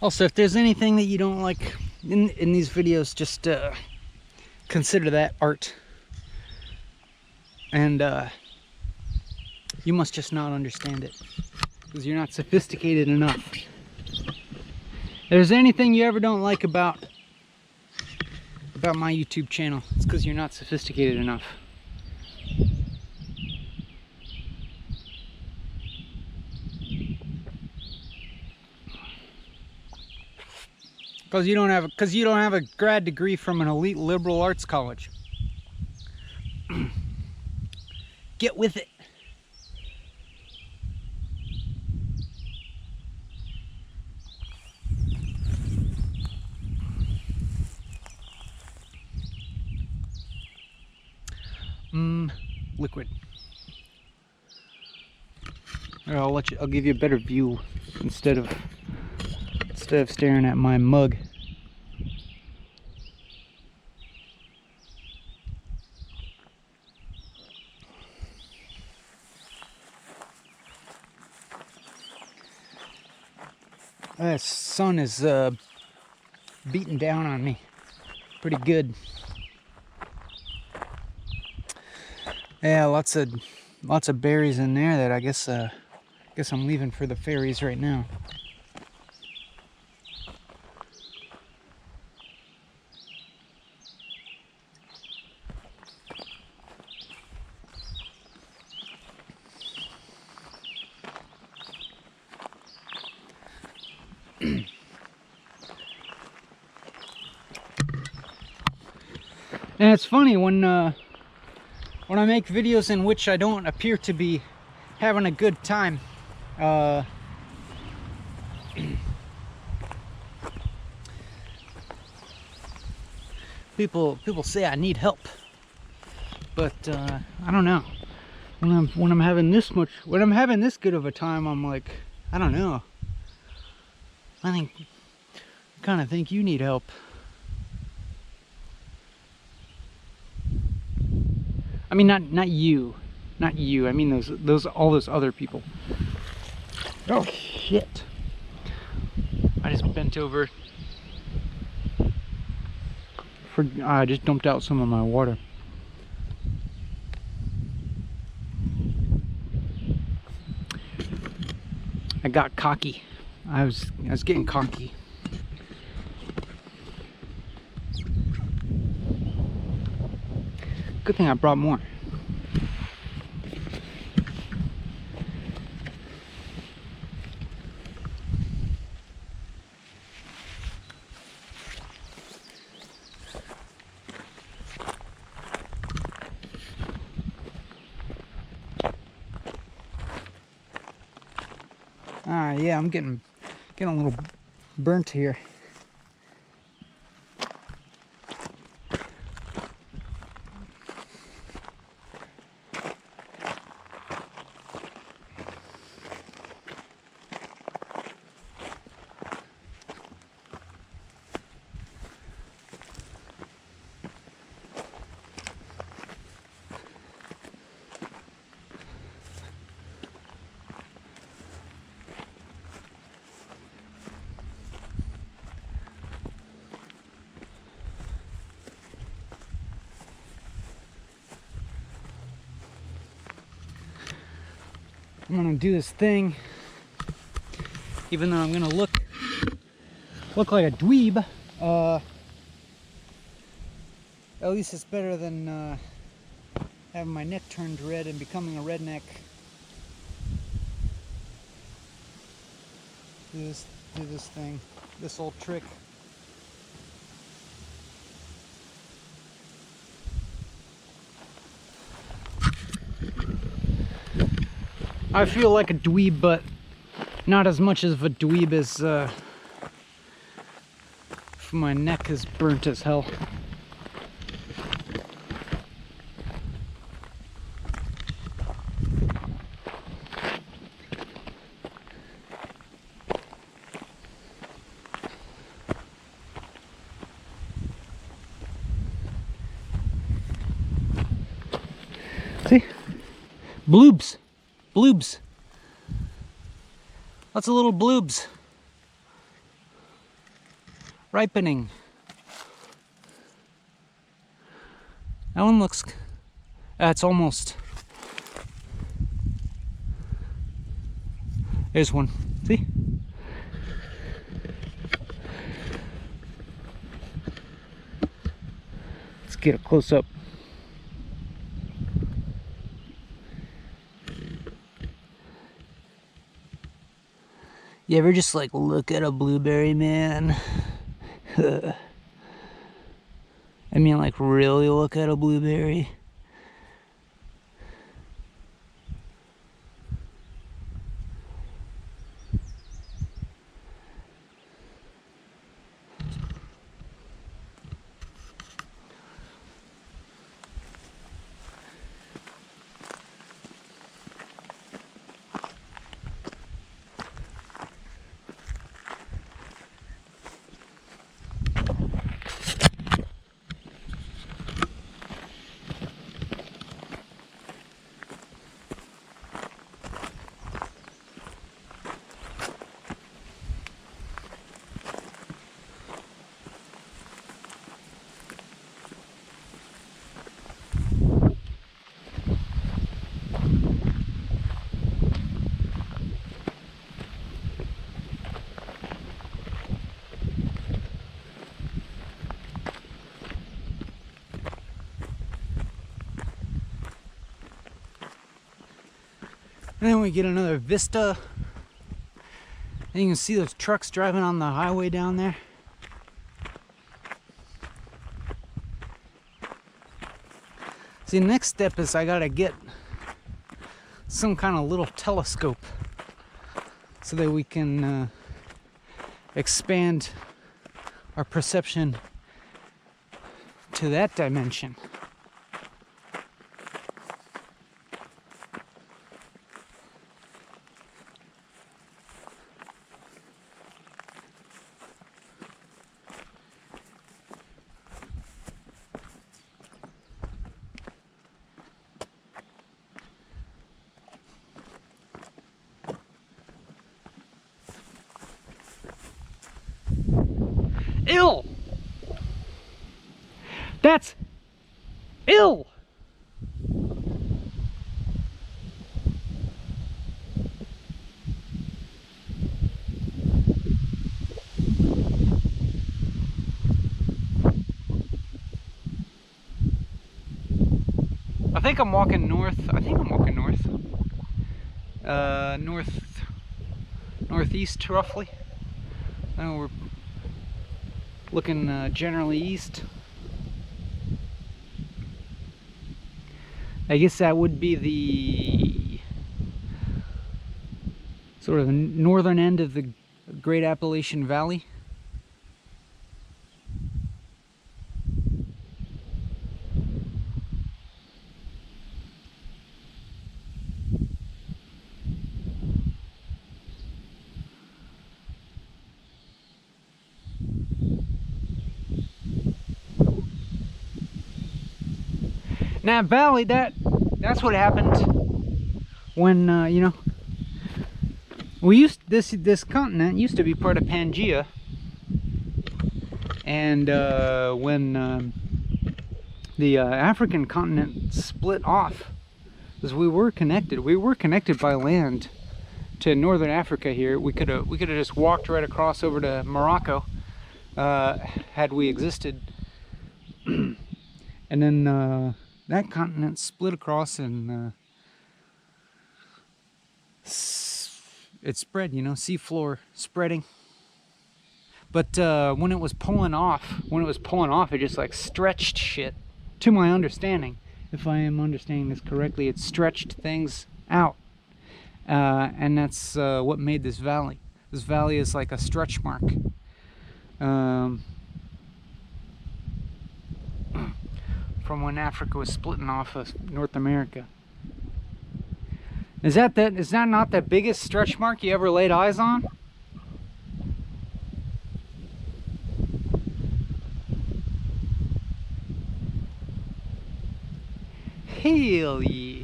Also, if there's anything that you don't like in these videos, just consider that art. And you must just not understand it, because you're not sophisticated enough. If there's anything you ever don't like about my YouTube channel, it's because you're not sophisticated enough. Because you don't have a grad degree from an elite liberal arts college. Get with it. Liquid. Here, I'll give you a better view instead of staring at my mug. The sun is beating down on me pretty good. Yeah, lots of berries in there that I guess I'm leaving for the fairies right now. And it's funny when when I make videos in which I don't appear to be having a good time, people say I need help, but I don't know. When I'm having this good of a time, I'm like, I don't know. I kind of think you need help. I mean, not you. I mean all those other people. Oh shit! I just bent over. I just dumped out some of my water. I got cocky. I was getting cocky. Good thing I brought more. Yeah, I'm getting a little burnt here. I'm gonna do this thing, even though I'm gonna look like a dweeb. At least it's better than having my neck turned red and becoming a redneck. Do this thing, this old trick. I feel like a dweeb, but not as much of a dweeb as my neck is burnt as hell. See? Bloobs. Bloobs. Lots of little bloobs. Ripening. That one looks... That's almost... There's one. See? Let's get a close up. You ever just like look at a blueberry, man? I mean, like really look at a blueberry? And then we get another vista. And you can see those trucks driving on the highway down there. See, the next step is I gotta get some kind of little telescope so that we can expand our perception to that dimension. Ill. That's ill. I think I'm walking north. Northeast roughly. We're looking generally east. I guess that would be the sort of northern end of the Great Appalachian Valley. Now, Valley, that's what happened when you know, this continent used to be part of Pangaea, and when the African continent split off, because we were connected by land to northern Africa here. We could have just walked right across over to Morocco had we existed, and then that continent split across, and it spread, you know, seafloor spreading. But when it was pulling off, it just like stretched shit, to my understanding. If I am understanding this correctly, it stretched things out. And that's what made this valley. This valley is like a stretch mark. From when Africa was splitting off of North America. Is that not the biggest stretch mark you ever laid eyes on? Hell yeah.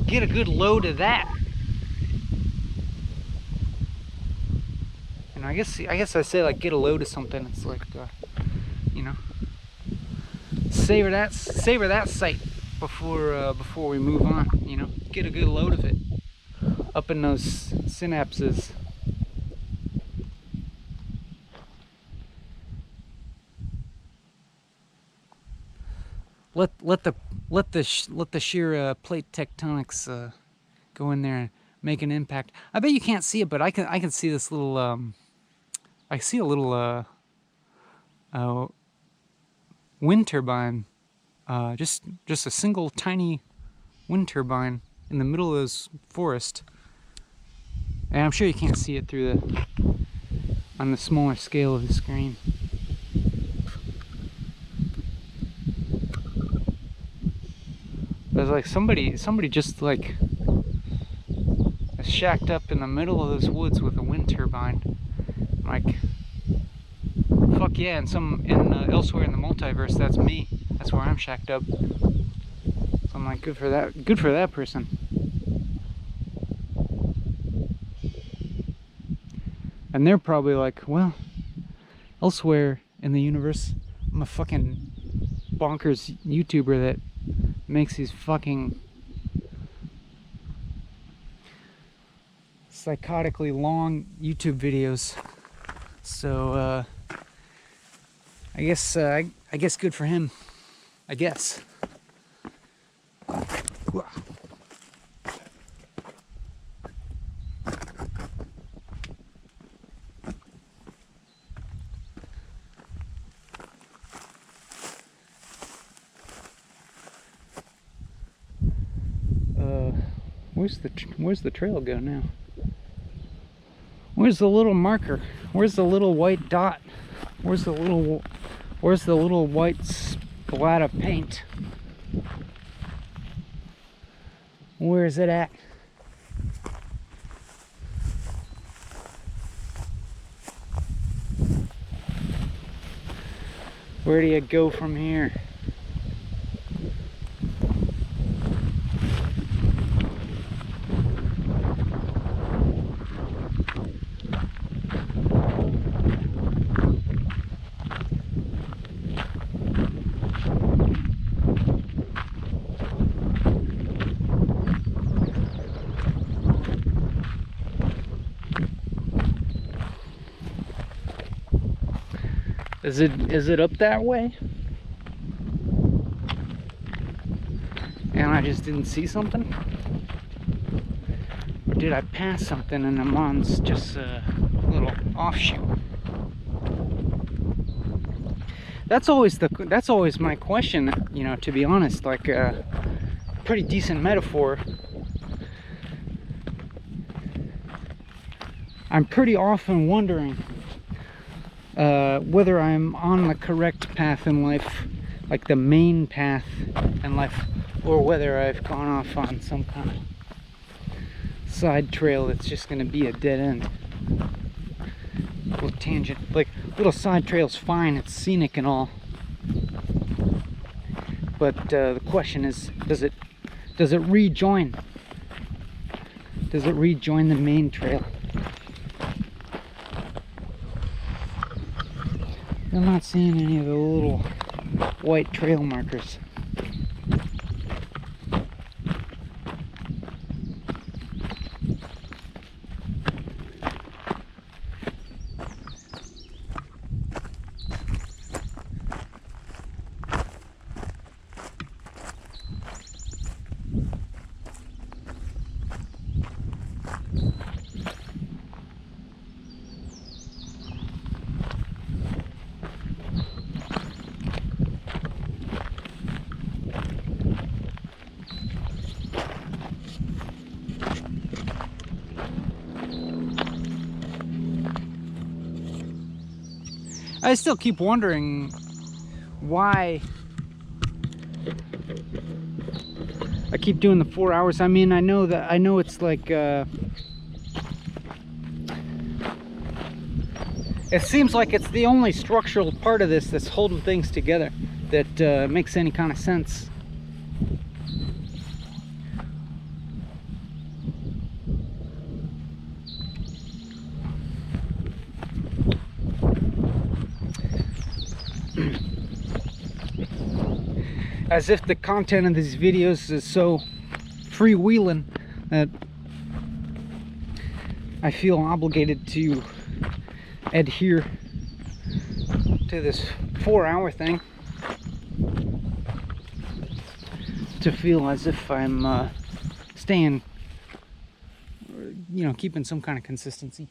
Get a good load of that. And I guess I say like get a load of something. It's like you know, savor that sight before we move on. You know, get a good load of it up in those synapses. Let the sheer plate tectonics go in there and make an impact. I bet you can't see it, but I can see this little I see a little wind turbine, just a single tiny wind turbine in the middle of this forest. And I'm sure you can't see it through on the smaller scale of the screen. There's like somebody just like shacked up in the middle of those woods with a wind turbine. Like, fuck yeah! And elsewhere in the multiverse, that's me. That's where I'm shacked up. So I'm like, good for that person. And they're probably like, well, elsewhere in the universe, I'm a fucking bonkers YouTuber that makes these fucking psychotically long YouTube videos. So I guess good for him. I guess. Where's the trail go now? Where's the little marker? Where's the little white dot? Where's the little white splat of paint? Where is it at? Where do you go from here? Is it up that way? And I just didn't see something? Or did I pass something and I'm on just a little offshoot? That's always my question, you know, to be honest. Like a pretty decent metaphor. I'm pretty often wondering whether I'm on the correct path in life, like the main path in life, or whether I've gone off on some kind of side trail that's just going to be a dead end. Little tangent, like little side trail's fine, it's scenic and all, but the question is, does it rejoin? Does it rejoin the main trail? I'm not seeing any of the little white trail markers. I still keep wondering why I keep doing the 4 hours. I mean, I know it's like it seems like it's the only structural part of this that's holding things together that makes any kind of sense. As if the content of these videos is so freewheeling that I feel obligated to adhere to this 4-hour thing, to feel as if I'm staying, you know, keeping some kind of consistency.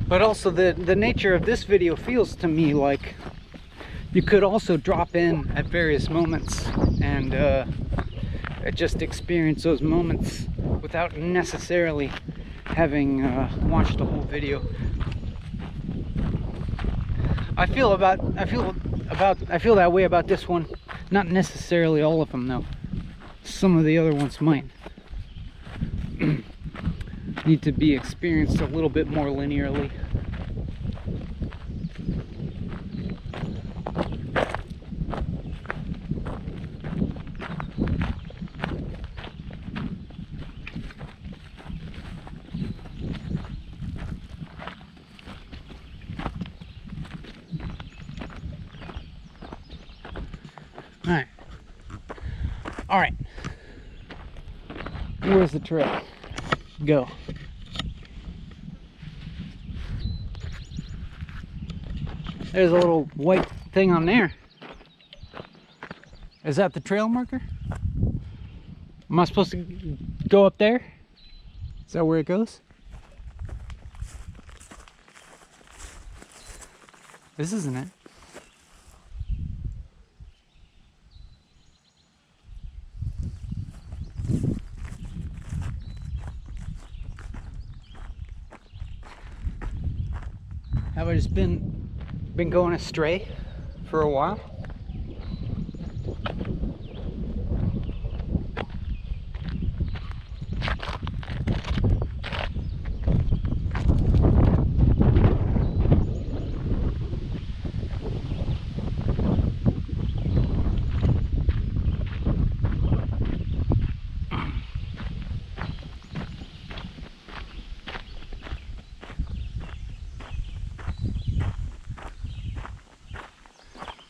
But also the nature of this video feels to me like you could also drop in at various moments and just experience those moments without necessarily having watched the whole video. I feel that way about this one. Not necessarily all of them though. Some of the other ones might need to be experienced a little bit more linearly. All right. Where's the trail? Go. There's a little white thing on there. Is that the trail marker? Am I supposed to go up there? Is that where it goes? This isn't it. Have I just been going astray for a while?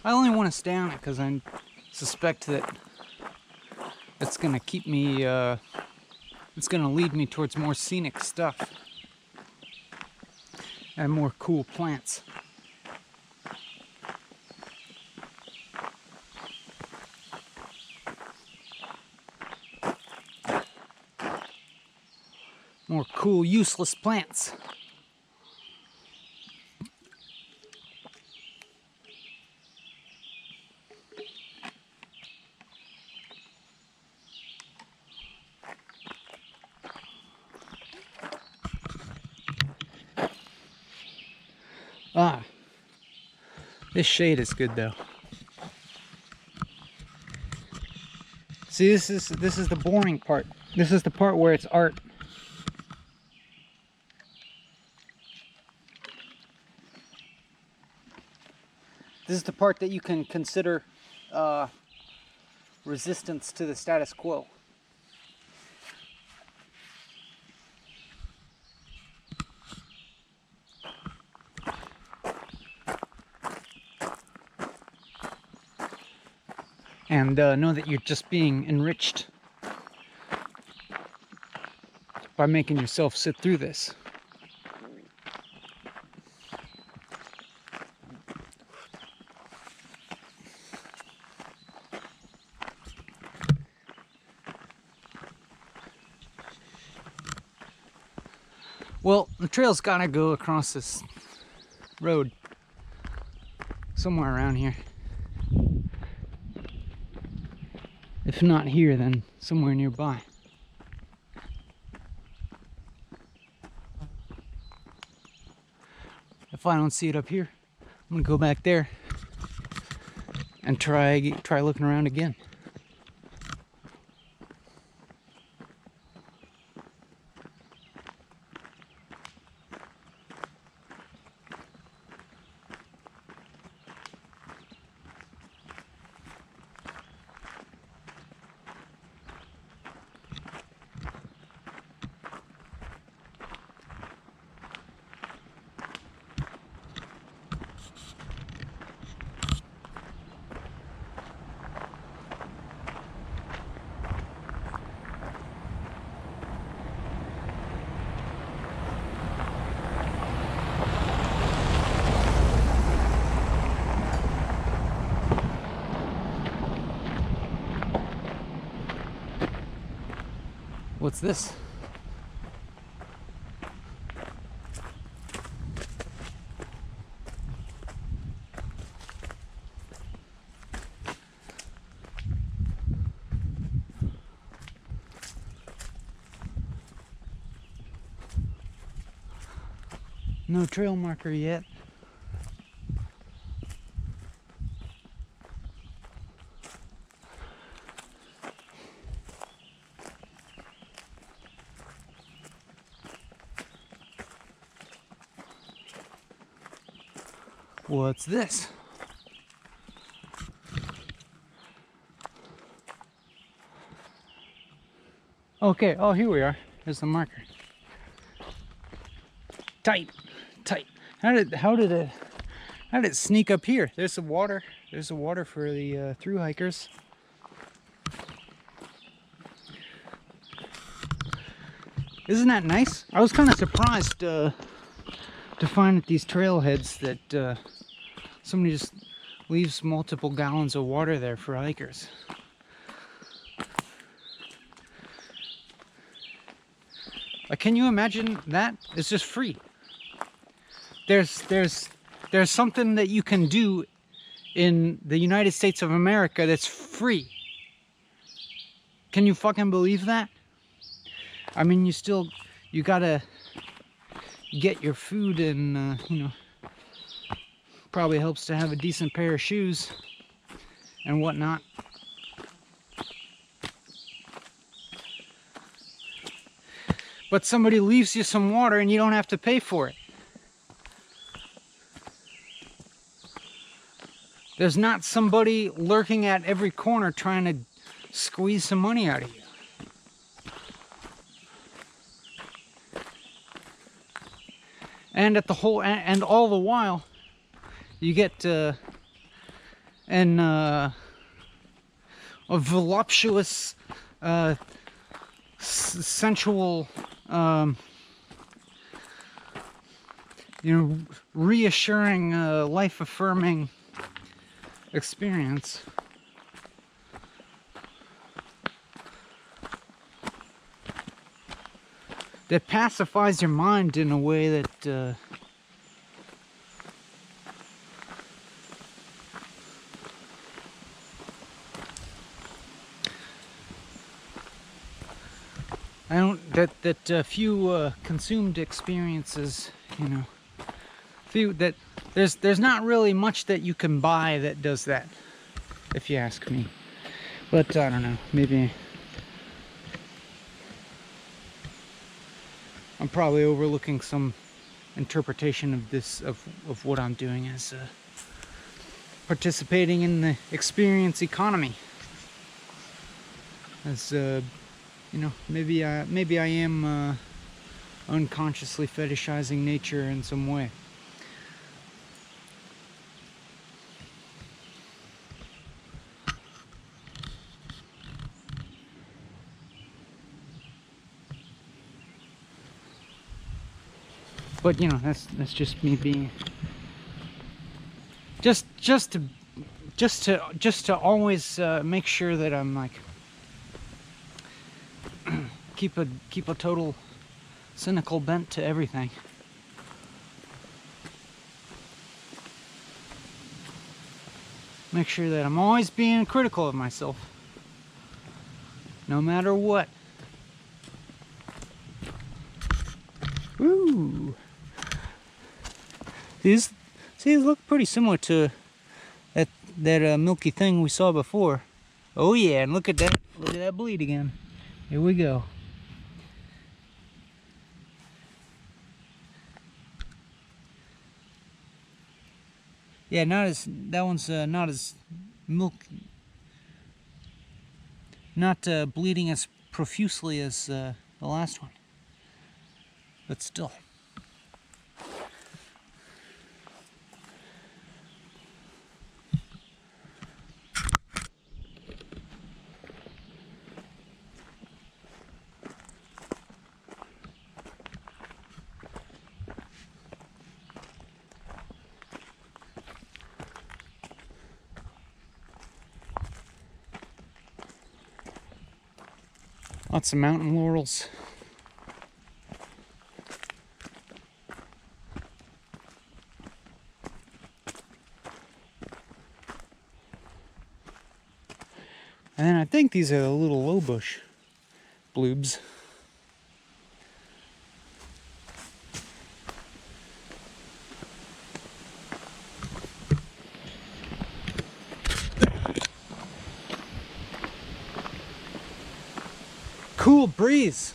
I only want to stay on it because I suspect that it's going to keep me, it's going to lead me towards more scenic stuff and more cool plants. More cool, useless plants. Ah, this shade is good though. See, this is the boring part. This is the part where it's art. This is the part that you can consider resistance to the status quo. And know that you're just being enriched by making yourself sit through this. Well, the trail's gotta go across this road somewhere around here. If not here, then somewhere nearby. If I don't see it up here, I'm gonna go back there and try looking around again. What's this? No trail marker yet. What's this? Okay, oh, here we are. There's the marker. Tight. How did it sneak up here? There's the water. There's the water for the thru hikers. Isn't that nice? I was kind of surprised to find at these trailheads that somebody just leaves multiple gallons of water there for hikers. Like, can you imagine that? It's just free. There's something that you can do in the United States of America that's free. Can you fucking believe that? I mean, you gotta get your food, and you know, probably helps to have a decent pair of shoes and whatnot. But somebody leaves you some water and you don't have to pay for it. There's not somebody lurking at every corner trying to squeeze some money out of you. And all the while, you get a voluptuous, sensual, you know, reassuring, life-affirming experience. That pacifies your mind in a way that few consumed experiences, you know, there's not really much that you can buy that does that, if you ask me. But I don't know, maybe I'm probably overlooking some interpretation of this, of what I'm doing as participating in the experience economy. As you know, maybe I am unconsciously fetishizing nature in some way. But you know, that's just me being just to always make sure that I'm like keep a total cynical bent to everything. Make sure that I'm always being critical of myself, no matter what. Woo! These look pretty similar to that milky thing we saw before. Oh yeah, and look at that bleed again. Here we go. Yeah, that one's not as bleeding as profusely as the last one, but still. Lots of mountain laurels. And then I think these are the little low bush bloobs. Cool breeze.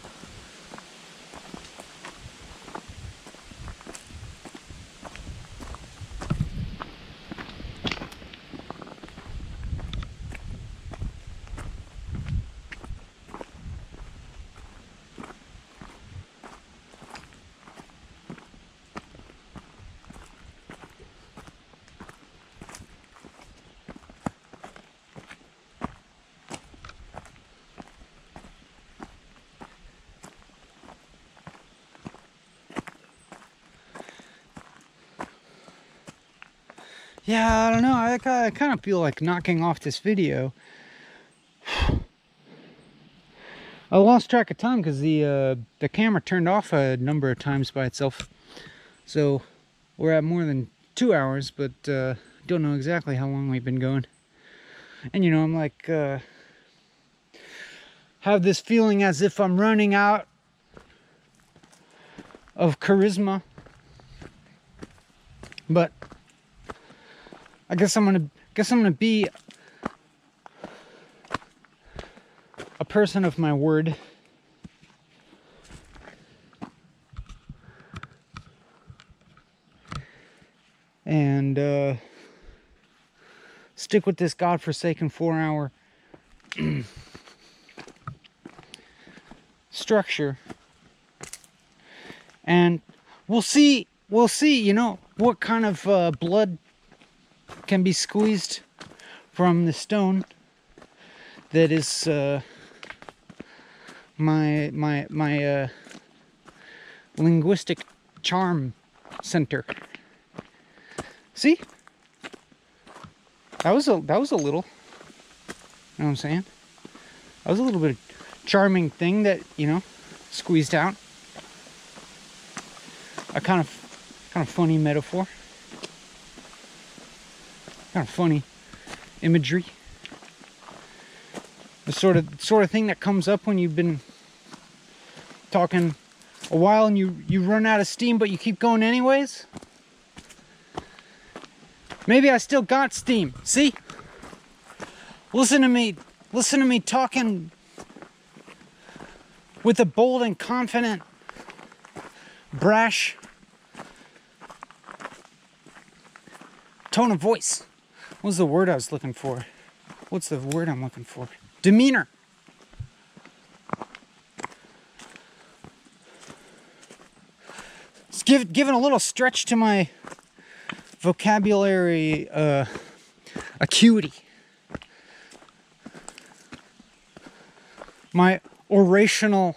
Yeah, I don't know. I kind of feel like knocking off this video. I lost track of time because the camera turned off a number of times by itself. So we're at more than 2 hours, but don't know exactly how long we've been going. And you know, I'm like, have this feeling as if I'm running out of charisma. But I guess I'm gonna be a person of my word. And stick with this godforsaken 4-hour structure. And we'll see, you know, what kind of blood can be squeezed from the stone that is my linguistic charm center. See? That was a little, you know what I'm saying? That was a little bit of charming thing that, you know, squeezed out. A kind of funny metaphor. Kind of funny imagery. The sort of thing that comes up when you've been talking a while and you run out of steam, but you keep going anyways. Maybe I still got steam. See? Listen to me talking with a bold and confident, brash tone of voice. What was the word I was looking for? What's the word I'm looking for? Demeanor. It's giving a little stretch to my vocabulary acuity. My orational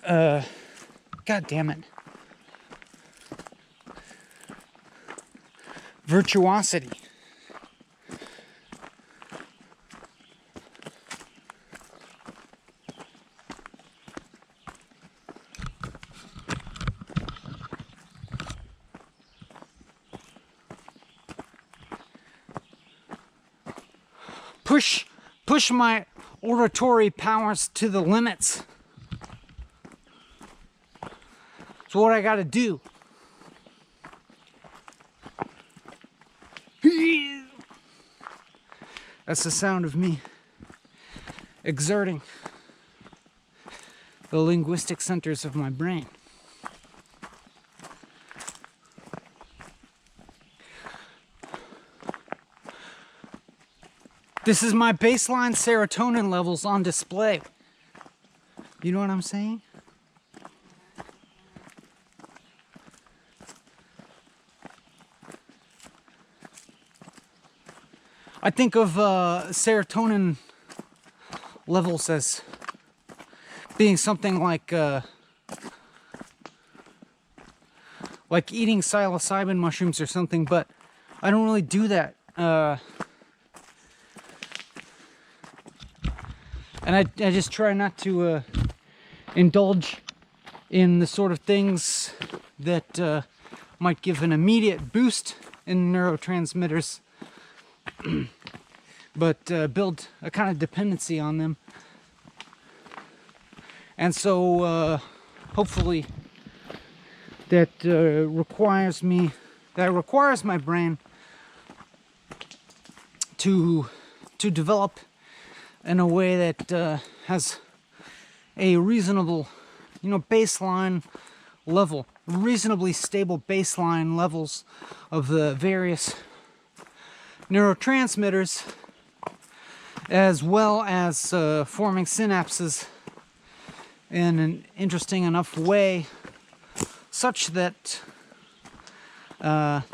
God damn it. Virtuosity. Push my oratory powers to the limits. It's what I gotta do. That's the sound of me exerting the linguistic centers of my brain. This is my baseline serotonin levels on display. You know what I'm saying? I think of serotonin levels as being something like eating psilocybin mushrooms or something, but I don't really do that. And I just try not to indulge in the sort of things that might give an immediate boost in neurotransmitters, but build a kind of dependency on them. And so hopefully that requires my brain to develop in a way that has a reasonable, you know, baseline level, reasonably stable baseline levels of the various neurotransmitters, as well as forming synapses in an interesting enough way such that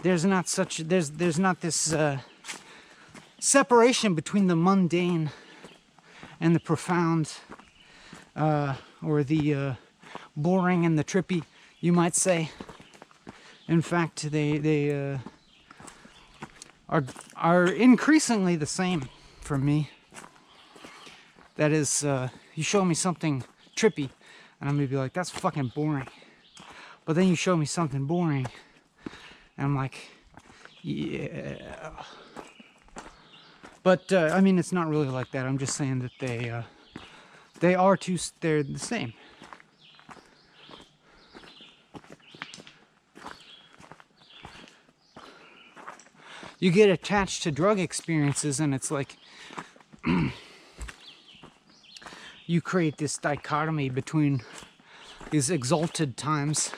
there's not this separation between the mundane and the profound, or the boring and the trippy, you might say. In fact, they are increasingly the same for me. That is, you show me something trippy, and I'm gonna be like, that's fucking boring. But then you show me something boring, and I'm like, yeah. But I mean, it's not really like that. I'm just saying that they're the same. You get attached to drug experiences, and it's like you create this dichotomy between these exalted times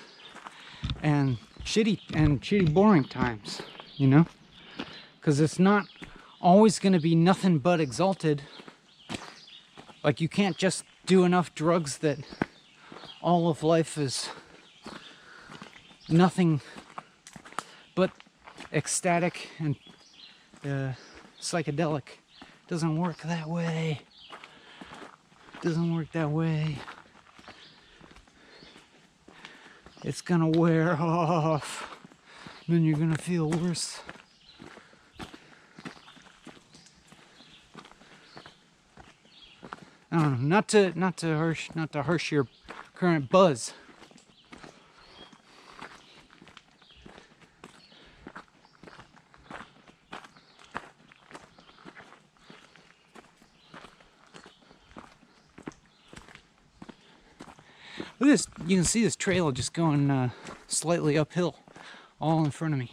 and shitty boring times, you know? Because it's not always going to be nothing but exalted. Like, you can't just do enough drugs that all of life is nothing but ecstatic and psychedelic. Doesn't work that way. Doesn't work that way. It's gonna wear off. Then you're gonna feel worse. I don't know. Not to harsh your current buzz. Look at this. You can see this trail just going slightly uphill, all in front of me.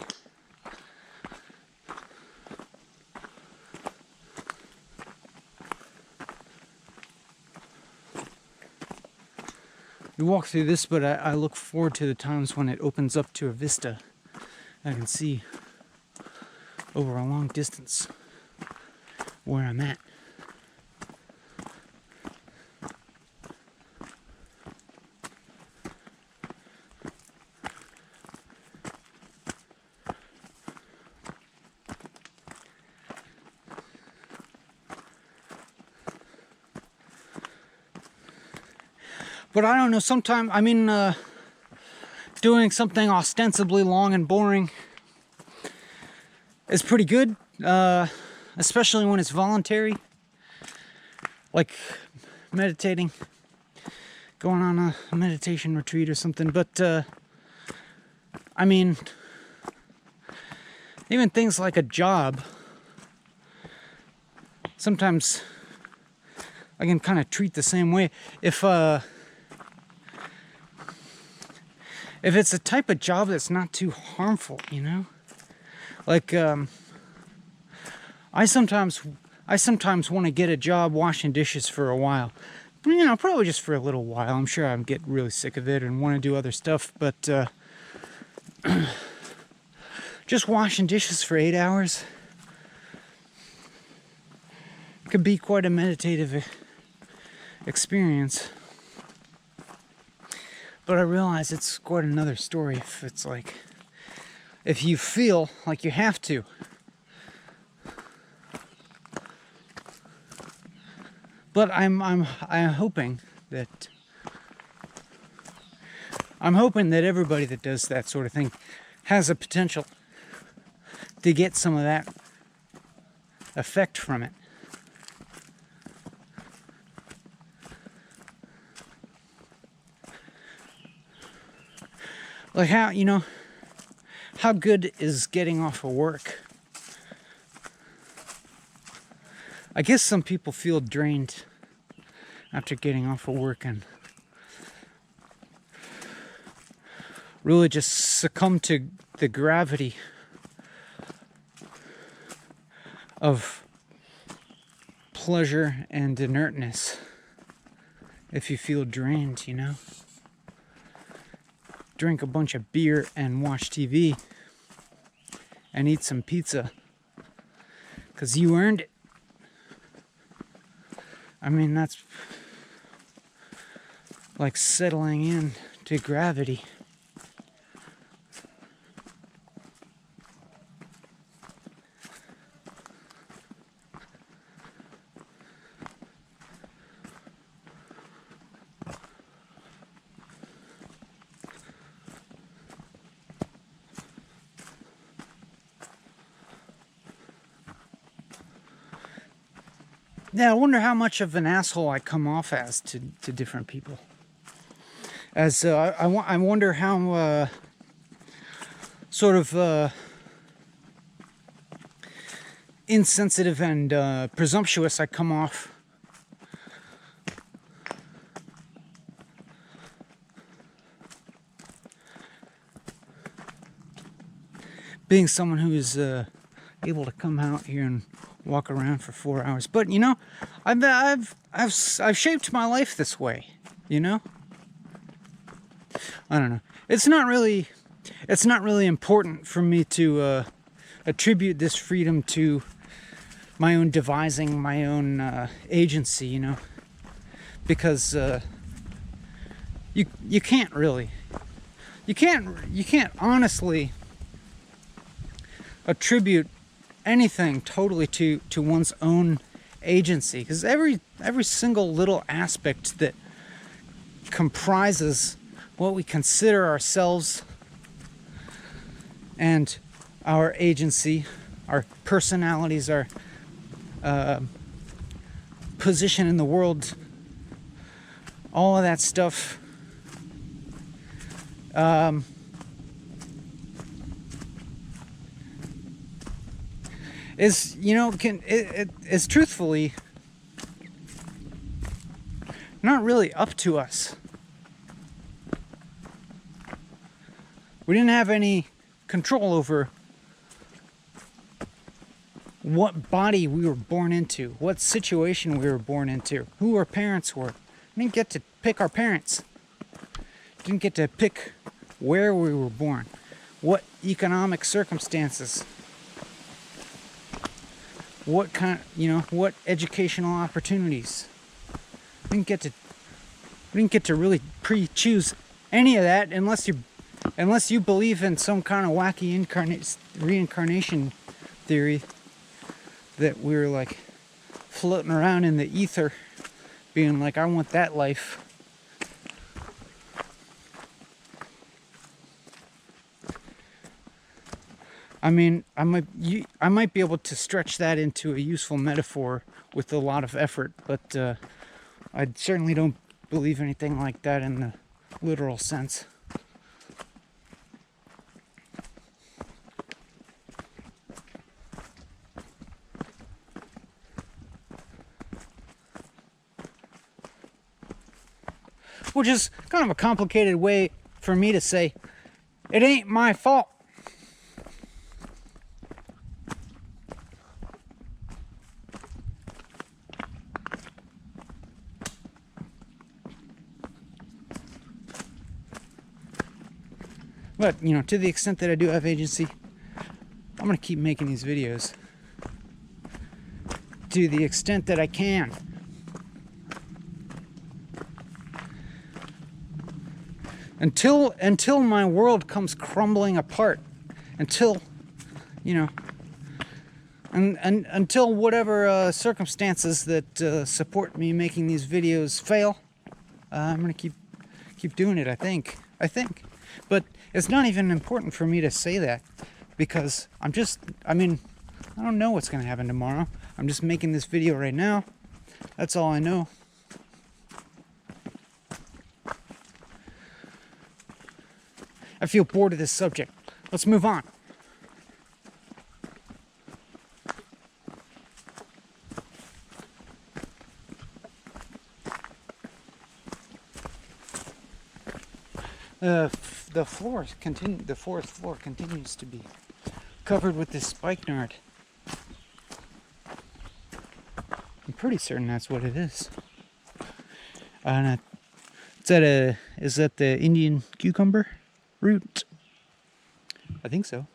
We walk through this, but I look forward to the times when it opens up to a vista. I can see over a long distance where I'm at. But I don't know, sometimes, I mean, doing something ostensibly long and boring is pretty good, especially when it's voluntary, like meditating, going on a meditation retreat or something. But, I mean, even things like a job, sometimes I can kind of treat the same way. If it's a type of job that's not too harmful, you know? Like, I sometimes want to get a job washing dishes for a while. You know, probably just for a little while. I'm sure I'd get really sick of it and want to do other stuff, but just washing dishes for 8 hours could be quite a meditative experience. But I realize it's quite another story if it's like, if you feel like you have to. But I'm hoping that everybody that does that sort of thing has a potential to get some of that effect from it. Like how good is getting off of work? I guess some people feel drained after getting off of work and really just succumb to the gravity of pleasure and inertness. If you feel drained, you know? Drink a bunch of beer and watch TV and eat some pizza because you earned it. I mean, that's like settling in to gravity. Yeah, I wonder how much of an asshole I come off as to different people. As I wonder how sort of insensitive and presumptuous I come off. Being someone who is able to come out here and walk around for 4 hours, but you know, I've shaped my life this way. You know, I don't know. It's not really important for me to attribute this freedom to my own devising, my own agency. You know, because you can't really, you can't honestly attribute anything totally to one's own agency, because every single little aspect that comprises what we consider ourselves and our agency, our personalities, our position in the world, all of that stuff is, you know, is truthfully not really up to us. We didn't have any control over what body we were born into, what situation we were born into, who our parents were. We didn't get to pick our parents. Didn't get to pick where we were born, what economic circumstances, what kind, you know, what educational opportunities. We didn't get to really pre-choose any of that unless you believe in some kind of wacky reincarnation theory that we're like floating around in the ether being like, I want that life. I mean, I might be able to stretch that into a useful metaphor with a lot of effort, but I certainly don't believe anything like that in the literal sense. Which is kind of a complicated way for me to say, it ain't my fault. But, you know, to the extent that I do have agency, I'm going to keep making these videos. To the extent that I can. Until my world comes crumbling apart. Until, you know, until whatever circumstances that support me making these videos fail, I'm going to keep doing it, I think. But it's not even important for me to say that, because I don't know what's going to happen tomorrow. I'm just making this video right now. That's all I know. I feel bored of this subject. Let's move on. The forest floor continues to be covered with this spikenard. I'm pretty certain that's what it is. Is that the Indian cucumber root? I think so.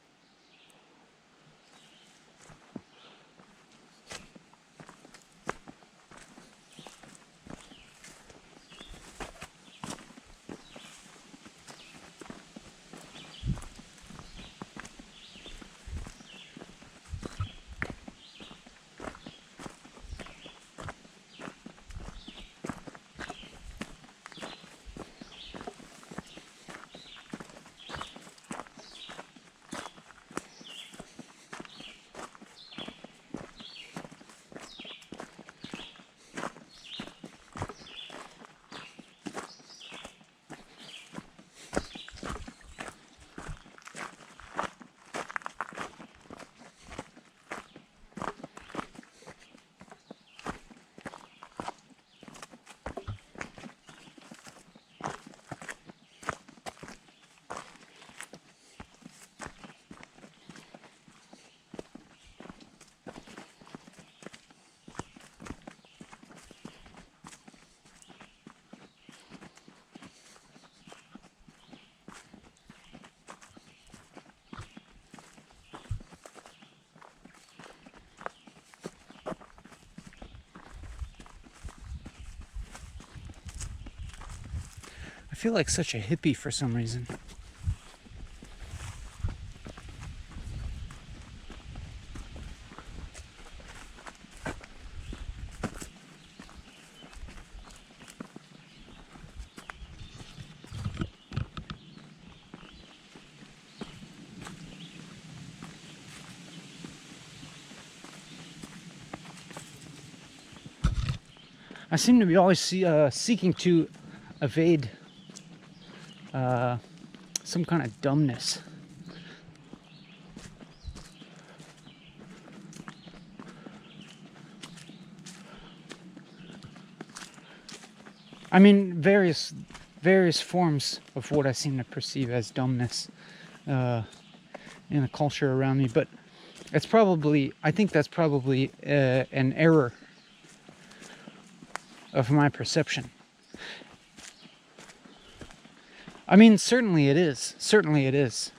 feel like such a hippie for some reason. I seem to be always seeking to evade some kind of dumbness. I mean, various forms of what I seem to perceive as dumbness in the culture around me, but it's probably, I think that's probably an error of my perception. I mean, certainly it is. Certainly it is.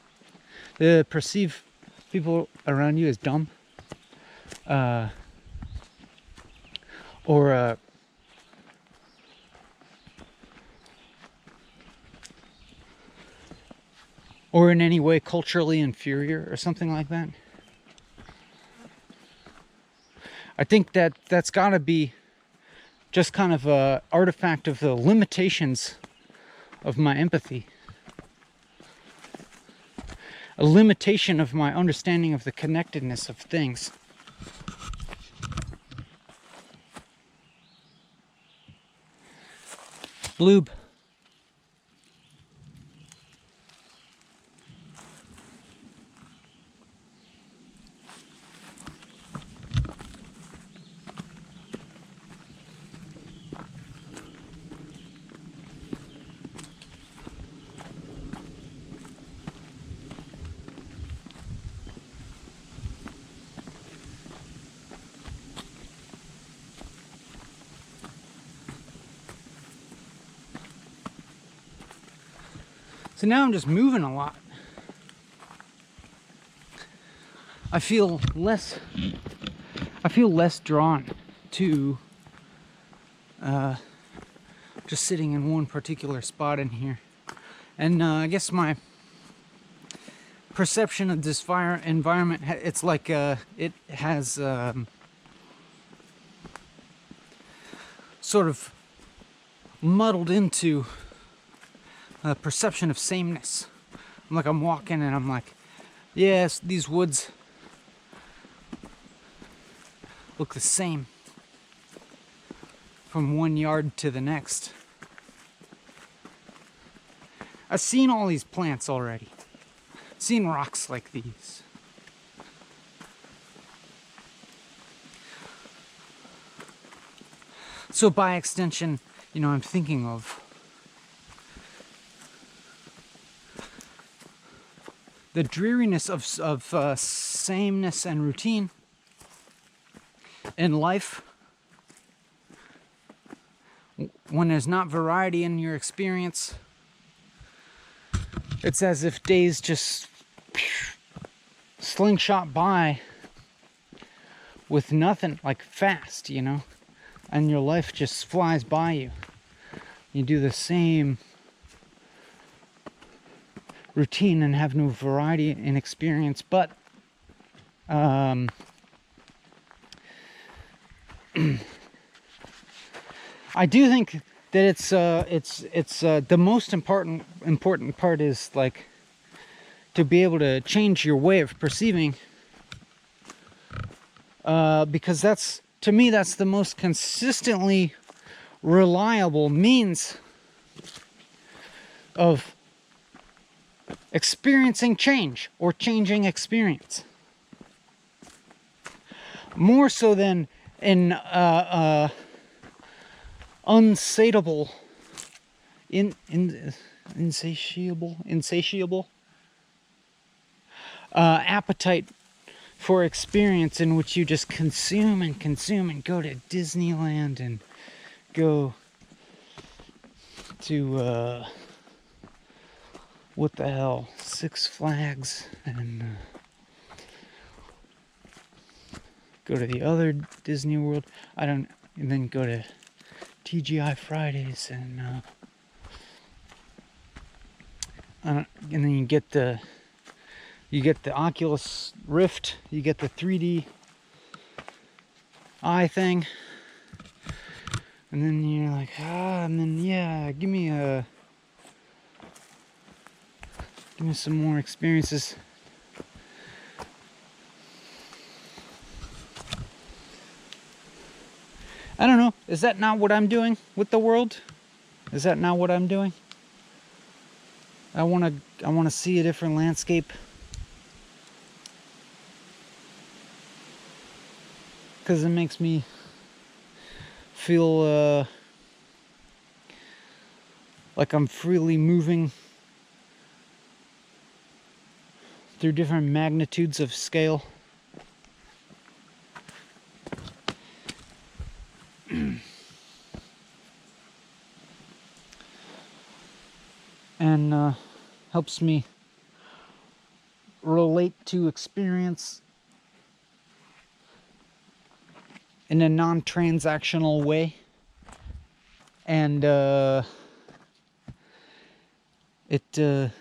To perceive people around you as dumb, or in any way culturally inferior or something like that. I think that's got to be just kind of a artifact of the limitations of my empathy, a limitation of my understanding of the connectedness of things. Lube. So now I'm just moving a lot. I feel less drawn to just sitting in one particular spot in here. And I guess my perception of this fire environment, it's like it has sort of muddled into a perception of sameness. I'm walking and I'm like, yes, these woods look the same from one yard to the next. I've seen all these plants already. I've seen rocks like these. So by extension, I'm thinking of the dreariness of sameness and routine in life. When there's not variety in your experience, it's as if days just slingshot by with nothing, like fast, and your life just flies by you. You do the same routine and have no variety in experience, but I do think that it's the most important part is like to be able to change your way of perceiving, because that's, to me, that's the most consistently reliable means of experiencing change or changing experience. More so than in insatiable appetite for experience, in which you just consume and go to Disneyland and go to what the hell, Six Flags, and go to the other Disney World. And then go to TGI Fridays and and then you get the Oculus Rift, you get the 3D eye thing, and then you're like, and then yeah, give me some more experiences. I don't know. Is that not what I'm doing with the world? Is that not what I'm doing? I want to see a different landscape. Because it makes me feel like I'm freely moving through different magnitudes of scale. And helps me relate to experience in a non-transactional way, and it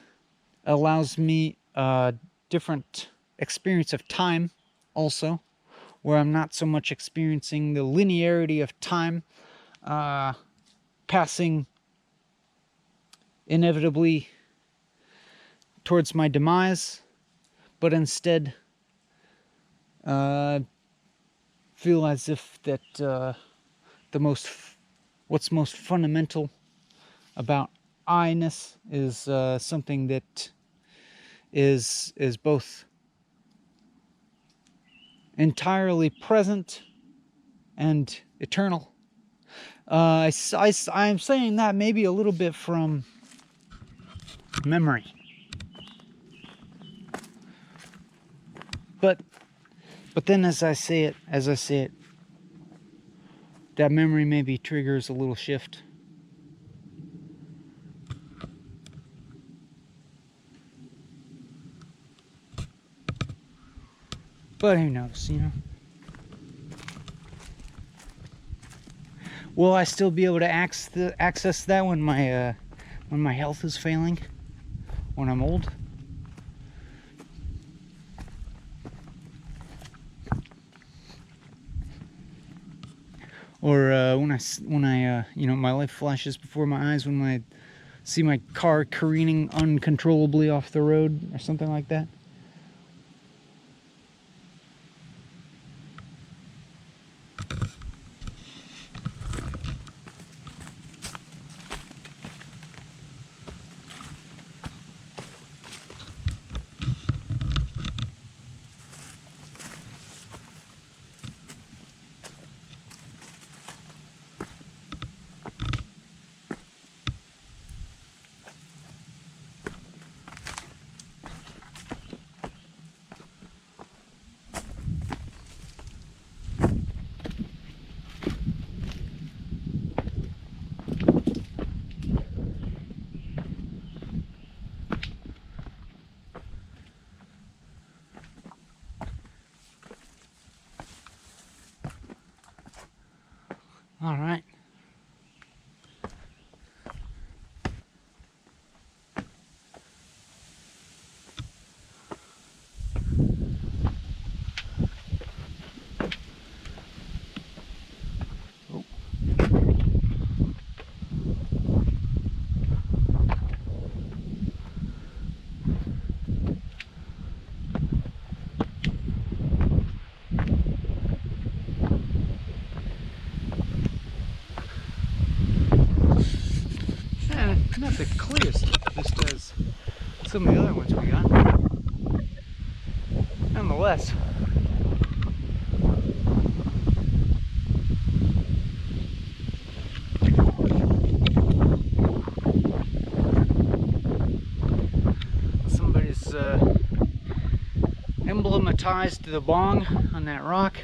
allows me a different experience of time also, where I'm not so much experiencing the linearity of time passing inevitably towards my demise, but instead feel as if that what's most fundamental about I-ness is something that is both entirely present and eternal. I'm saying that maybe a little bit from memory, but then as I say it, that memory maybe triggers a little shift. But who knows, you know? Will I still be able to access that when my health is failing, when I'm old? Or when I you know, my life flashes before my eyes when I see my car careening uncontrollably off the road or something like that? All right. Oh. Yeah, not the clearest just as some of the other ones we got. Nonetheless. Somebody's emblematized the bong on that rock.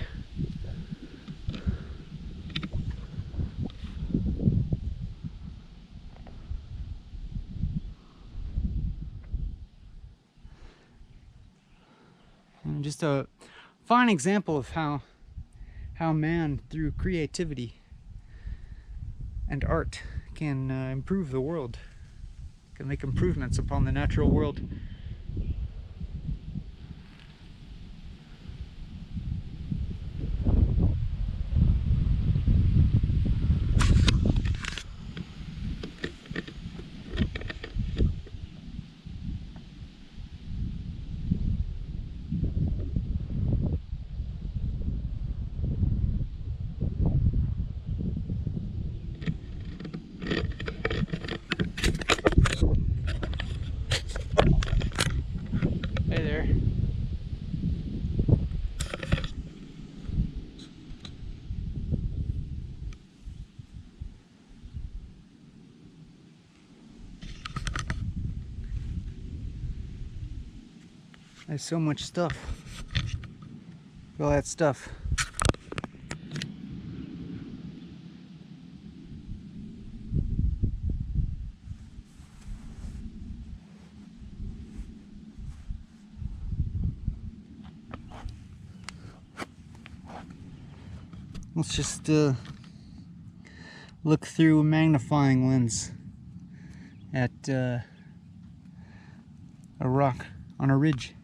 And just a fine example of how man, through creativity and art, can improve the world. can make improvements upon the natural world. Hey there. There's so much stuff. All that stuff. Let's just look through a magnifying lens at a rock on a ridge.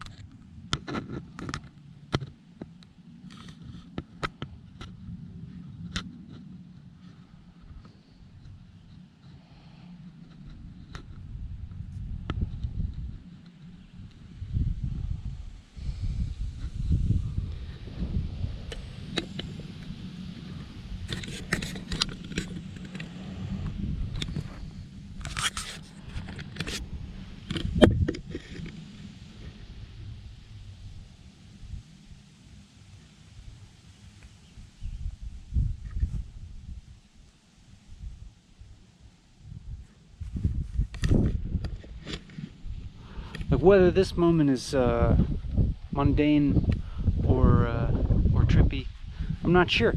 Like whether this moment is mundane or trippy, I'm not sure.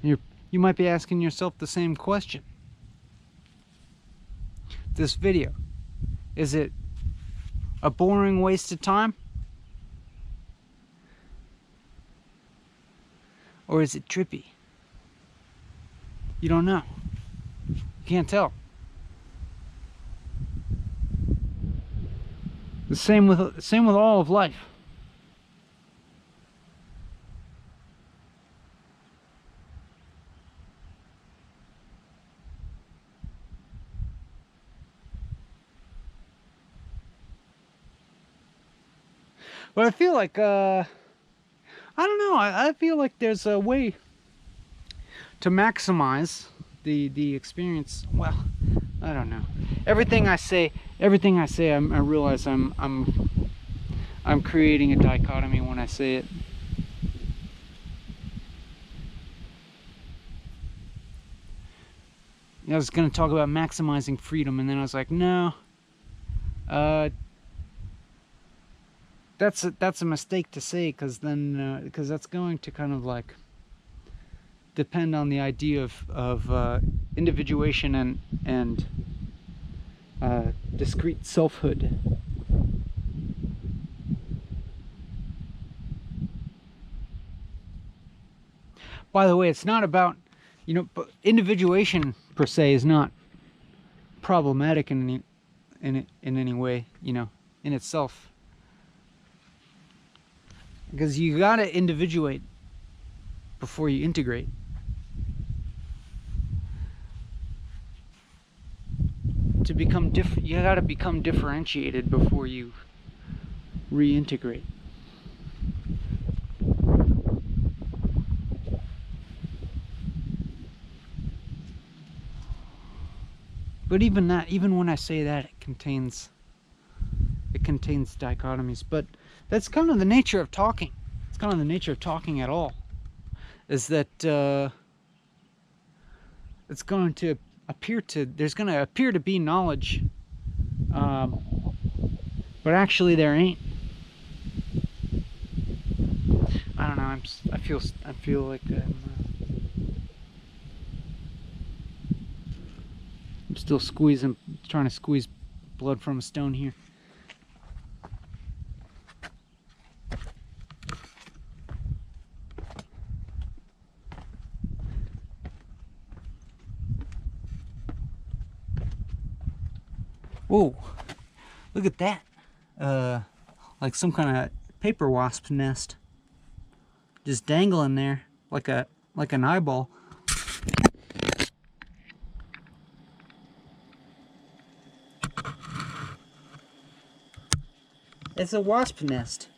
You might be asking yourself the same question. This video, is it a boring waste of time? Or is it trippy? You don't know. You can't tell. The same with all of life. But I feel like I don't know, I feel like there's a way to maximize the experience. Well, I don't know. Everything I say, I realize I'm creating a dichotomy when I say it. I was going to talk about maximizing freedom, and then I was like, no, that's a mistake to say, because then because that's going to kind of like depend on the idea of individuation and discrete selfhood. By the way, it's not about, individuation per se is not problematic in any way, in itself. Because you gotta individuate before you integrate. To become different, you gotta become differentiated before you reintegrate. But even when I say that, it contains dichotomies. But that's kind of the nature of talking. It's kind of the nature of talking at all. Is that it's going to there's going to appear to be knowledge, but actually there ain't. I don't know. I feel like I'm still trying to squeeze blood from a stone here. Whoa, look at that. Like some kind of paper wasp nest. Just dangling there like an eyeball. It's a wasp nest.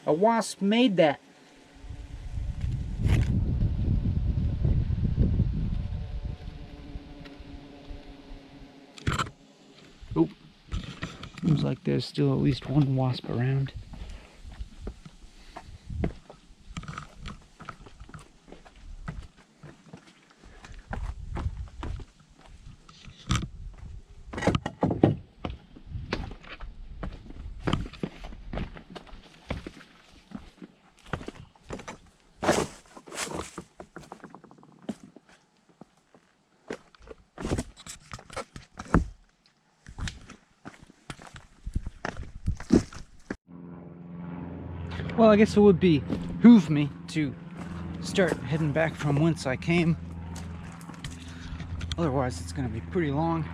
A wasp made that. Oh, seems like there's still at least one wasp around. Well, I guess it would behoove me to start heading back from whence I came. Otherwise, it's going to be pretty long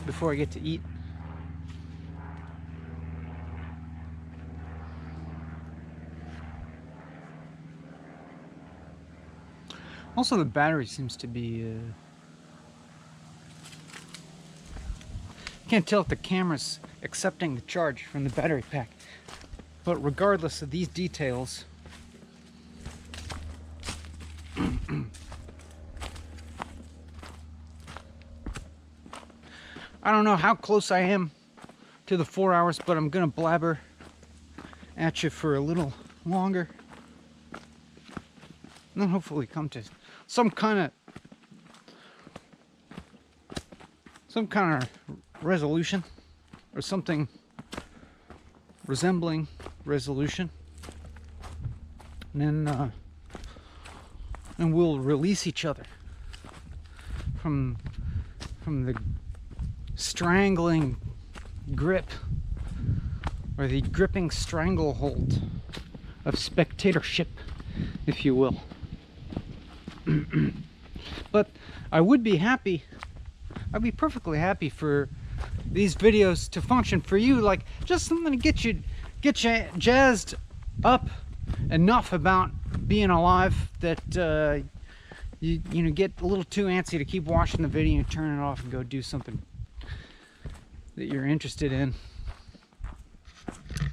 before I get to eat. Also, the battery seems to be... Can't tell if the camera's accepting the charge from the battery pack. But regardless of these details, I don't know how close I am to the 4 hours, but I'm gonna blabber at you for a little longer. And then hopefully come to some kind of resolution, or something resembling resolution, and then we'll release each other from the strangling grip, or the gripping stranglehold of spectatorship, if you will. But I would be happy, I'd be perfectly happy for these videos to function for you, like just something to get you jazzed up enough about being alive that you know, get a little too antsy to keep watching the video and turn it off and go do something that you're interested in.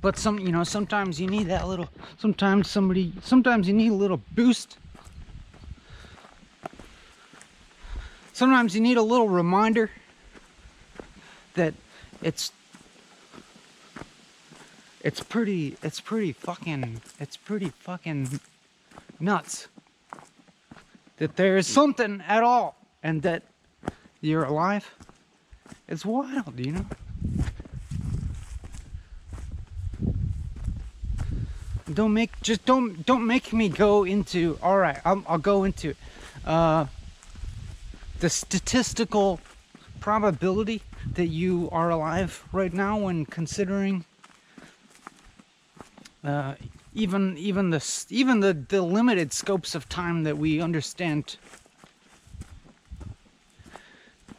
But sometimes you need that little, sometimes you need a little boost. Sometimes you need a little reminder that it's pretty fucking nuts that there is something at all, and that you're alive. It's wild, you know. Don't make me go into, all right, I'll go into the statistical probability that you are alive right now, when considering even the limited scopes of time that we understand,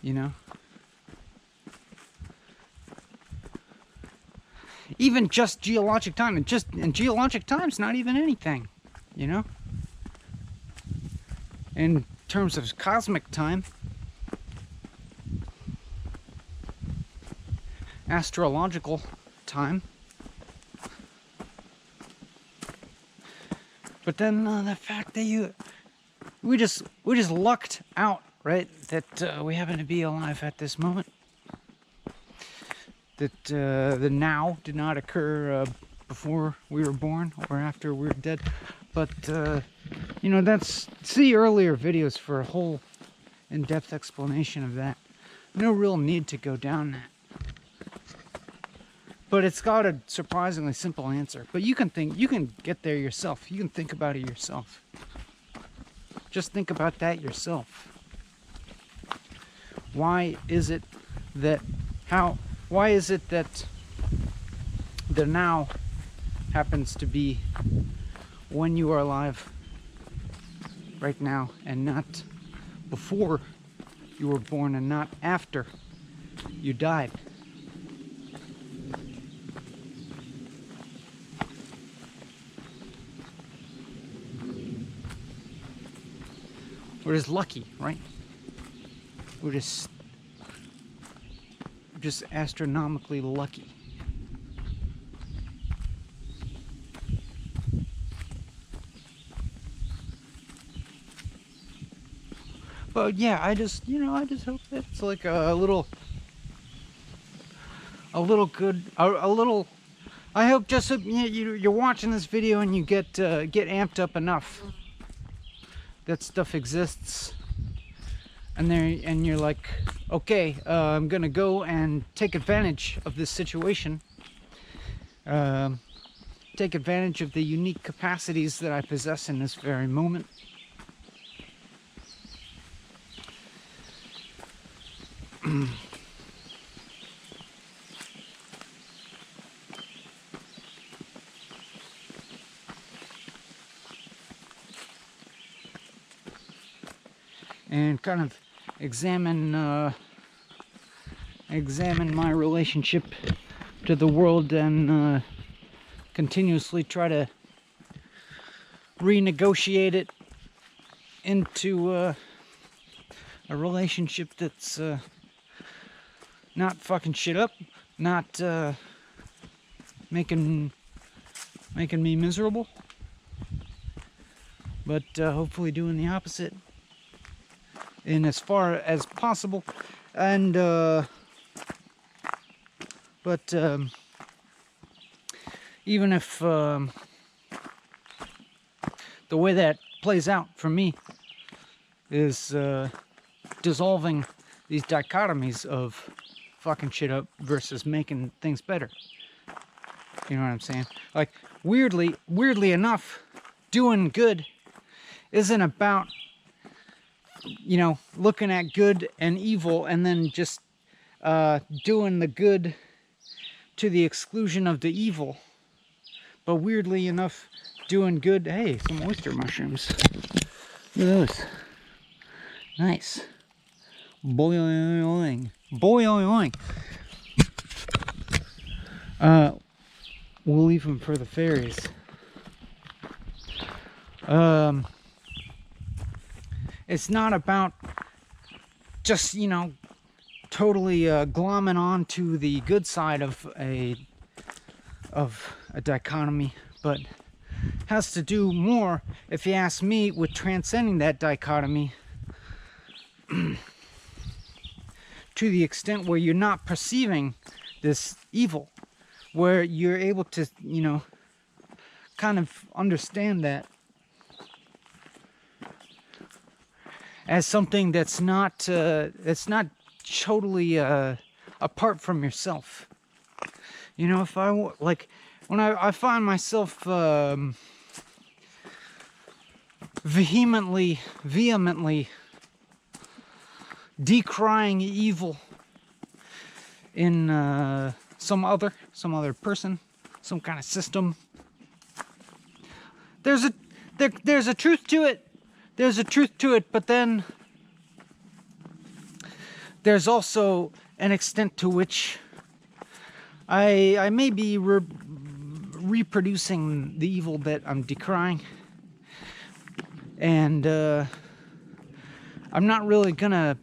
you know. Even just geologic time, and geologic time's not even anything, you know. In terms of cosmic time, astrological time. But then the fact that we just lucked out, right? That we happen to be alive at this moment. That the now did not occur before we were born or after we were dead. But you know, see earlier videos for a whole in-depth explanation of that. No real need to go down that. But it's got a surprisingly simple answer. But you can get there yourself. You can think about it yourself. Just think about that yourself. Why is it that the now happens to be when you are alive right now, and not before you were born, and not after you died. We're just lucky, right? We're just astronomically lucky. But yeah, I just hope that's like a little good, a little. I hope just so, you're watching this video and you get amped up enough that stuff exists, and you're like, okay, I'm gonna go and take advantage of this situation. Take advantage of the unique capacities that I possess in this very moment. And kind of examine my relationship to the world, and continuously try to renegotiate it into a relationship that's not fucking shit up, not making me miserable, but hopefully doing the opposite in as far as possible. And but even if the way that plays out for me is dissolving these dichotomies of fucking shit up versus making things better. You know what I'm saying? Like, weirdly enough, doing good isn't about, looking at good and evil and then just doing the good to the exclusion of the evil. But weirdly enough, doing good. Hey, some oyster mushrooms. Look at those. Nice. Boing. Boing. We'll leave them for the fairies. It's not about just, totally glomming on to the good side of a dichotomy, but has to do more, if you ask me, with transcending that dichotomy to the extent where you're not perceiving this evil, where you're able to, kind of understand that as something that's not totally apart from yourself. If I like, when I find myself vehemently decrying evil in some other person, some kind of system, there's a truth to it. There's a truth to it, but then there's also an extent to which I may be reproducing the evil that I'm decrying, and I'm not really gonna